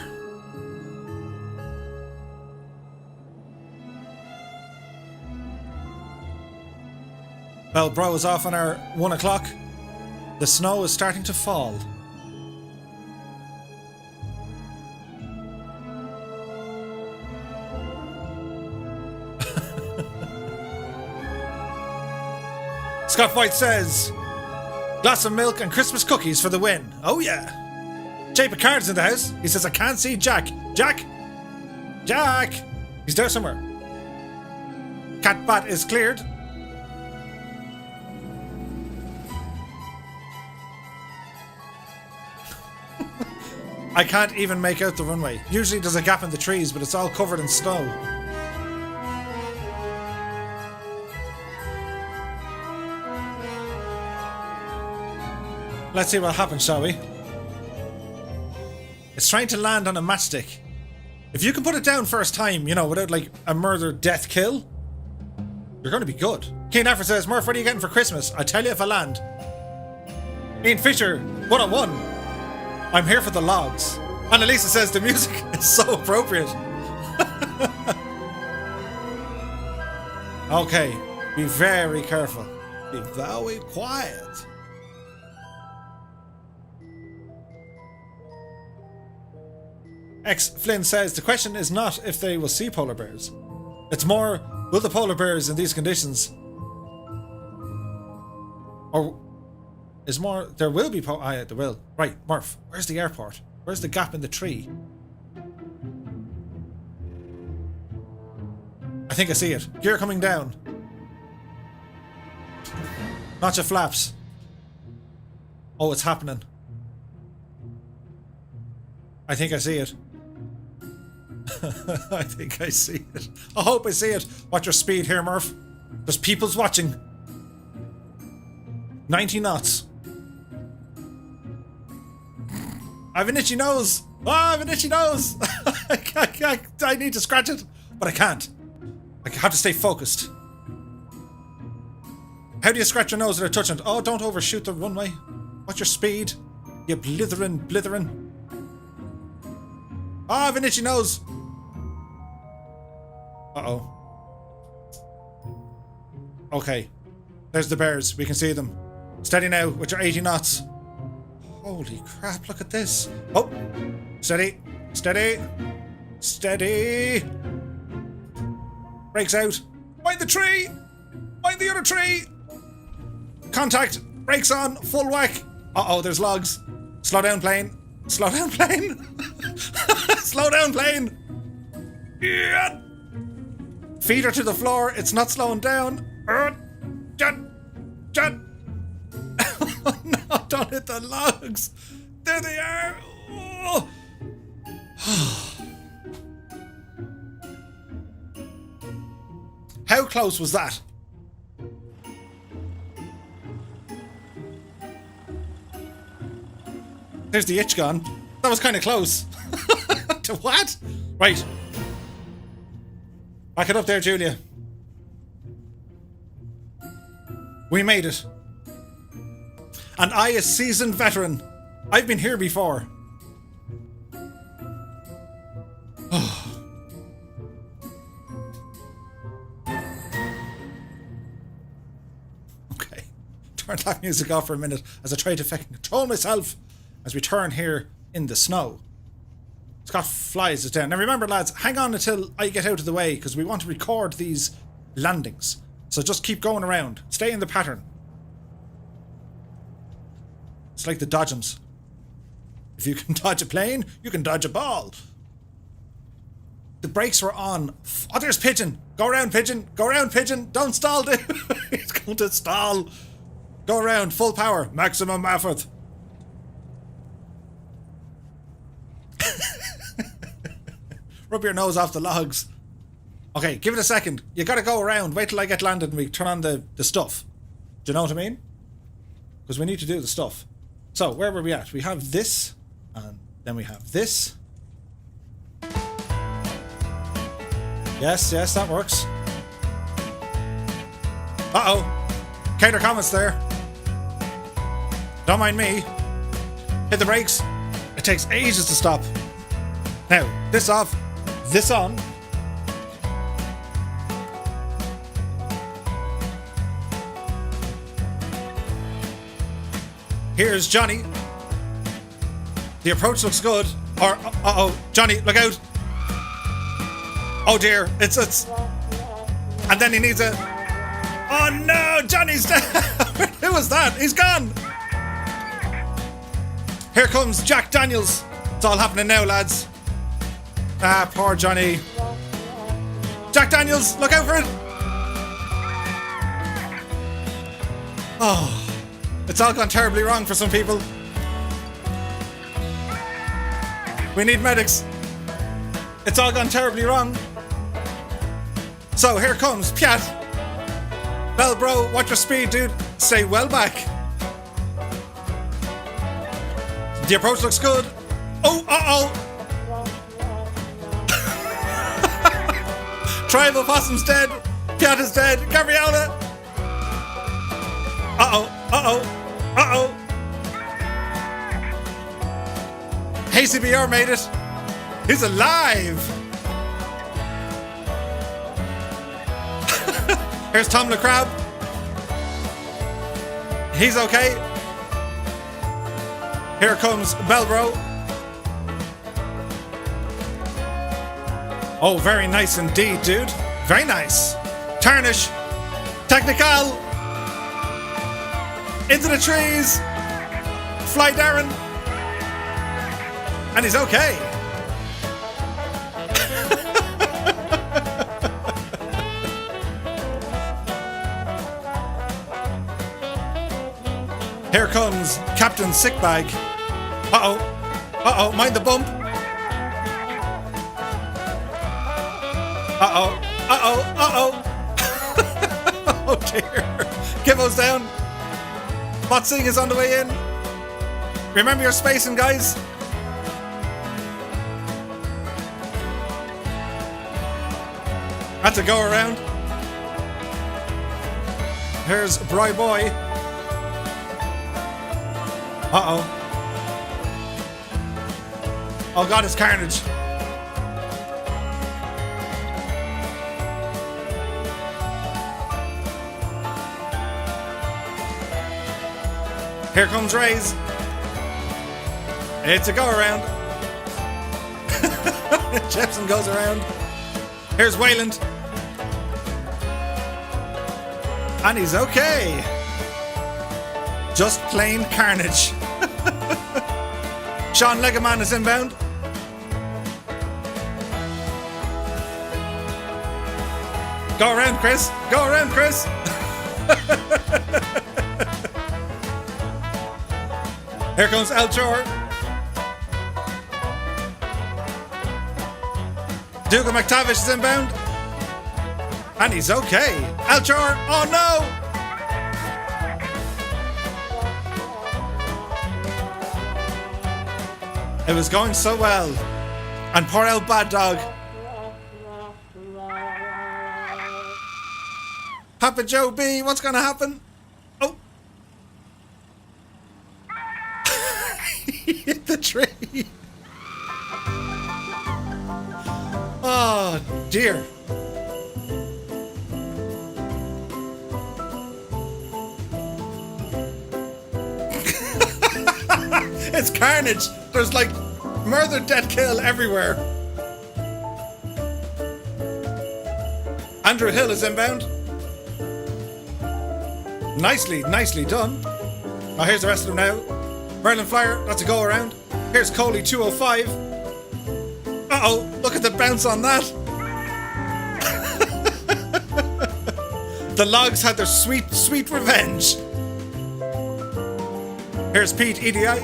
Well, bro is off on our 1 o'clock. The snow is starting to fall. Scott White says, glass of milk and Christmas cookies for the win. Oh yeah. Jay Picard's in the house. He says, I can't see Jack. Jack? Jack! He's there somewhere. Cat Bat is cleared. I can't even make out the runway. Usually there's a gap in the trees, but it's all covered in snow. Let's see what happens, shall we? It's trying to land on a matchstick. If you can put it down first time, you know, without like a murder, death, kill, you're going to be good. Keen Affer says, Murph, what are you getting for Christmas? I tell you if I land. Ian Fisher, 101. I'm here for the logs. Annalisa says the music is so appropriate. Okay, be very careful. Be very quiet. X Flynn says the question is not if they will see polar bears. It's more, will the polar bears in these conditions? Or is more, there will be there will. Right, Murph, where's the airport? Where's the gap in the tree? I think I see it. Gear coming down. Notch of flaps. Oh, it's happening. I think I see it. I think I see it. I hope I see it. Watch your speed here, Murph. There's people's watching. 90 knots. I have an itchy nose. Oh, I have an itchy nose. I need to scratch it, but I can't. I have to stay focused. How do you scratch your nose without touching it? Oh, don't overshoot the runway. Watch your speed. You blithering. Oh, I have an itchy nose. Uh-oh. Okay. There's the bears. We can see them. Steady now with your 80 knots. Holy crap, look at this. Oh, steady. Steady. Steady. Brakes out. Mind the tree. Mind the other tree. Contact. Brakes on. Full whack. Uh-oh, there's logs. Slow down, plane. Slow down, plane. Slow down, plane. Yeah. Feet are to the floor. It's not slowing down. Jut. Oh, no, don't hit the logs. There they are. Oh. How close was that? There's the itch gone. That was kind of close. To what? Right. Back it up there, Julia. We made it. And I, a seasoned veteran, I've been here before. Okay. Turn that music off for a minute as I try to fucking control myself as we turn here in the snow. Scott flies it down. Now remember, lads, hang on until I get out of the way because we want to record these landings. So just keep going around. Stay in the pattern. It's like the dodgems. If you can dodge a plane, you can dodge a ball. The brakes were on. Oh, there's Pigeon. Go around, Pigeon. Go around, Pigeon. Don't stall, dude. He's going to stall. Go around. Full power. Maximum effort. Rub your nose off the logs. Okay, give it a second. You gotta go around. Wait till I get landed and we turn on the stuff. Do you know what I mean? Because we need to do the stuff. So, where were we at? We have this, and then we have this. Yes, that works. Uh-oh. Counter comments there. Don't mind me. Hit the brakes. It takes ages to stop. Now, this off, this on. Here's Johnny. The approach looks good. Or, uh-oh, Johnny, look out. Oh dear, it's... And then he needs a... Oh no, Johnny's dead. Who was that? He's gone. Here comes Jack Daniels. It's all happening now, lads. Ah, poor Johnny. Jack Daniels, look out for it. Oh, it's all gone terribly wrong for some people. We need medics. It's all gone terribly wrong. So here comes Piat. Well, bro, watch your speed, dude. Stay well back. The approach looks good. Oh, uh-oh. Tribal Possum's dead. Piat is dead. Gabriella. Uh-oh. Hazy BR made it. He's alive. Here's Tom LeCrab. He's okay. Here comes Belbro. Oh, very nice indeed, dude. Very nice. Tarnish. Technical. Into the trees. Fly Darren. And he's okay. Here comes Captain Sickbag. Uh-oh, mind the bump. Uh-oh. Oh dear. Kibo's down. Botsing is on the way in. Remember your spacing, guys. Had to go around. Here's Bry Boy. Uh-oh. Oh god, it's carnage. Here comes Rays. It's a go around. Jepson goes around. Here's Wayland. And he's okay. Just plain carnage. Sean Legaman is inbound. Go around, Chris. Go around, Chris. Here comes Elchor. Dougal McTavish is inbound. And he's okay. Elchor, oh no! It was going so well. And poor old Bad Dog. Papa Joe B, what's gonna happen? Oh. He hit the tree. Oh dear. It's carnage. There's like murder, death, kill everywhere. Andrew Hill is inbound. Nicely done. Oh, here's the rest of them now. Merlin Flyer, that's a go around. Here's Coley 205. Uh-oh, look at the bounce on that. The logs had their sweet revenge. Here's Pete EDI.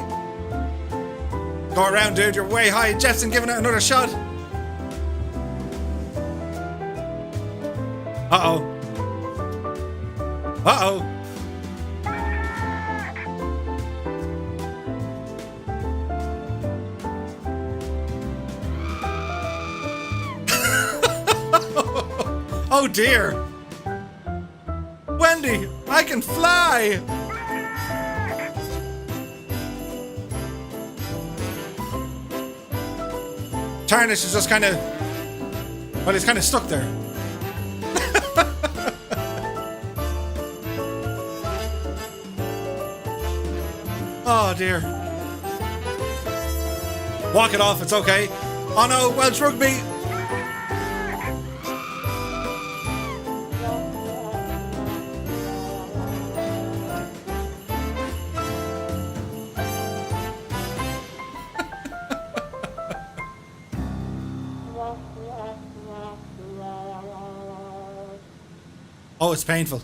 Go around, dude, you're way high. Jepson giving it another shot. Uh-oh. Uh-oh. Oh dear. Wendy, I can fly. Tarnish is just kind of, well, he's kind of stuck there. Oh dear. Walk it off, it's okay. Oh no, Welsh Rugby. Oh, it's painful.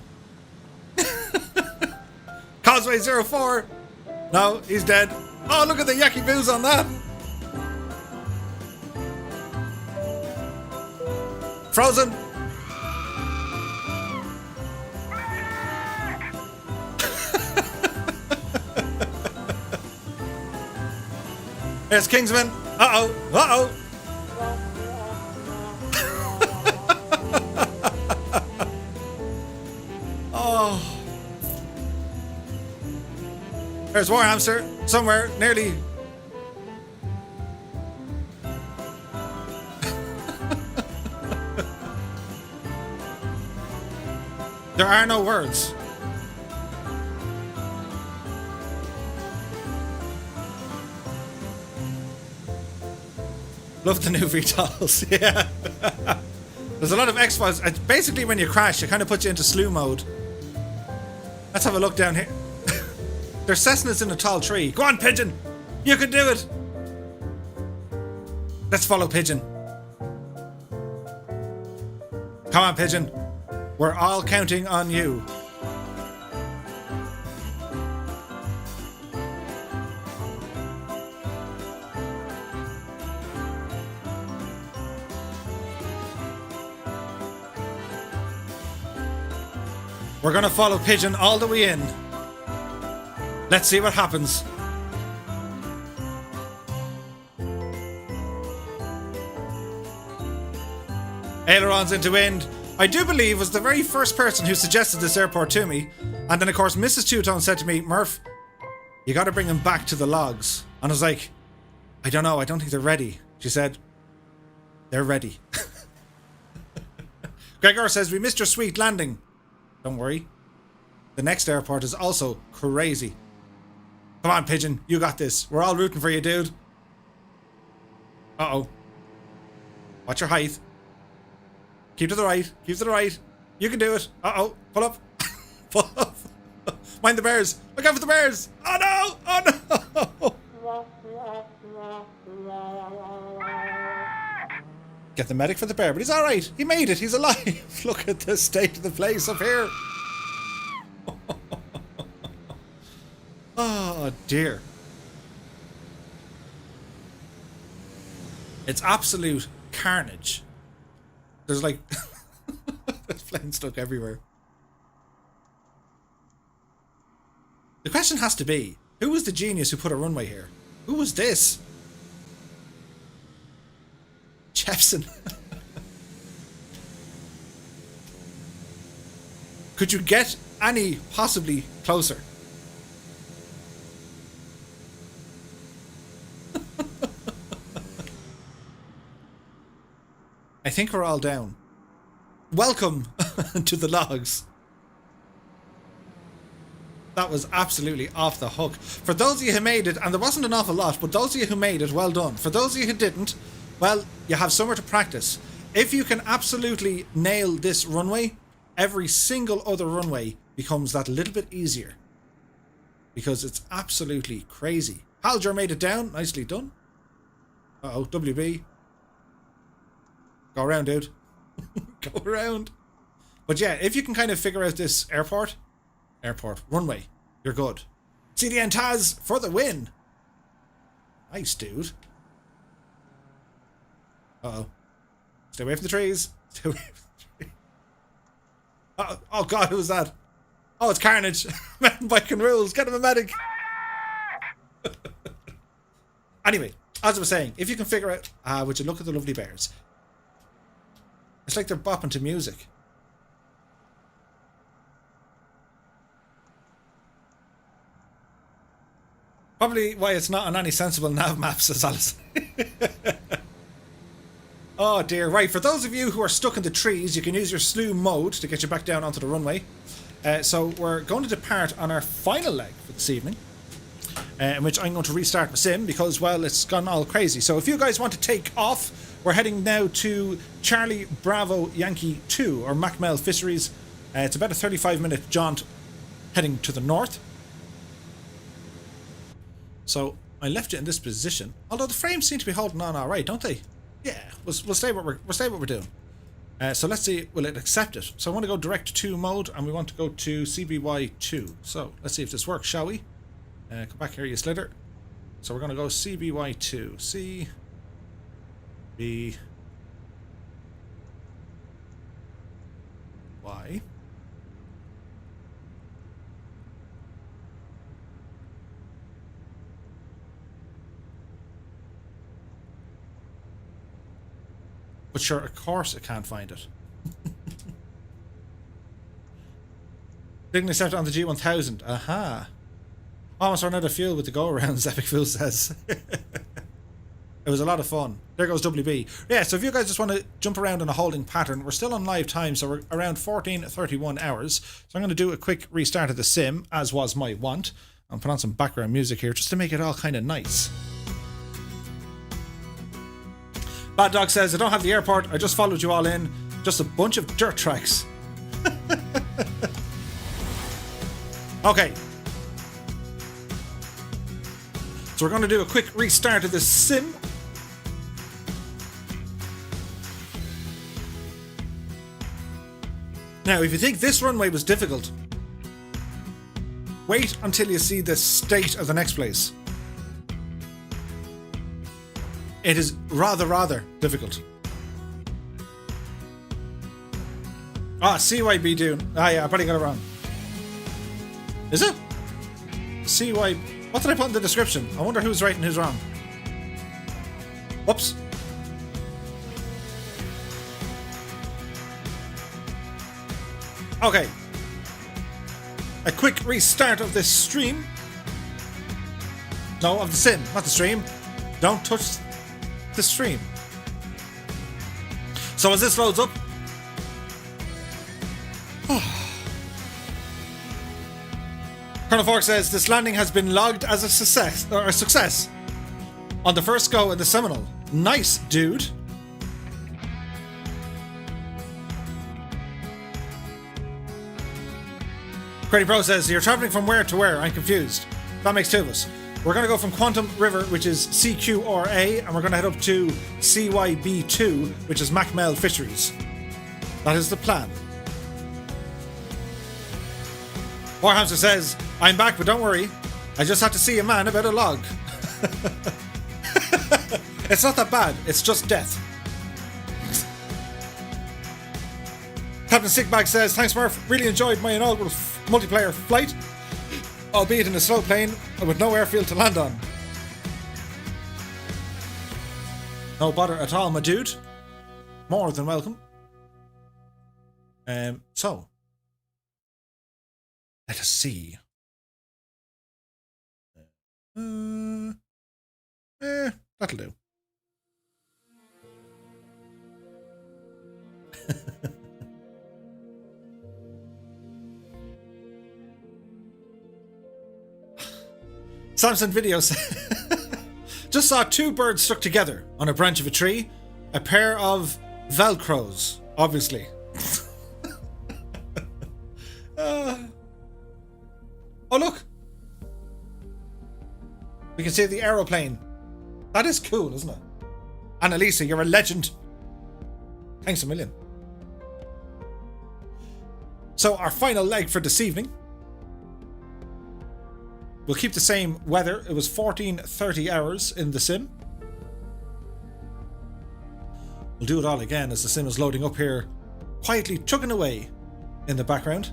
Causeway 04. No, he's dead. Oh, look at the yucky booze on that. Frozen. There's Kingsman. Uh-oh. Uh-oh. Oh. There's Warhamster somewhere nearly. There are no words. Love the new VTOLs, yeah. There's a lot of X-Files. Basically, when you crash, it kind of puts you into slew mode. Let's have a look down here. There's Cessnas in a tall tree. Go on, Pigeon! You can do it! Let's follow Pigeon. Come on, Pigeon. We're all counting on you. We're gonna follow Pigeon all the way in. Let's see what happens. Ailerons into wind. I do believe was the very first person who suggested this airport to me. And then of course Mrs. Two-Tone said to me, Murph, you gotta bring him back to the logs. And I was like, I don't know, I don't think they're ready. She said, they're ready. Gregor says, we missed your sweet landing. Don't worry. The next airport is also crazy. Come on, Pigeon. You got this. We're all rooting for you, dude. Uh-oh. Watch your height. Keep to the right. Keep to the right. You can do it. Uh-oh. Pull up. Pull up. Mind the bears. Look out for the bears. Oh, no. Oh, no. Get the medic for the bear, but he's all right. He made it. He's alive. Look at the state of the place up here. Oh, dear. It's absolute carnage. There's like... there's planes stuck everywhere. The question has to be, who was the genius who put a runway here? Who was this? Jepson. Could you get any possibly closer? I think we're all down. Welcome to the logs. That was absolutely off the hook. For those of you who made it, and there wasn't an awful lot, but those of you who made it, well done. For those of you who didn't, well, you have somewhere to practice. If you can absolutely nail this runway, every single other runway becomes that little bit easier. Because it's absolutely crazy. Halger made it down. Nicely done. Uh-oh, WB. Go around, dude. Go around. But yeah, if you can kind of figure out this airport, runway, you're good. CDN Taz for the win. Nice, dude. Uh-oh. Stay away from the trees. Stay away from the trees. Uh-oh. Oh, God, who was that? Oh, it's Carnage. Mountain biking rules. Get him a medic. Anyway, as I was saying, if you can figure out, would you look at the lovely bears? It's like they're bopping to music. Probably why it's not on any sensible nav maps, says Alice. Oh dear. Right, for those of you who are stuck in the trees, you can use your slew mode to get you back down onto the runway. So we're going to depart on our final leg for this evening, in which I'm going to restart my sim because, well, it's gone all crazy. So if you guys want to take off, we're heading now to Charlie Bravo Yankee 2, or Machmell Fisheries. It's about a 35-minute jaunt heading to the north. So I left it in this position, although the frames seem to be holding on all right, don't they? Yeah, we'll stay what we're doing. So let's see, will it accept it? So I want to go direct to mode, and we want to go to CBY2. So let's see if this works, shall we? Come back here, you slither. So we're going to go CBY2. CBY. But sure, of course I can't find it. Didn't accept it on the G1000. Aha. Almost run out of fuel with the go-arounds, Epic Fool says. It was a lot of fun. There goes WB. Yeah, so if you guys just want to jump around in a holding pattern, we're still on live time, so we're around 14:31 hours. So I'm going to do a quick restart of the sim, as was my want. I'll put on some background music here, just to make it all kind of nice. Bad Dog says, I don't have the airport, I just followed you all in. Just a bunch of dirt tracks. Okay. So we're going to do a quick restart of this sim. Now, if you think this runway was difficult, wait until you see the state of the next place. It is rather difficult. Ah, CYB2. Ah, yeah, I probably got it wrong. Is it? CY... What did I put in the description? I wonder who's right and who's wrong. Whoops. Okay. A quick restart of this stream. No, of the sim, not the stream. Don't touch the stream. So as this loads up... Colonel Fork says, this landing has been logged as a success on the first go in the Seminole. Nice, dude. Pretty Pro says, you're traveling from where to where? I'm confused. That makes two of us. We're going to go from Quatam River, which is CQRA, and we're going to head up to CYB2, which is Machmell Fisheries. That is the plan. Warhamster says, I'm back, but don't worry. I just had to see a man about a log. It's not that bad. It's just death. Captain Sickbag says, thanks Murph, really enjoyed my inaugural multiplayer flight, albeit in a slow plane with no airfield to land on. No bother at all, my dude. More than welcome. So, let us see. That'll do. Samson Videos just saw two birds stuck together on a branch of a tree. A pair of Velcros, obviously. Oh, look. We can see the aeroplane. That is cool, isn't it? Annalisa, you're a legend. Thanks a million. So our final leg for this evening. We'll keep the same weather. It was 14:30 hours in the sim. We'll do it all again as the sim is loading up here, quietly chugging away in the background.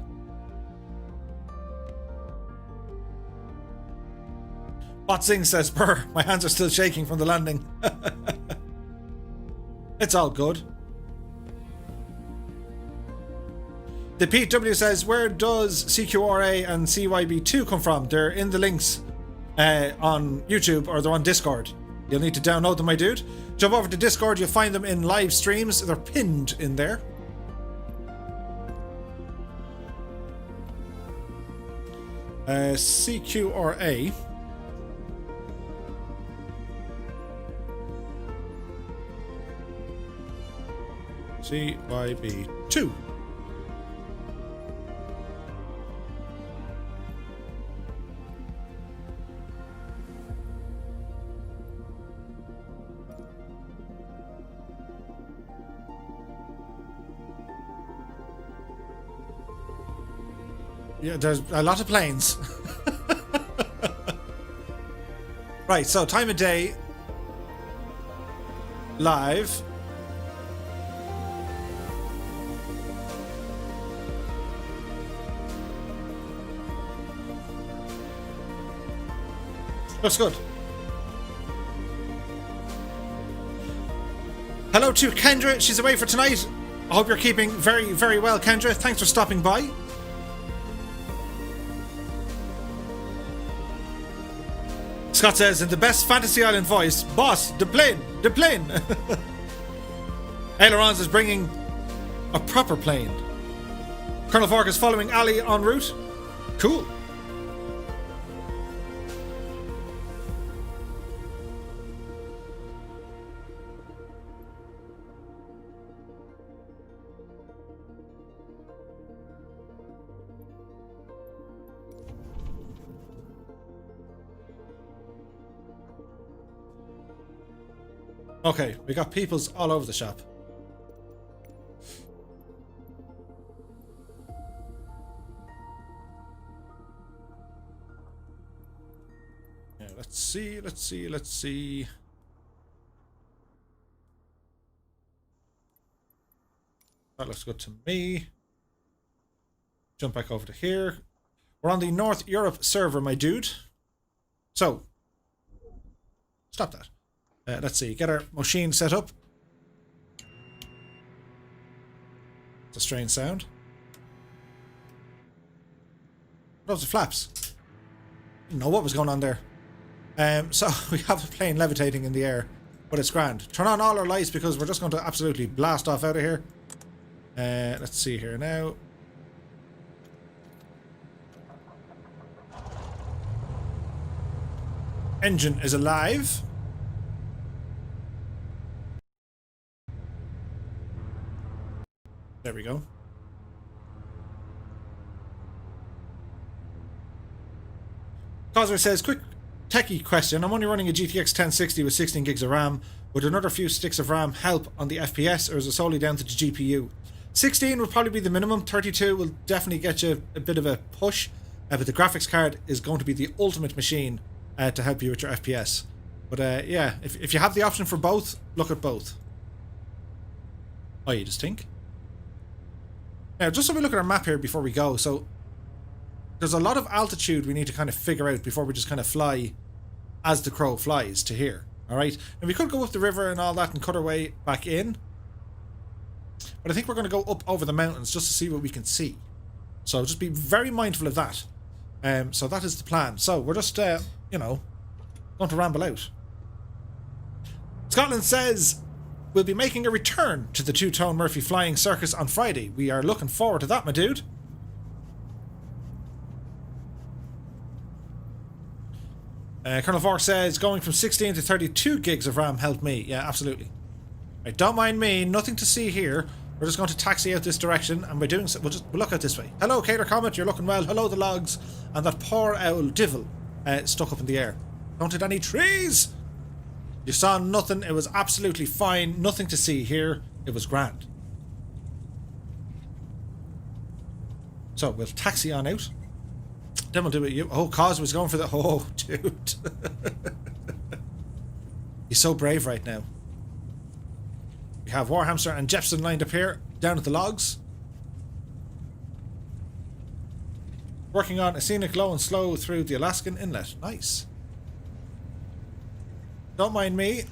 Botzing says, brr, my hands are still shaking from the landing. It's all good. The Pete W says, where does CQRA and CYB2 come from? They're in the links on YouTube, or they're on Discord. You'll need to download them, my dude. Jump over to Discord, you'll find them in live streams. They're pinned in there. CQRA. CYB2. Yeah, there's a lot of planes. Right, so time of day. Live. Looks good. Hello to Kendra. She's away for tonight. I hope you're keeping very, very well, Kendra. Thanks for stopping by. Scott says, in the best Fantasy Island voice, boss, the plane, the plane. Ailerons is bringing a proper plane. Colonel Fork is following Ali en route. Cool. Okay, we got peoples all over the shop. Yeah, let's see. That looks good to me. Jump back over to here. We're on the North Europe server, my dude. So, stop that. Let's see, get our machine set up. It's a strange sound. Loads of flaps. Didn't know what was going on there. So we have the plane levitating in the air, but it's grand. Turn on all our lights because we're just going to absolutely blast off out of here. Let's see here now. Engine is alive. There we go. Cosmer says, quick techie question. I'm only running a GTX 1060 with 16 gigs of RAM. Would another few sticks of RAM help on the FPS, or is it solely down to the GPU? 16 would probably be the minimum. 32 will definitely get you a bit of a push. But the graphics card is going to be the ultimate machine to help you with your FPS. But yeah, if you have the option for both, look at both. Oh, you just think? Now, just so we look at our map here before we go. So, there's a lot of altitude we need to kind of figure out before we just kind of fly as the crow flies to here. Alright? And we could go up the river and all that and cut our way back in. But I think we're going to go up over the mountains just to see what we can see. So, just be very mindful of that. So, that is the plan. So, we're just, you know, going to ramble out. Scotland says, we'll be making a return to the two-tone Murphy flying circus on Friday. We are looking forward to that, my dude. Colonel Fork says, going from 16 to 32 gigs of RAM helped me. Yeah, absolutely. Right, don't mind me, nothing to see here. We're just going to taxi out this direction, and by doing so, we'll look out this way. Hello, Cater Comet, you're looking well. Hello, the logs. And that poor owl Divil stuck up in the air. Don't hit any trees! You saw nothing. It was absolutely fine. Nothing to see here. It was grand. So we'll taxi on out. Then we'll do it. Oh, Cos was going for the... Oh, dude. He's so brave right now. We have Warhamster and Jepson lined up here, down at the logs. Working on a scenic low and slow through the Alaskan Inlet. Nice. Don't mind me.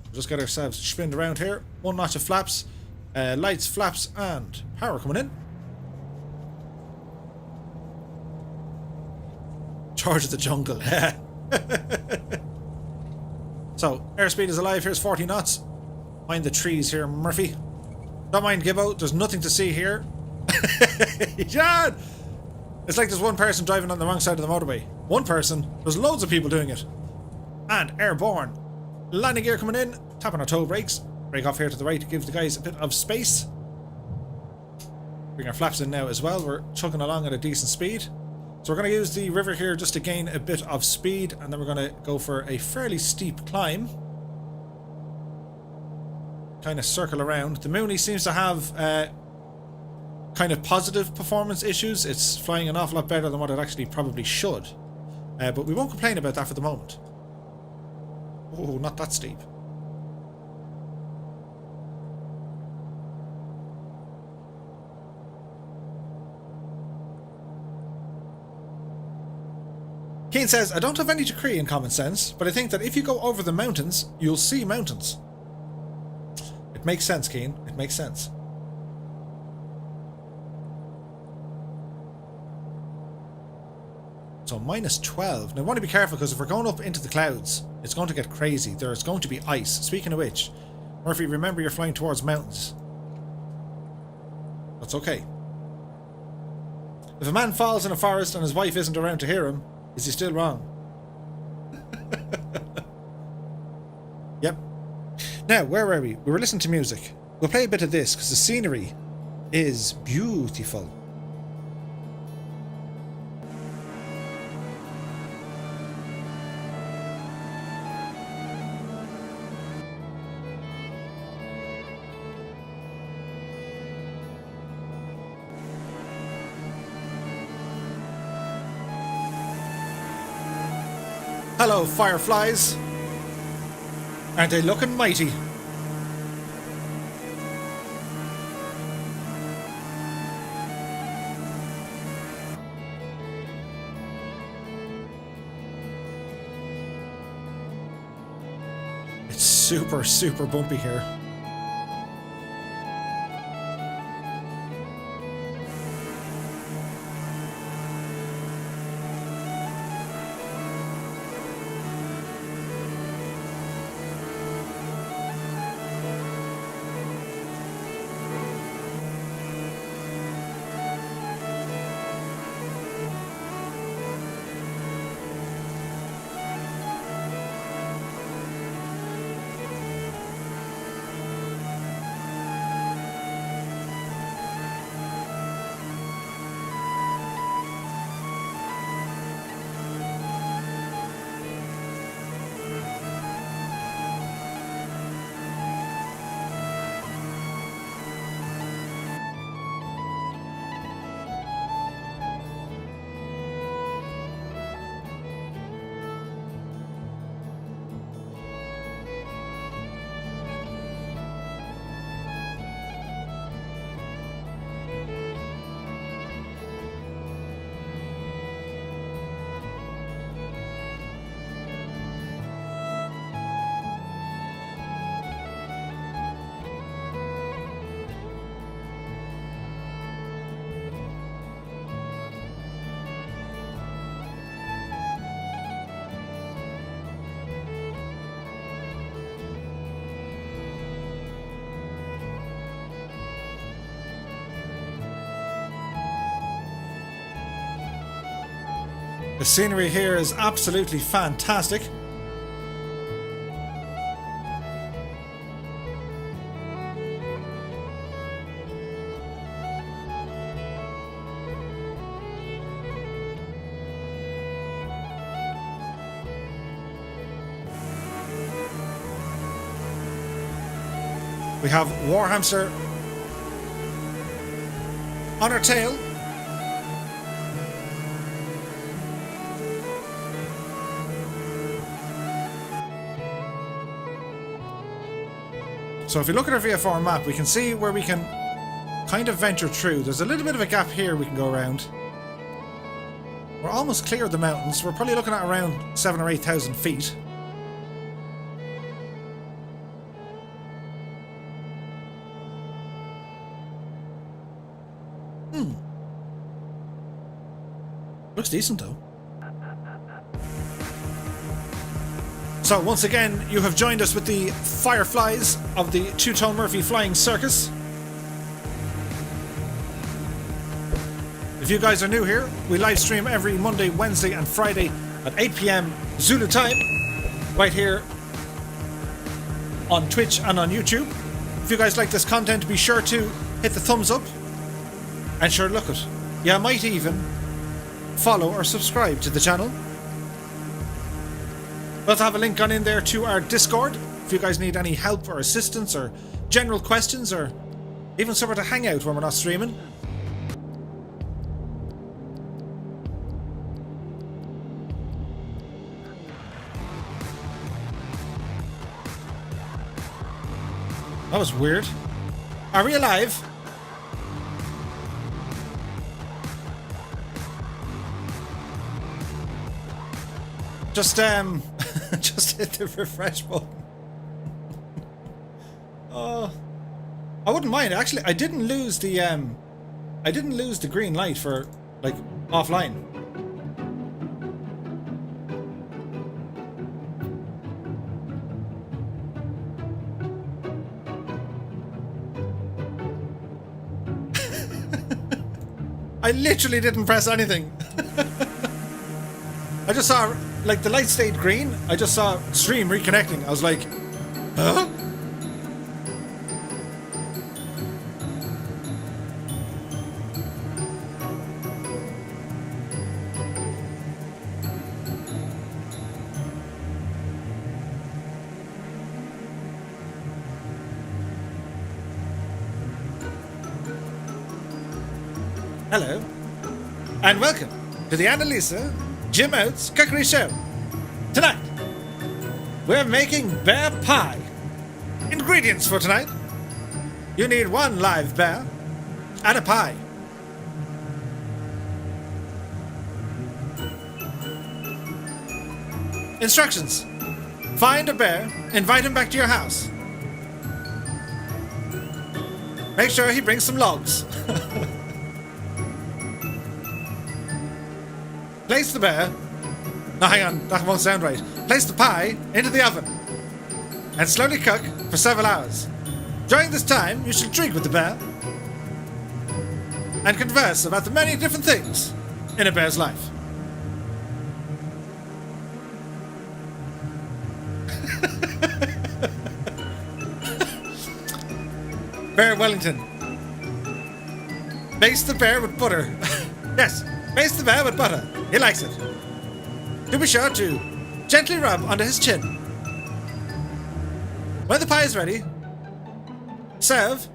We'll just get ourselves spinned around here. One notch of flaps. Lights, flaps, and power coming in. Charge of the jungle. So, airspeed is alive. Here's 40 knots. Mind the trees here, Murphy. Don't mind Gibbo. There's nothing to see here. John! It's like there's one person driving on the wrong side of the motorway. One person. There's loads of people doing it. And airborne. Landing gear coming in. Tapping our toe brakes. Brake off here to the right to give the guys a bit of space. Bring our flaps in now as well. We're chugging along at a decent speed. So we're going to use the river here just to gain a bit of speed. And then we're going to go for a fairly steep climb. Kind of circle around. The Mooney seems to have... kind of positive performance issues. It's flying an awful lot better than what it actually probably should. But we won't complain about that for the moment. Oh, not that steep. Keen says, I don't have any decree in common sense, but I think that if you go over the mountains, you'll see mountains. It makes sense, Keen. It makes sense. So minus 12. Now I want to be careful because if we're going up into the clouds, it's going to get crazy. There's going to be ice. Speaking of which, Murphy, remember you're flying towards mountains. That's okay. If a man falls in a forest and his wife isn't around to hear him, is he still wrong? Yep. Now, where were we? We were listening to music. We'll play a bit of this because the scenery is beautiful. Hello, fireflies. Aren't they looking mighty? It's super, super bumpy here. The scenery here is absolutely fantastic. We have Warhamster on our tail. So if you look at our VFR map, we can see where we can kind of venture through. There's a little bit of a gap here we can go around. We're almost clear of the mountains. We're probably looking at around 7,000 or 8,000 feet. Looks decent though. So once again, you have joined us with the Fireflies of the Two-Tone Murphy Flying Circus. If you guys are new here, we live stream every Monday, Wednesday and Friday at 8 PM Zulu time, right here on Twitch and on YouTube. If you guys like this content, be sure to hit the thumbs up and sure look it. You might even follow or subscribe to the channel. We'll have a link on in there to our Discord if you guys need any help or assistance or general questions or even somewhere to hang out when we're not streaming. That was weird. Are we alive? Just just hit the refresh button. Oh, I wouldn't mind actually. I didn't lose the green light for like offline. I literally didn't press anything. I just saw, like, the light stayed green. I just saw stream reconnecting. I was like, huh? Hello, and welcome to the Annalisa Jim Oates Cookery Show. Tonight, we're making bear pie. Ingredients for tonight: you need 1 live bear and a pie. Instructions: find a bear, invite him back to your house. Make sure he brings some logs. Place the bear. No, hang on, that won't sound right. Place the pie into the oven and slowly cook for several hours. During this time, you should drink with the bear and converse about the many different things in a bear's life. Bear Wellington. Baste the bear with butter. Yes, baste the bear with butter. He likes it. Do be sure to gently rub under his chin. When the pie is ready, serve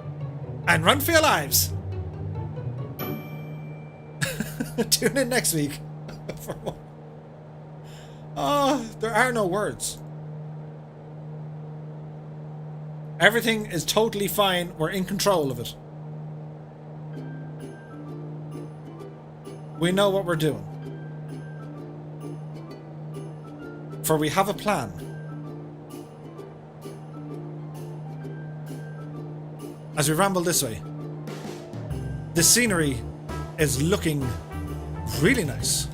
and run for your lives. Tune in next week. Oh, there are no words. Everything is totally fine. We're in control of it. We know what we're doing. For we have a plan. As we ramble this way, the scenery is looking really nice.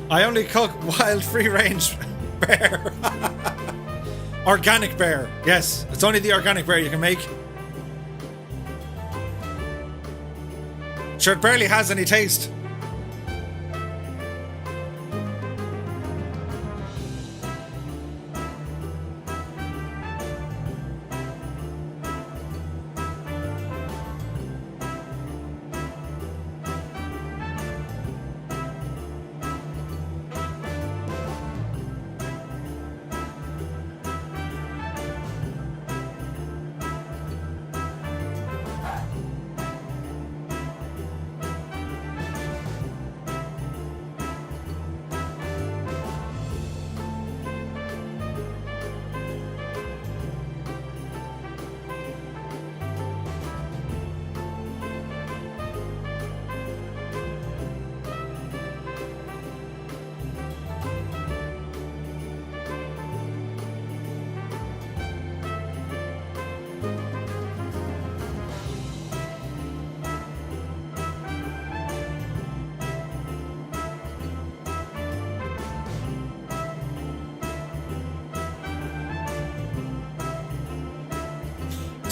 I only cook wild free range bear. Organic bear. Yes, it's only the organic bear you can make. Sure, it barely has any taste.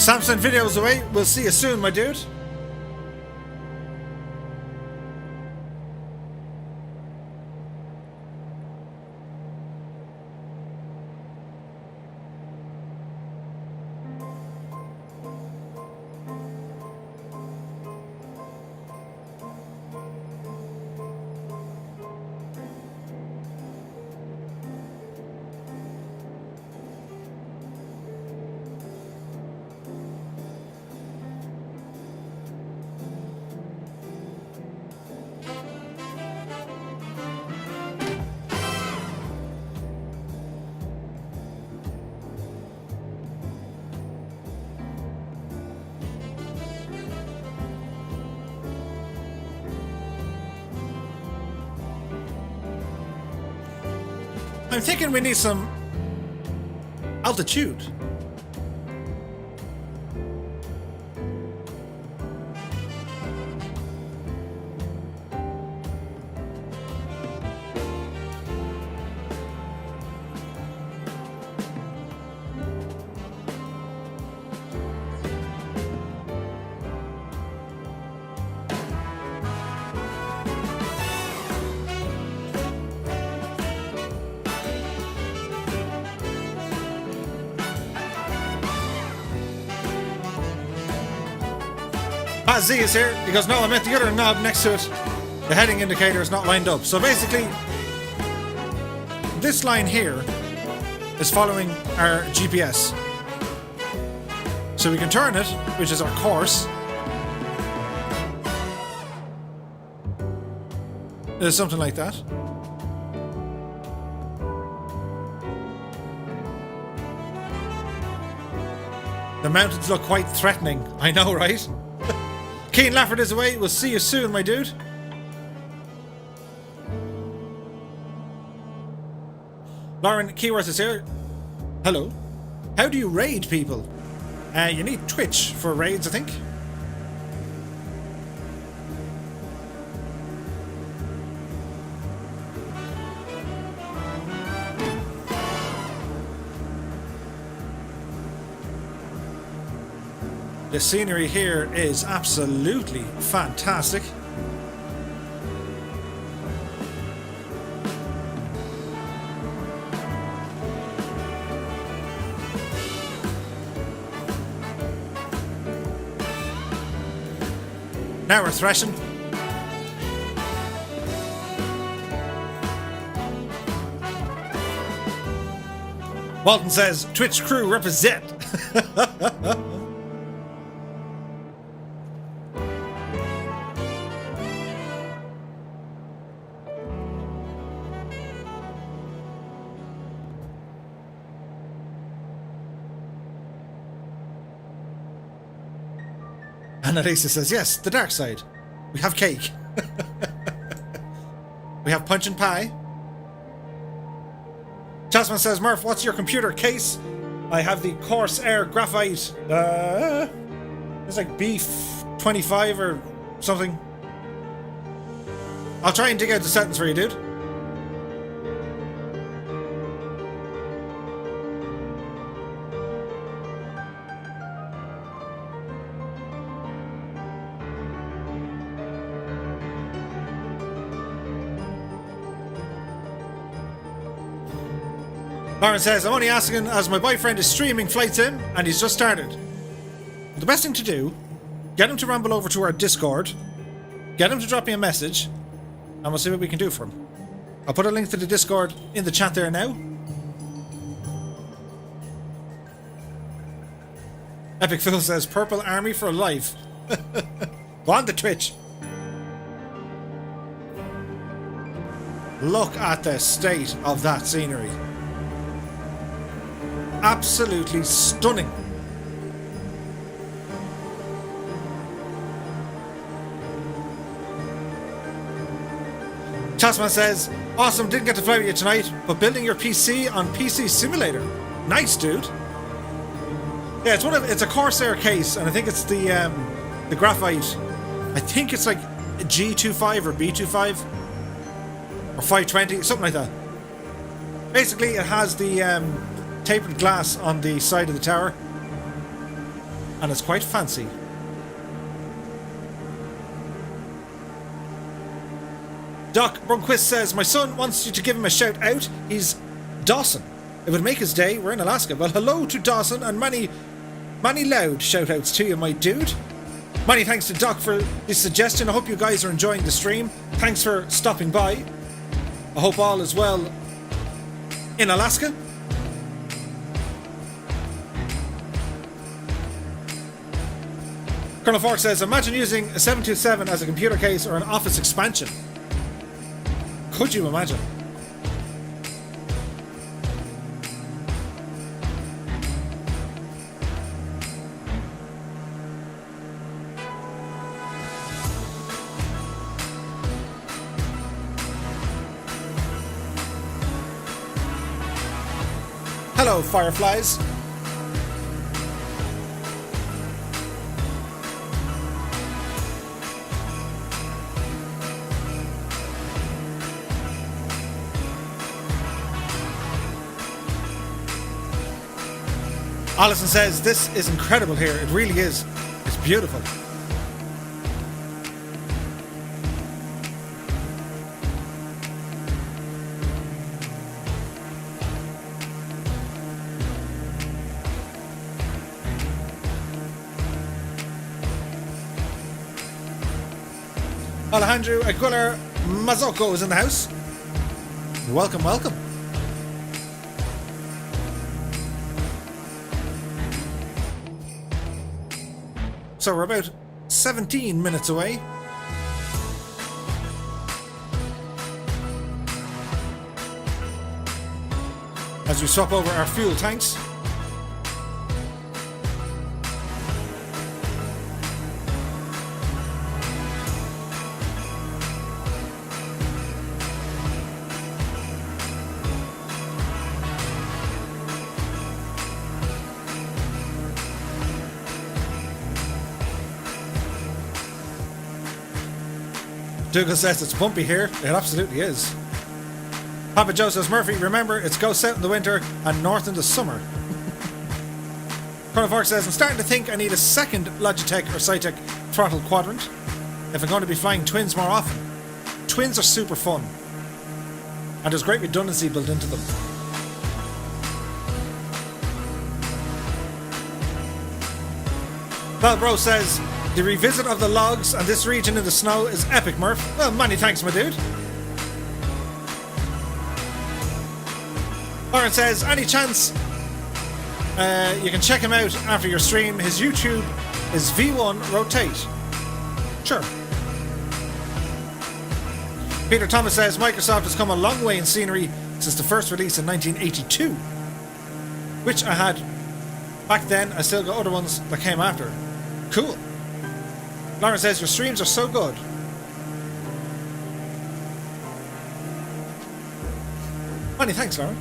Samsung videos away. We'll see you soon, my dude. I'm thinking we need some altitude. Z is here. He goes, no, I meant the other knob next to it. The heading indicator is not lined up. So basically, this line here is following our GPS. So we can turn it, which is our course. There's something like that. The mountains look quite threatening. I know, right? Keen Lafford is away. We'll see you soon, my dude. Lauren Keyworth is here. Hello. How do you raid people? You need Twitch for raids, I think. The scenery here is absolutely fantastic. Now we're thrashing. Walton says, Twitch crew represent. Annalisa says, yes, the dark side. We have cake. We have punch and pie. Tasman says, Murph, what's your computer case? I have the Corsair Graphite. It's like B25 or something. I'll try and dig out the sentence for you, dude. Lauren says, I'm only asking as my boyfriend is streaming Flight Sim and he's just started. The best thing to do, get him to ramble over to our Discord, get him to drop me a message, and we'll see what we can do for him. I'll put a link to the Discord in the chat there now. Epic Phil says, Purple Army for life. Go on the Twitch. Look at the state of that scenery. Absolutely stunning. Tasman says, awesome, didn't get to fly with you tonight, but building your PC on PC Simulator. Nice, dude. Yeah, it's a Corsair case, and I think it's the graphite. I think it's like a G25 or B25 or 520, something like that. Basically, it has the tapered glass on the side of the tower, and it's quite fancy. Doc Brunquist says, my son wants you to give him a shout out. He's Dawson. It would make his day. We're in Alaska. Well, hello to Dawson, and many loud shout outs to you, my dude. Many thanks to Doc for his suggestion. I hope you guys are enjoying the stream. Thanks for stopping by. I hope all is well in Alaska. Colonel Fork says, imagine using a 727 as a computer case or an office expansion. Could you imagine? Hello, Fireflies. Alison says, this is incredible here. It really is. It's beautiful. Alejandro Aguilar Mazzoco is in the house. Welcome, welcome. So we're about 17 minutes away. As we swap over our fuel tanks. Dougal says it's bumpy here. It absolutely is. Papa Joe says, Murphy, remember, it's go south in the winter and north in the summer. Colonel Fork says, I'm starting to think I need a second Logitech or Cytec throttle quadrant if I'm going to be flying twins more often. Twins are super fun. And there's great redundancy built into them. Bro says, the revisit of the logs and this region in the snow is epic, Murph. Well, many thanks, my dude. Lauren says, any chance you can check him out after your stream? His YouTube is V1 Rotate. Sure. Peter Thomas says, Microsoft has come a long way in scenery since the first release in 1982. Which I had back then. I still got other ones that came after. Cool. Lauren says, your streams are so good. Many thanks, Lauren.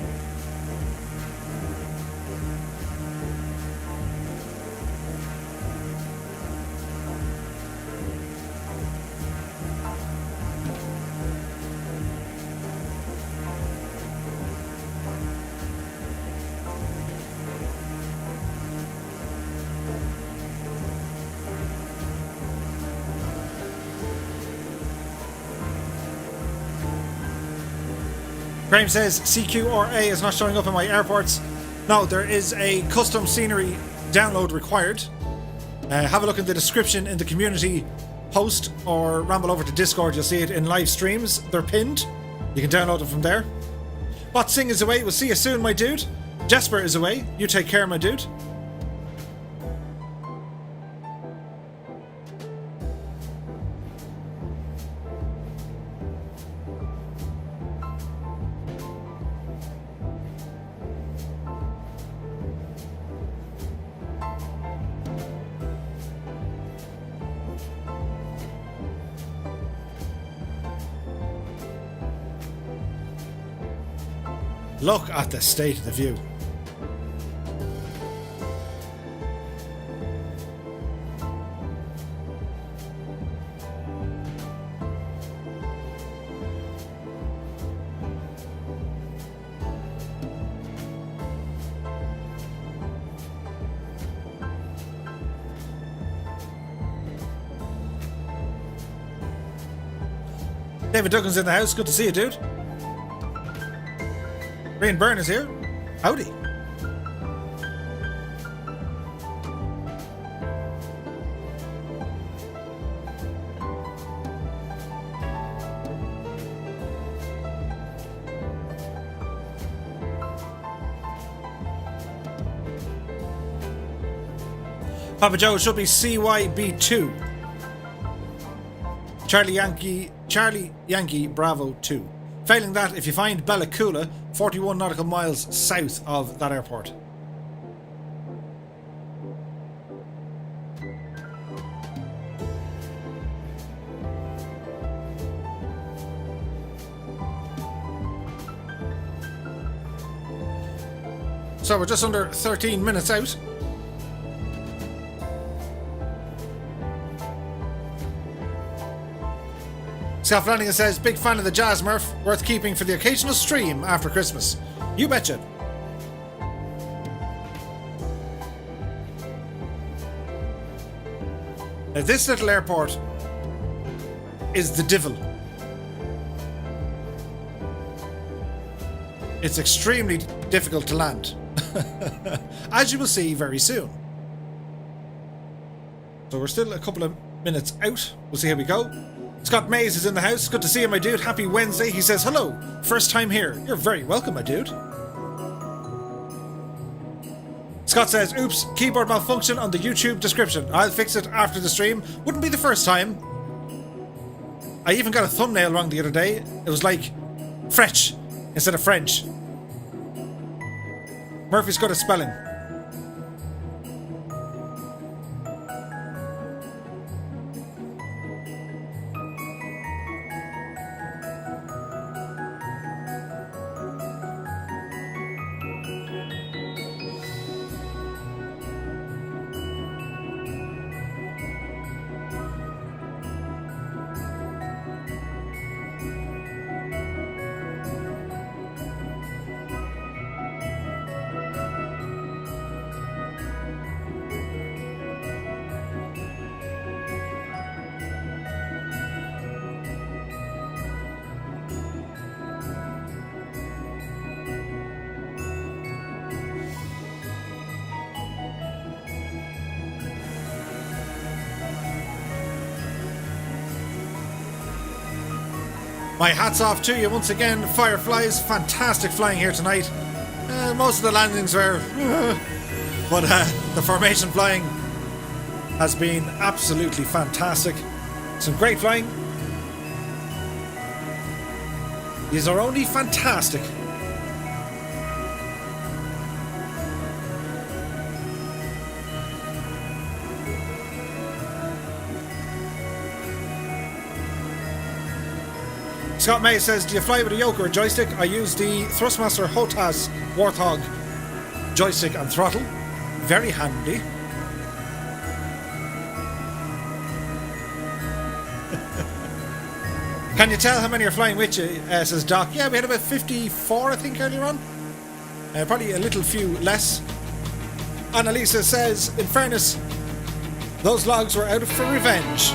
Graham says CQRA is not showing up in my airports. No, there is a custom scenery download required. Have a look in the description in the community post or ramble over to Discord. You'll see it in live streams. They're pinned. You can download them from there. Bot Singh is away. We'll see you soon, my dude. Jesper is away. You take care, my dude. Look at the state of the view. David Duggan's in the house. Good to see you, dude. Rain Byrne is here. Howdy. Papa Joe should be CYB2. Charlie Yankee Bravo 2. Failing that, if you find Bella Coola, 41 nautical miles south of that airport. So we're just under 13 minutes out. Scott Flanagan says, big fan of the Jazz Murph, worth keeping for the occasional stream after Christmas. You betcha. Now, this little airport is the devil. It's extremely difficult to land, as you will see very soon. So we're still a couple of minutes out. We'll see how we go. Scott Mays is in the house. Good to see you, my dude. Happy Wednesday. He says, hello. First time here. You're very welcome, my dude. Scott says, oops, keyboard malfunction on the YouTube description. I'll fix it after the stream. Wouldn't be the first time. I even got a thumbnail wrong the other day. It was like French instead of French. Murphy's good at spelling. My hat's off to you once again, Fireflies. Fantastic flying here tonight. Most of the landings were... but the formation flying has been absolutely fantastic. Some great flying. These are only fantastic. Scott May says, do you fly with a yoke or a joystick? I use the Thrustmaster HOTAS Warthog joystick and throttle. Very handy. Can you tell how many are flying with you? Says Doc. Yeah, we had about 54, I think, earlier on. Probably a little few less. Annalisa says, in fairness, those logs were out for revenge.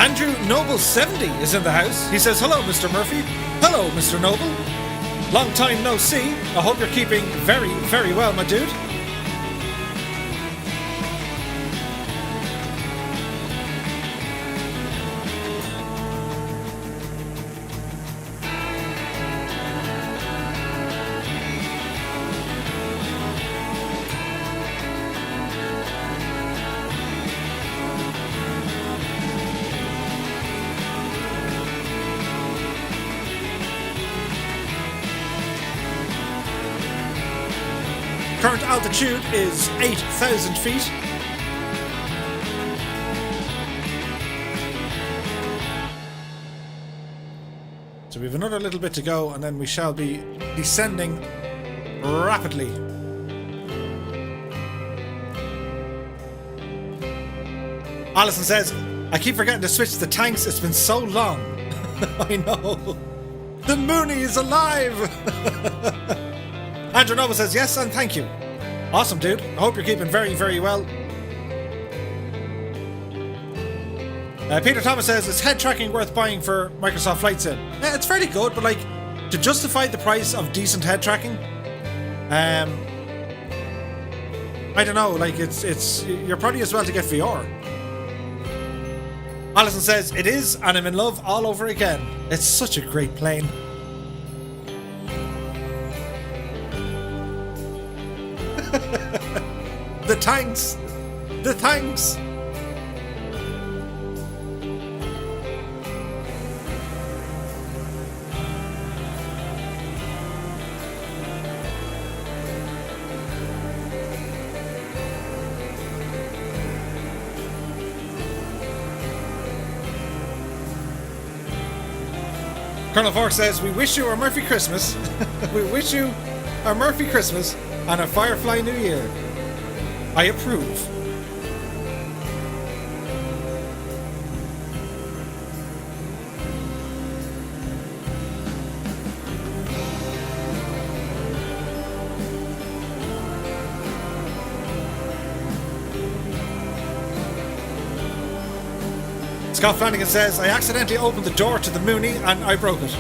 Andrew Noble 70 is in the house. He says, hello, Mr. Murphy. Hello, Mr. Noble. Long time no see. I hope you're keeping very, very well, my dude. Current altitude is 8,000 feet. So we have another little bit to go and then we shall be descending rapidly. Alison says, I keep forgetting to switch the tanks, it's been so long. I know. The Mooney is alive! Andrew Noble says yes and thank you. Awesome, dude. I hope you're keeping very, very well. Peter Thomas says, is head tracking worth buying for Microsoft Flight Sim? Yeah, it's fairly good, but like, to justify the price of decent head tracking, I don't know, like, it's you're probably as well to get VR. Alison says, it is, and I'm in love all over again. It's such a great plane. The tanks! The tanks! Colonel Fork says, we wish you a Murphy Christmas. We wish you a Murphy Christmas and a Firefly New Year. I approve. Scott Flanagan says, I accidentally opened the door to the Mooney and I broke it.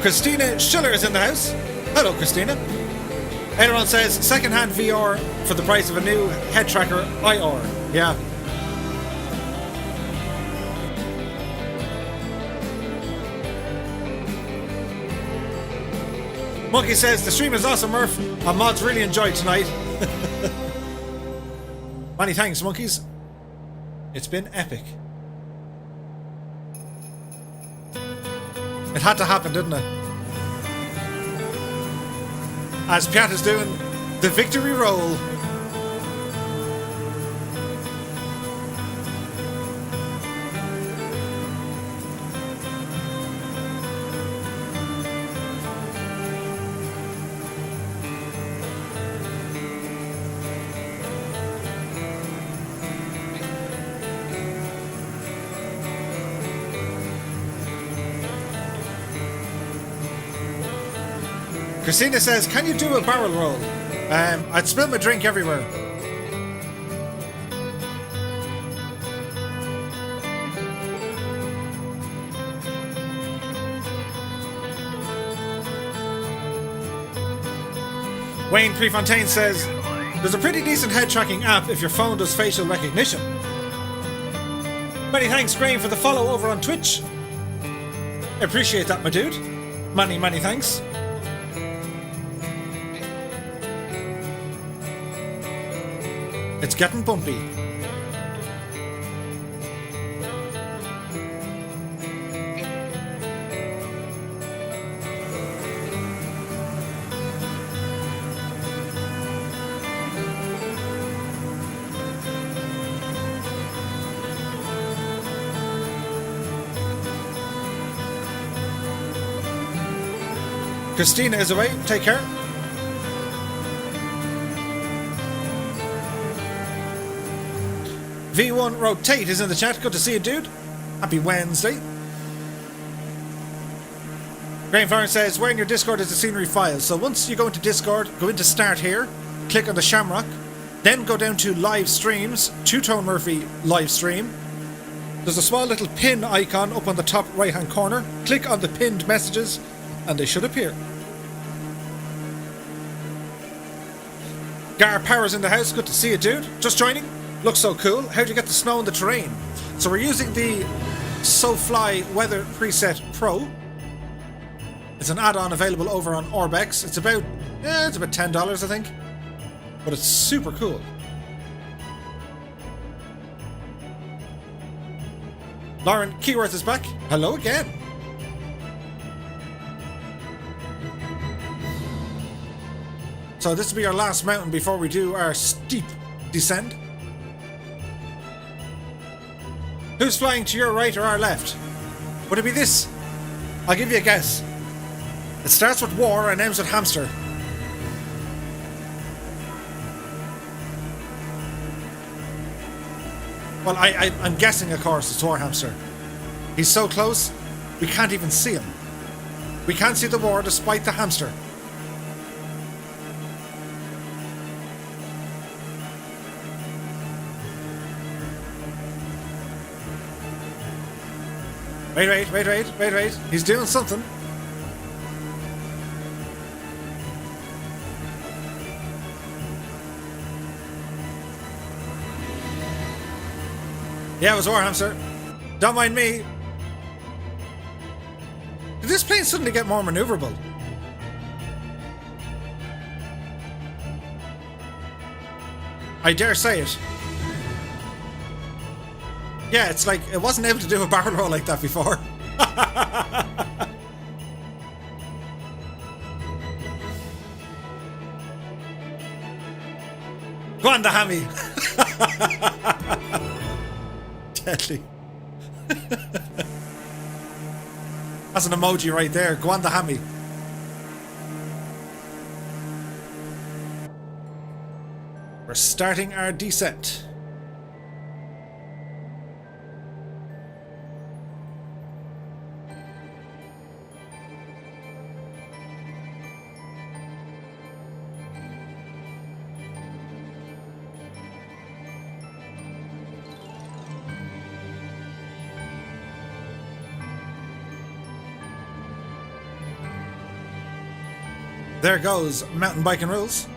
Christina Schiller is in the house. Hello, Christina. Aaron says, second-hand VR for the price of a new head tracker IR. Yeah. Monkey says, the stream is awesome, Murph. Our mods really enjoyed tonight. Many thanks, monkeys. It's been epic. It had to happen, didn't it? As Piat is doing the victory roll. Christina says, can you do a barrel roll? I'd spill my drink everywhere. Wayne Prefontaine says, there's a pretty decent head tracking app if your phone does facial recognition. Many thanks, Graham, for the follow over on Twitch. Appreciate that, my dude. Many thanks. It's getting bumpy. Christina is away. Take care. V1 Rotate is in the chat. Good to see you, dude. Happy Wednesday. Graham Farron says, where in your Discord is the scenery file? So once you go into Discord, go into Start here, click on the Shamrock, Then go down to live streams, Two-Tone Murphy live stream. There's a small little pin icon up on the top right hand corner. Click on the pinned messages and they should appear. Gar Power's in the house, good to see you, dude. Just joining? Looks so cool. How'd you get the snow in the terrain? So we're using the SoFly Weather Preset Pro. It's an add-on available over on Orbex. It's about $10, I think. But it's super cool. Lauren Keyworth is back. Hello again. So this will be our last mountain before we do our steep descent. Who's flying to your right or our left? Would it be this? I'll give you a guess. It starts with war and ends with hamster. Well, I'm guessing, of course, it's War Hamster. He's so close, we can't even see him. We can't see the war despite the hamster. Wait. He's doing something. Yeah, it was War Hamster. Don't mind me. Did this plane suddenly get more maneuverable? I dare say it. Yeah, it's like it wasn't able to do a barrel roll like that before. Go on, the hammy. Deadly. That's an emoji right there. Go on, the hammy. We're starting our descent. There goes mountain biking rules.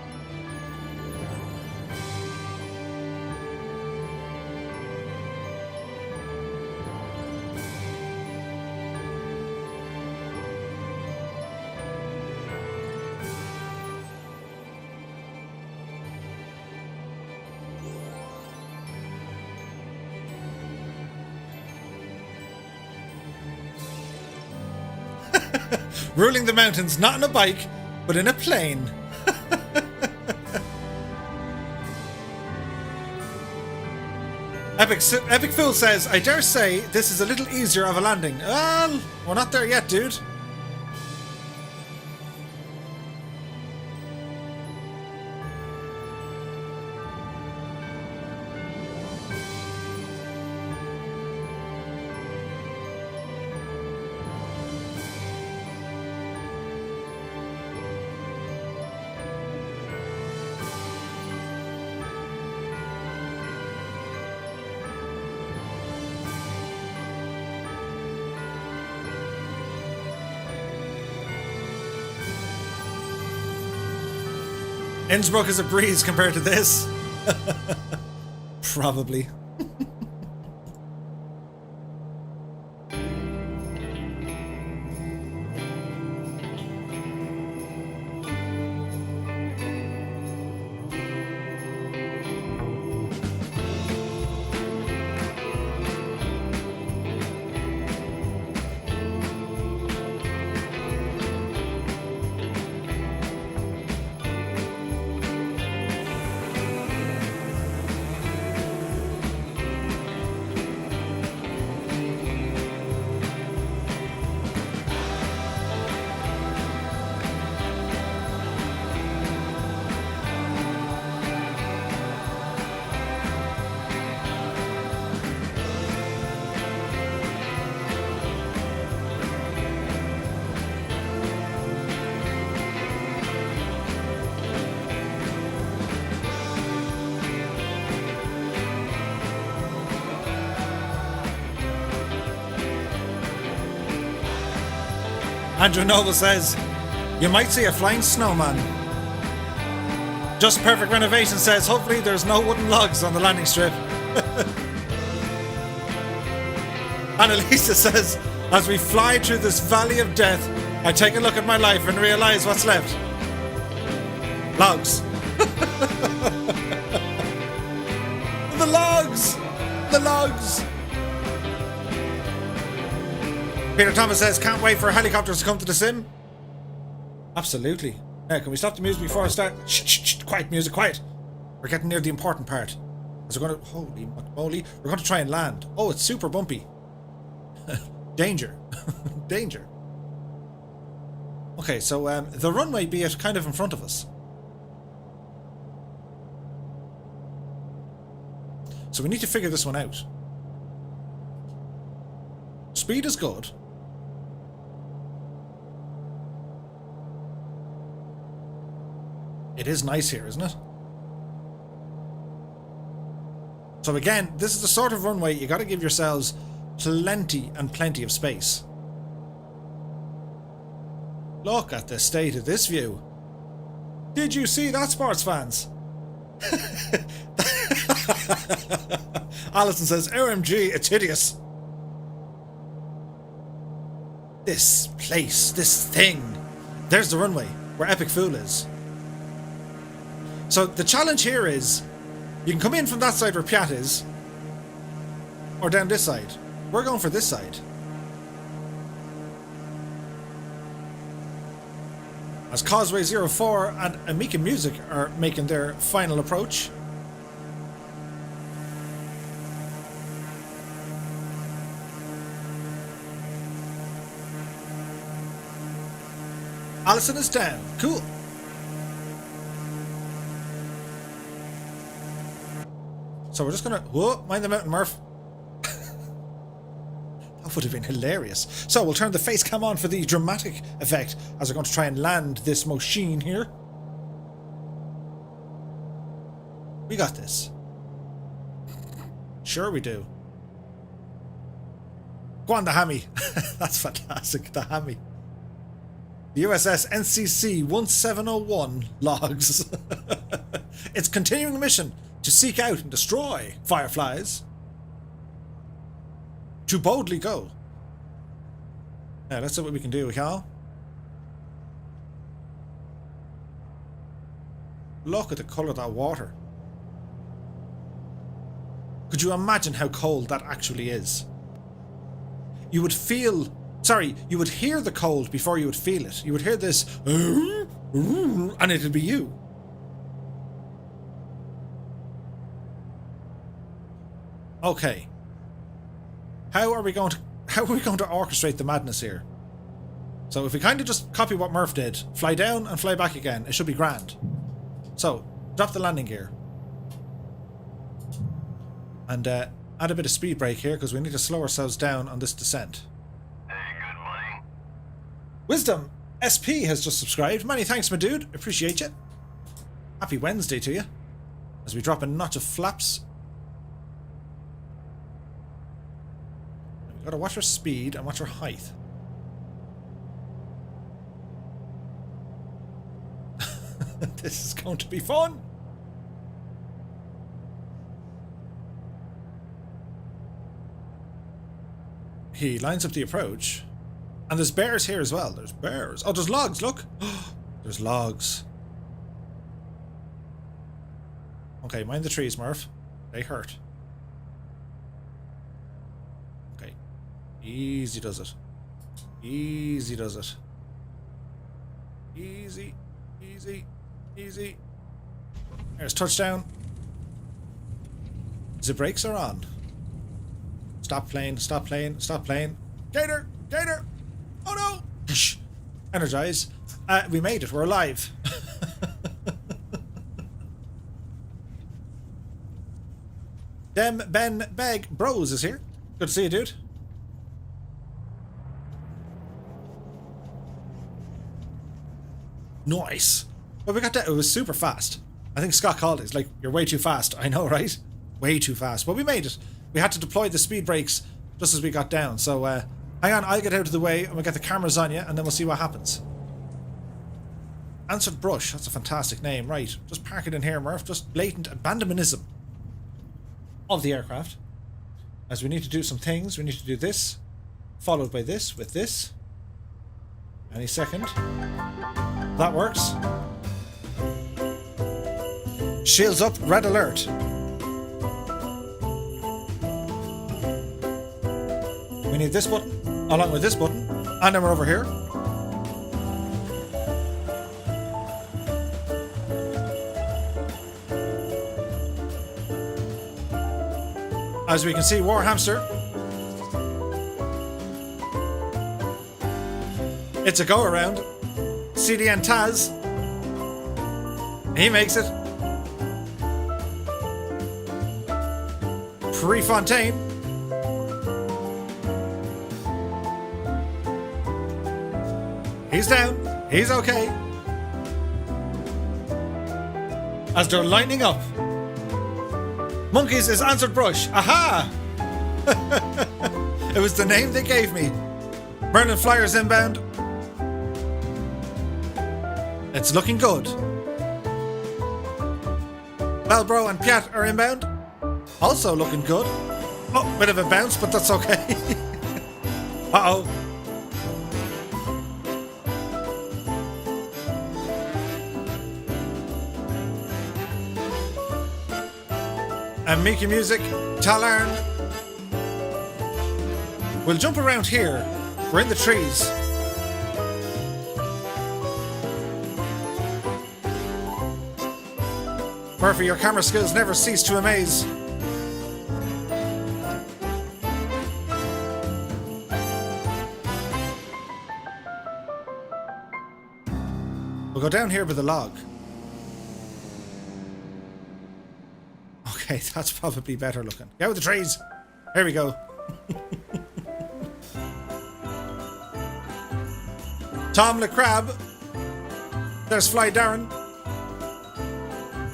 Ruling the mountains, not on a bike, but in a plane. Epic Fool says, I dare say this is a little easier of a landing. Well, we're not there yet, dude. Innsbruck is a breeze compared to this. Probably. Andrew Noble says, you might see a flying snowman. Just Perfect Renovation says, hopefully there's no wooden logs on the landing strip. Annalisa says, as we fly through this valley of death, I take a look at my life and realize what's left. Logs. The logs! The logs! Peter Thomas says, can't wait for helicopters to come to the sim. Absolutely. Now, can we stop the music before I start? Shh, quiet music, quiet. We're getting near the important part. As we're going to, holy moly, we're going to try and land. Oh, it's super bumpy. Danger. Danger. Okay, so the runway be it kind of in front of us. So we need to figure this one out. Speed is good. It is nice here, isn't it? So again, this is the sort of runway you got to give yourselves plenty and plenty of space. Look at the state of this view. Did you see that, sports fans? Alison says, OMG, it's hideous. This place, this thing. There's the runway where Epic Fool is. So the challenge here is, you can come in from that side where Piat is, or down this side. We're going for this side. As Causeway 04 and Amika Music are making their final approach. Alison is down. Cool. So we're just gonna... Whoa, mind the mountain, Murph. That would have been hilarious. So we'll turn the face cam on for the dramatic effect as we're going to try and land this machine here. We got this. Sure we do. Go on, the hammy. That's fantastic, the hammy. The USS NCC 1701 logs. It's continuing the mission to seek out and destroy fireflies. To boldly go. Yeah, let's see what we can do, Cal. Look at the colour of that water. Could you imagine how cold that actually is? You would feel... Sorry, you would hear the cold before you would feel it. You would hear this... And it'd be you. Okay. How are we going to orchestrate the madness here? So if we kind of just copy what Murph did, fly down and fly back again, it should be grand. So, drop the landing gear. And add a bit of speed brake here, because we need to slow ourselves down on this descent. Hey, good money. Wisdom SP has just subscribed. Many thanks, my dude. Appreciate you. Happy Wednesday to you. As we drop a notch of flaps. We've got to watch our speed and watch our height. This is going to be fun. He lines up the approach. And there's bears here as well. There's bears. Oh, there's logs, look. There's logs. Okay, mind the trees, Murph. They hurt. Okay. Easy does it. Easy does it. Easy, easy, easy. There's touchdown. The brakes are on. Stop playing, stop playing, stop playing. Gator! Gator! Oh no! Shh. Energize. We made it, we're alive. Dem Ben Beg Bros is here. Good to see you, dude. Nice. Well, we got that. It was super fast. I think Scott called it. It's like, you're way too fast. I know, right? Way too fast. But we made it. We had to deploy the speed brakes just as we got down. So Hang on, I'll get out of the way and we'll get the cameras on you and then we'll see what happens. Answered Brush, that's a fantastic name. Right, just park it in here, Murph. Just blatant abandonmentism of the aircraft. As we need to do some things, we need to do this, followed by this, with this. Any second. That works. Shields up, red alert. We need this button, along with this button, and then we're over here. As we can see, War Hamster. It's a go around. CDN Taz. He makes it. Prefontaine. He's down. He's okay. As they're lining up. Monkeys is Answered Brush. Aha! It was the name they gave me. Merlin Flyers inbound. It's looking good. Belbro and Piat are inbound. Also looking good. Oh, bit of a bounce, but that's okay. Uh-oh. And Mickey Music, Talarn. We'll jump around here. We're in the trees. Murphy, your camera skills never cease to amaze. We'll go down here with the log. Okay, that's probably better looking. Get with the trees. Here we go. Tom the Crab. There's Fly Darren.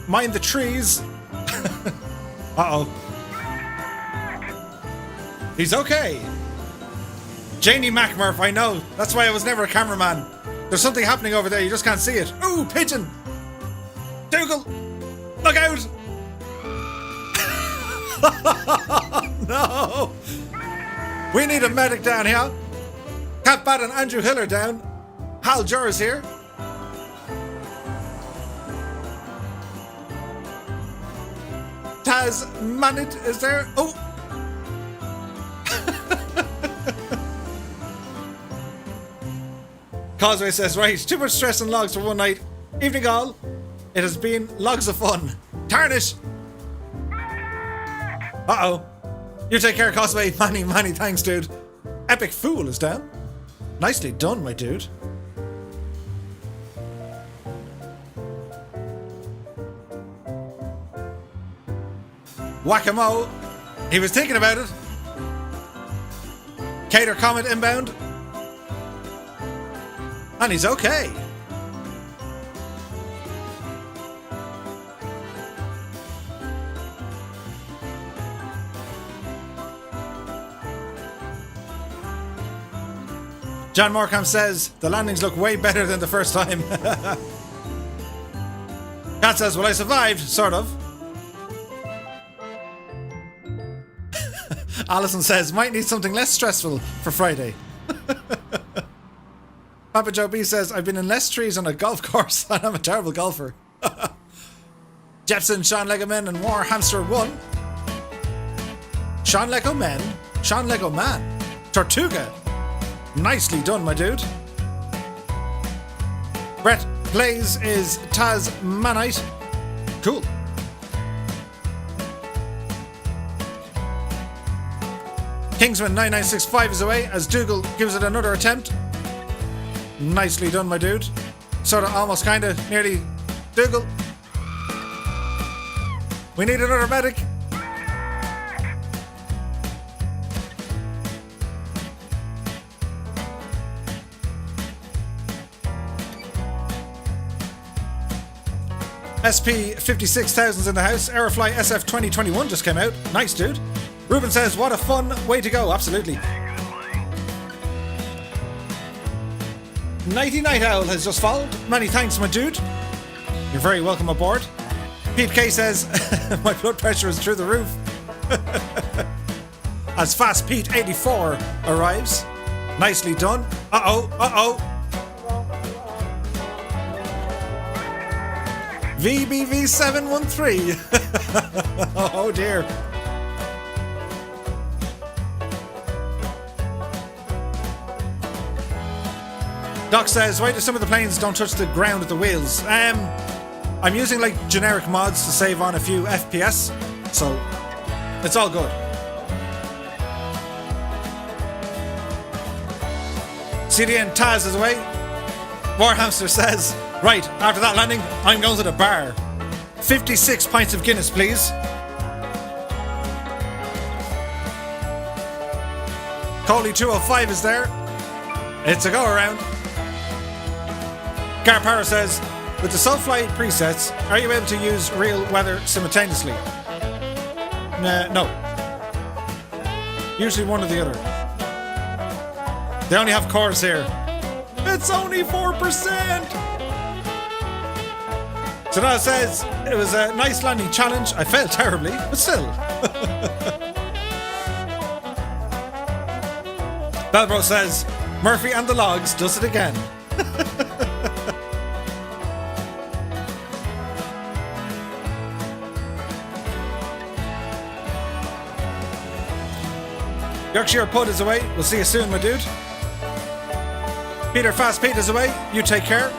Mind the trees. Uh-oh. He's okay. Janie McMurph, I know. That's why I was never a cameraman. There's something happening over there, you just can't see it. Ooh, pigeon. Dougal, look out. No. We need a medic down here. Cat Bat and Andrew Hill are down. Hal Jur's here. Taz Manit is there. Oh. Causeway says, right, too much stress and logs for one night. Evening all. It has been logs of fun. Tarnish. Uh-oh. You take care, Causeway. Many thanks, dude. Epic Fool is down. Nicely done, my dude. Whack-a-mo. He was thinking about it. Cater Comet inbound. And he's okay. John Morecambe says, the landings look way better than the first time. Cat says, well, I survived, sort of. Alison says, might need something less stressful for Friday. Papa Joe B says, I've been in less trees on a golf course and I'm a terrible golfer. Jepson, Sean Lego Men and War Hamster 1. Sean Lego Men, Sean Lego Man, Tortuga. Nicely done, my dude. Brett Plays is Taz Manite. Cool. Kingsman 9965 is away as Dougal gives it another attempt. Nicely done, my dude. Sort of, almost, kind of, nearly. Dougal. We need another medic. SP 56,000's in the house. Aerofly SF 2021 just came out. Nice, dude. Ruben says, what a fun way to go. Absolutely. Nighty Night Owl has just followed. Many thanks, my dude. You're very welcome aboard. Pete K says, my blood pressure is through the roof. As Fast Pete 84 arrives. Nicely done. Uh-oh. VBV713. Oh dear. Doc says, why do some of the planes don't touch the ground with the wheels? I'm using like generic mods to save on a few FPS, so it's all good. CDN Taz is away. Warhamster says, right, after that landing, I'm going to the bar. 56 pints of Guinness, please. Coley 205 is there. It's a go around. Gar Power says, with the Soulfly presets, are you able to use real weather simultaneously? No. Usually one or the other. They only have Corsair. It's only 4%! So that says, it was a nice landing challenge. I failed terribly, but still. Belbro says, Murphy and the Logs does it again. Yorkshire Pud is away. We'll see you soon, my dude. Peter Fast Pete is away. You take care.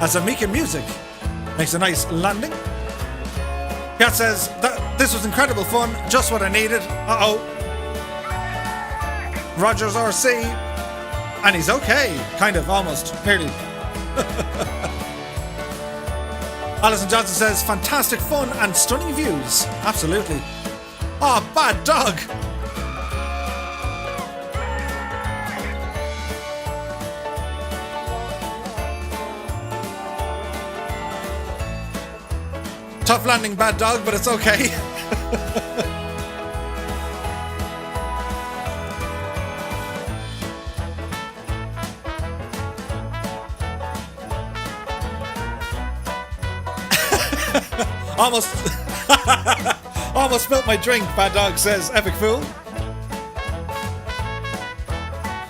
As Amika Music makes a nice landing. Kat says, this was incredible fun. Just what I needed. Uh-oh. Rogers RC. And he's okay. Kind of, almost. Nearly. Alison Johnson says, fantastic fun and stunning views. Absolutely. Oh, bad dog. Tough landing, bad dog, but it's okay. Almost spilt my drink, bad dog says, epic fool.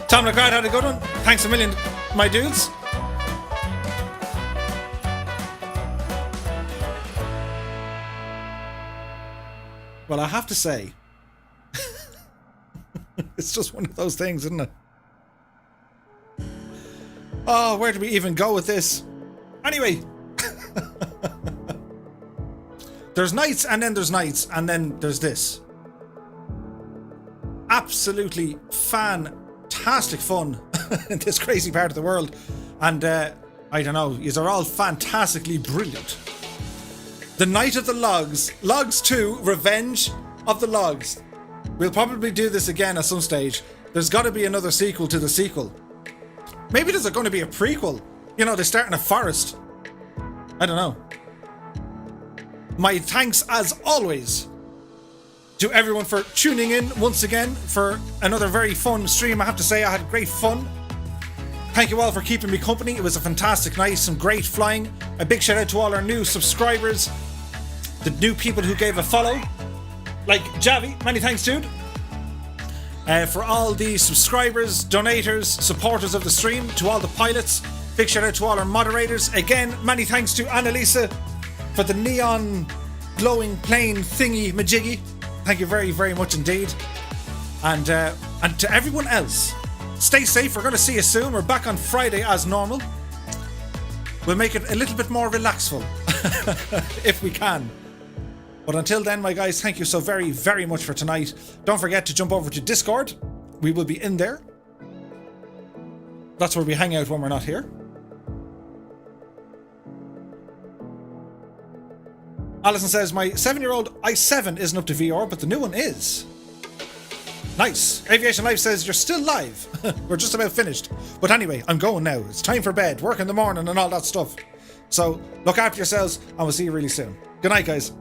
Tom LeCrowd had a good one. Thanks a million, my dudes. Well, I have to say, it's just one of those things, isn't it? Oh, where do we even go with this? Anyway, there's nights and then there's nights and then there's this. Absolutely fantastic fun in this crazy part of the world. And I don't know, yous are all fantastically brilliant. The Night of the Logs. Logs 2, Revenge of the Logs. We'll probably do this again at some stage. There's got to be another sequel to the sequel. Maybe there's going to be a prequel. You know, they start in a forest. I don't know. My thanks, as always, to everyone for tuning in once again for another very fun stream. I have to say, I had great fun. Thank you all for keeping me company. It was a fantastic night, some great flying. A big shout out to all our new subscribers, the new people who gave a follow, like Javi, many thanks, dude. For all the subscribers, donators, supporters of the stream, to all the pilots, big shout out to all our moderators. Again, many thanks to Annalisa for the neon glowing plane thingy majiggy. Thank you very, very much indeed. And to everyone else, stay safe. We're going to see you soon. We're back on Friday as normal. We'll make it a little bit more relaxful if we can. But until then, my guys, thank you so very, very much for tonight. Don't forget to jump over to Discord. We will be in there. That's where we hang out when we're not here. Alison says, my 7-year-old i7 isn't up to VR, but the new one is. Nice. Aviation Life says, you're still live. We're just about finished. But anyway, I'm going now. It's time for bed, work in the morning and all that stuff. So look after yourselves and we'll see you really soon. Good night, guys.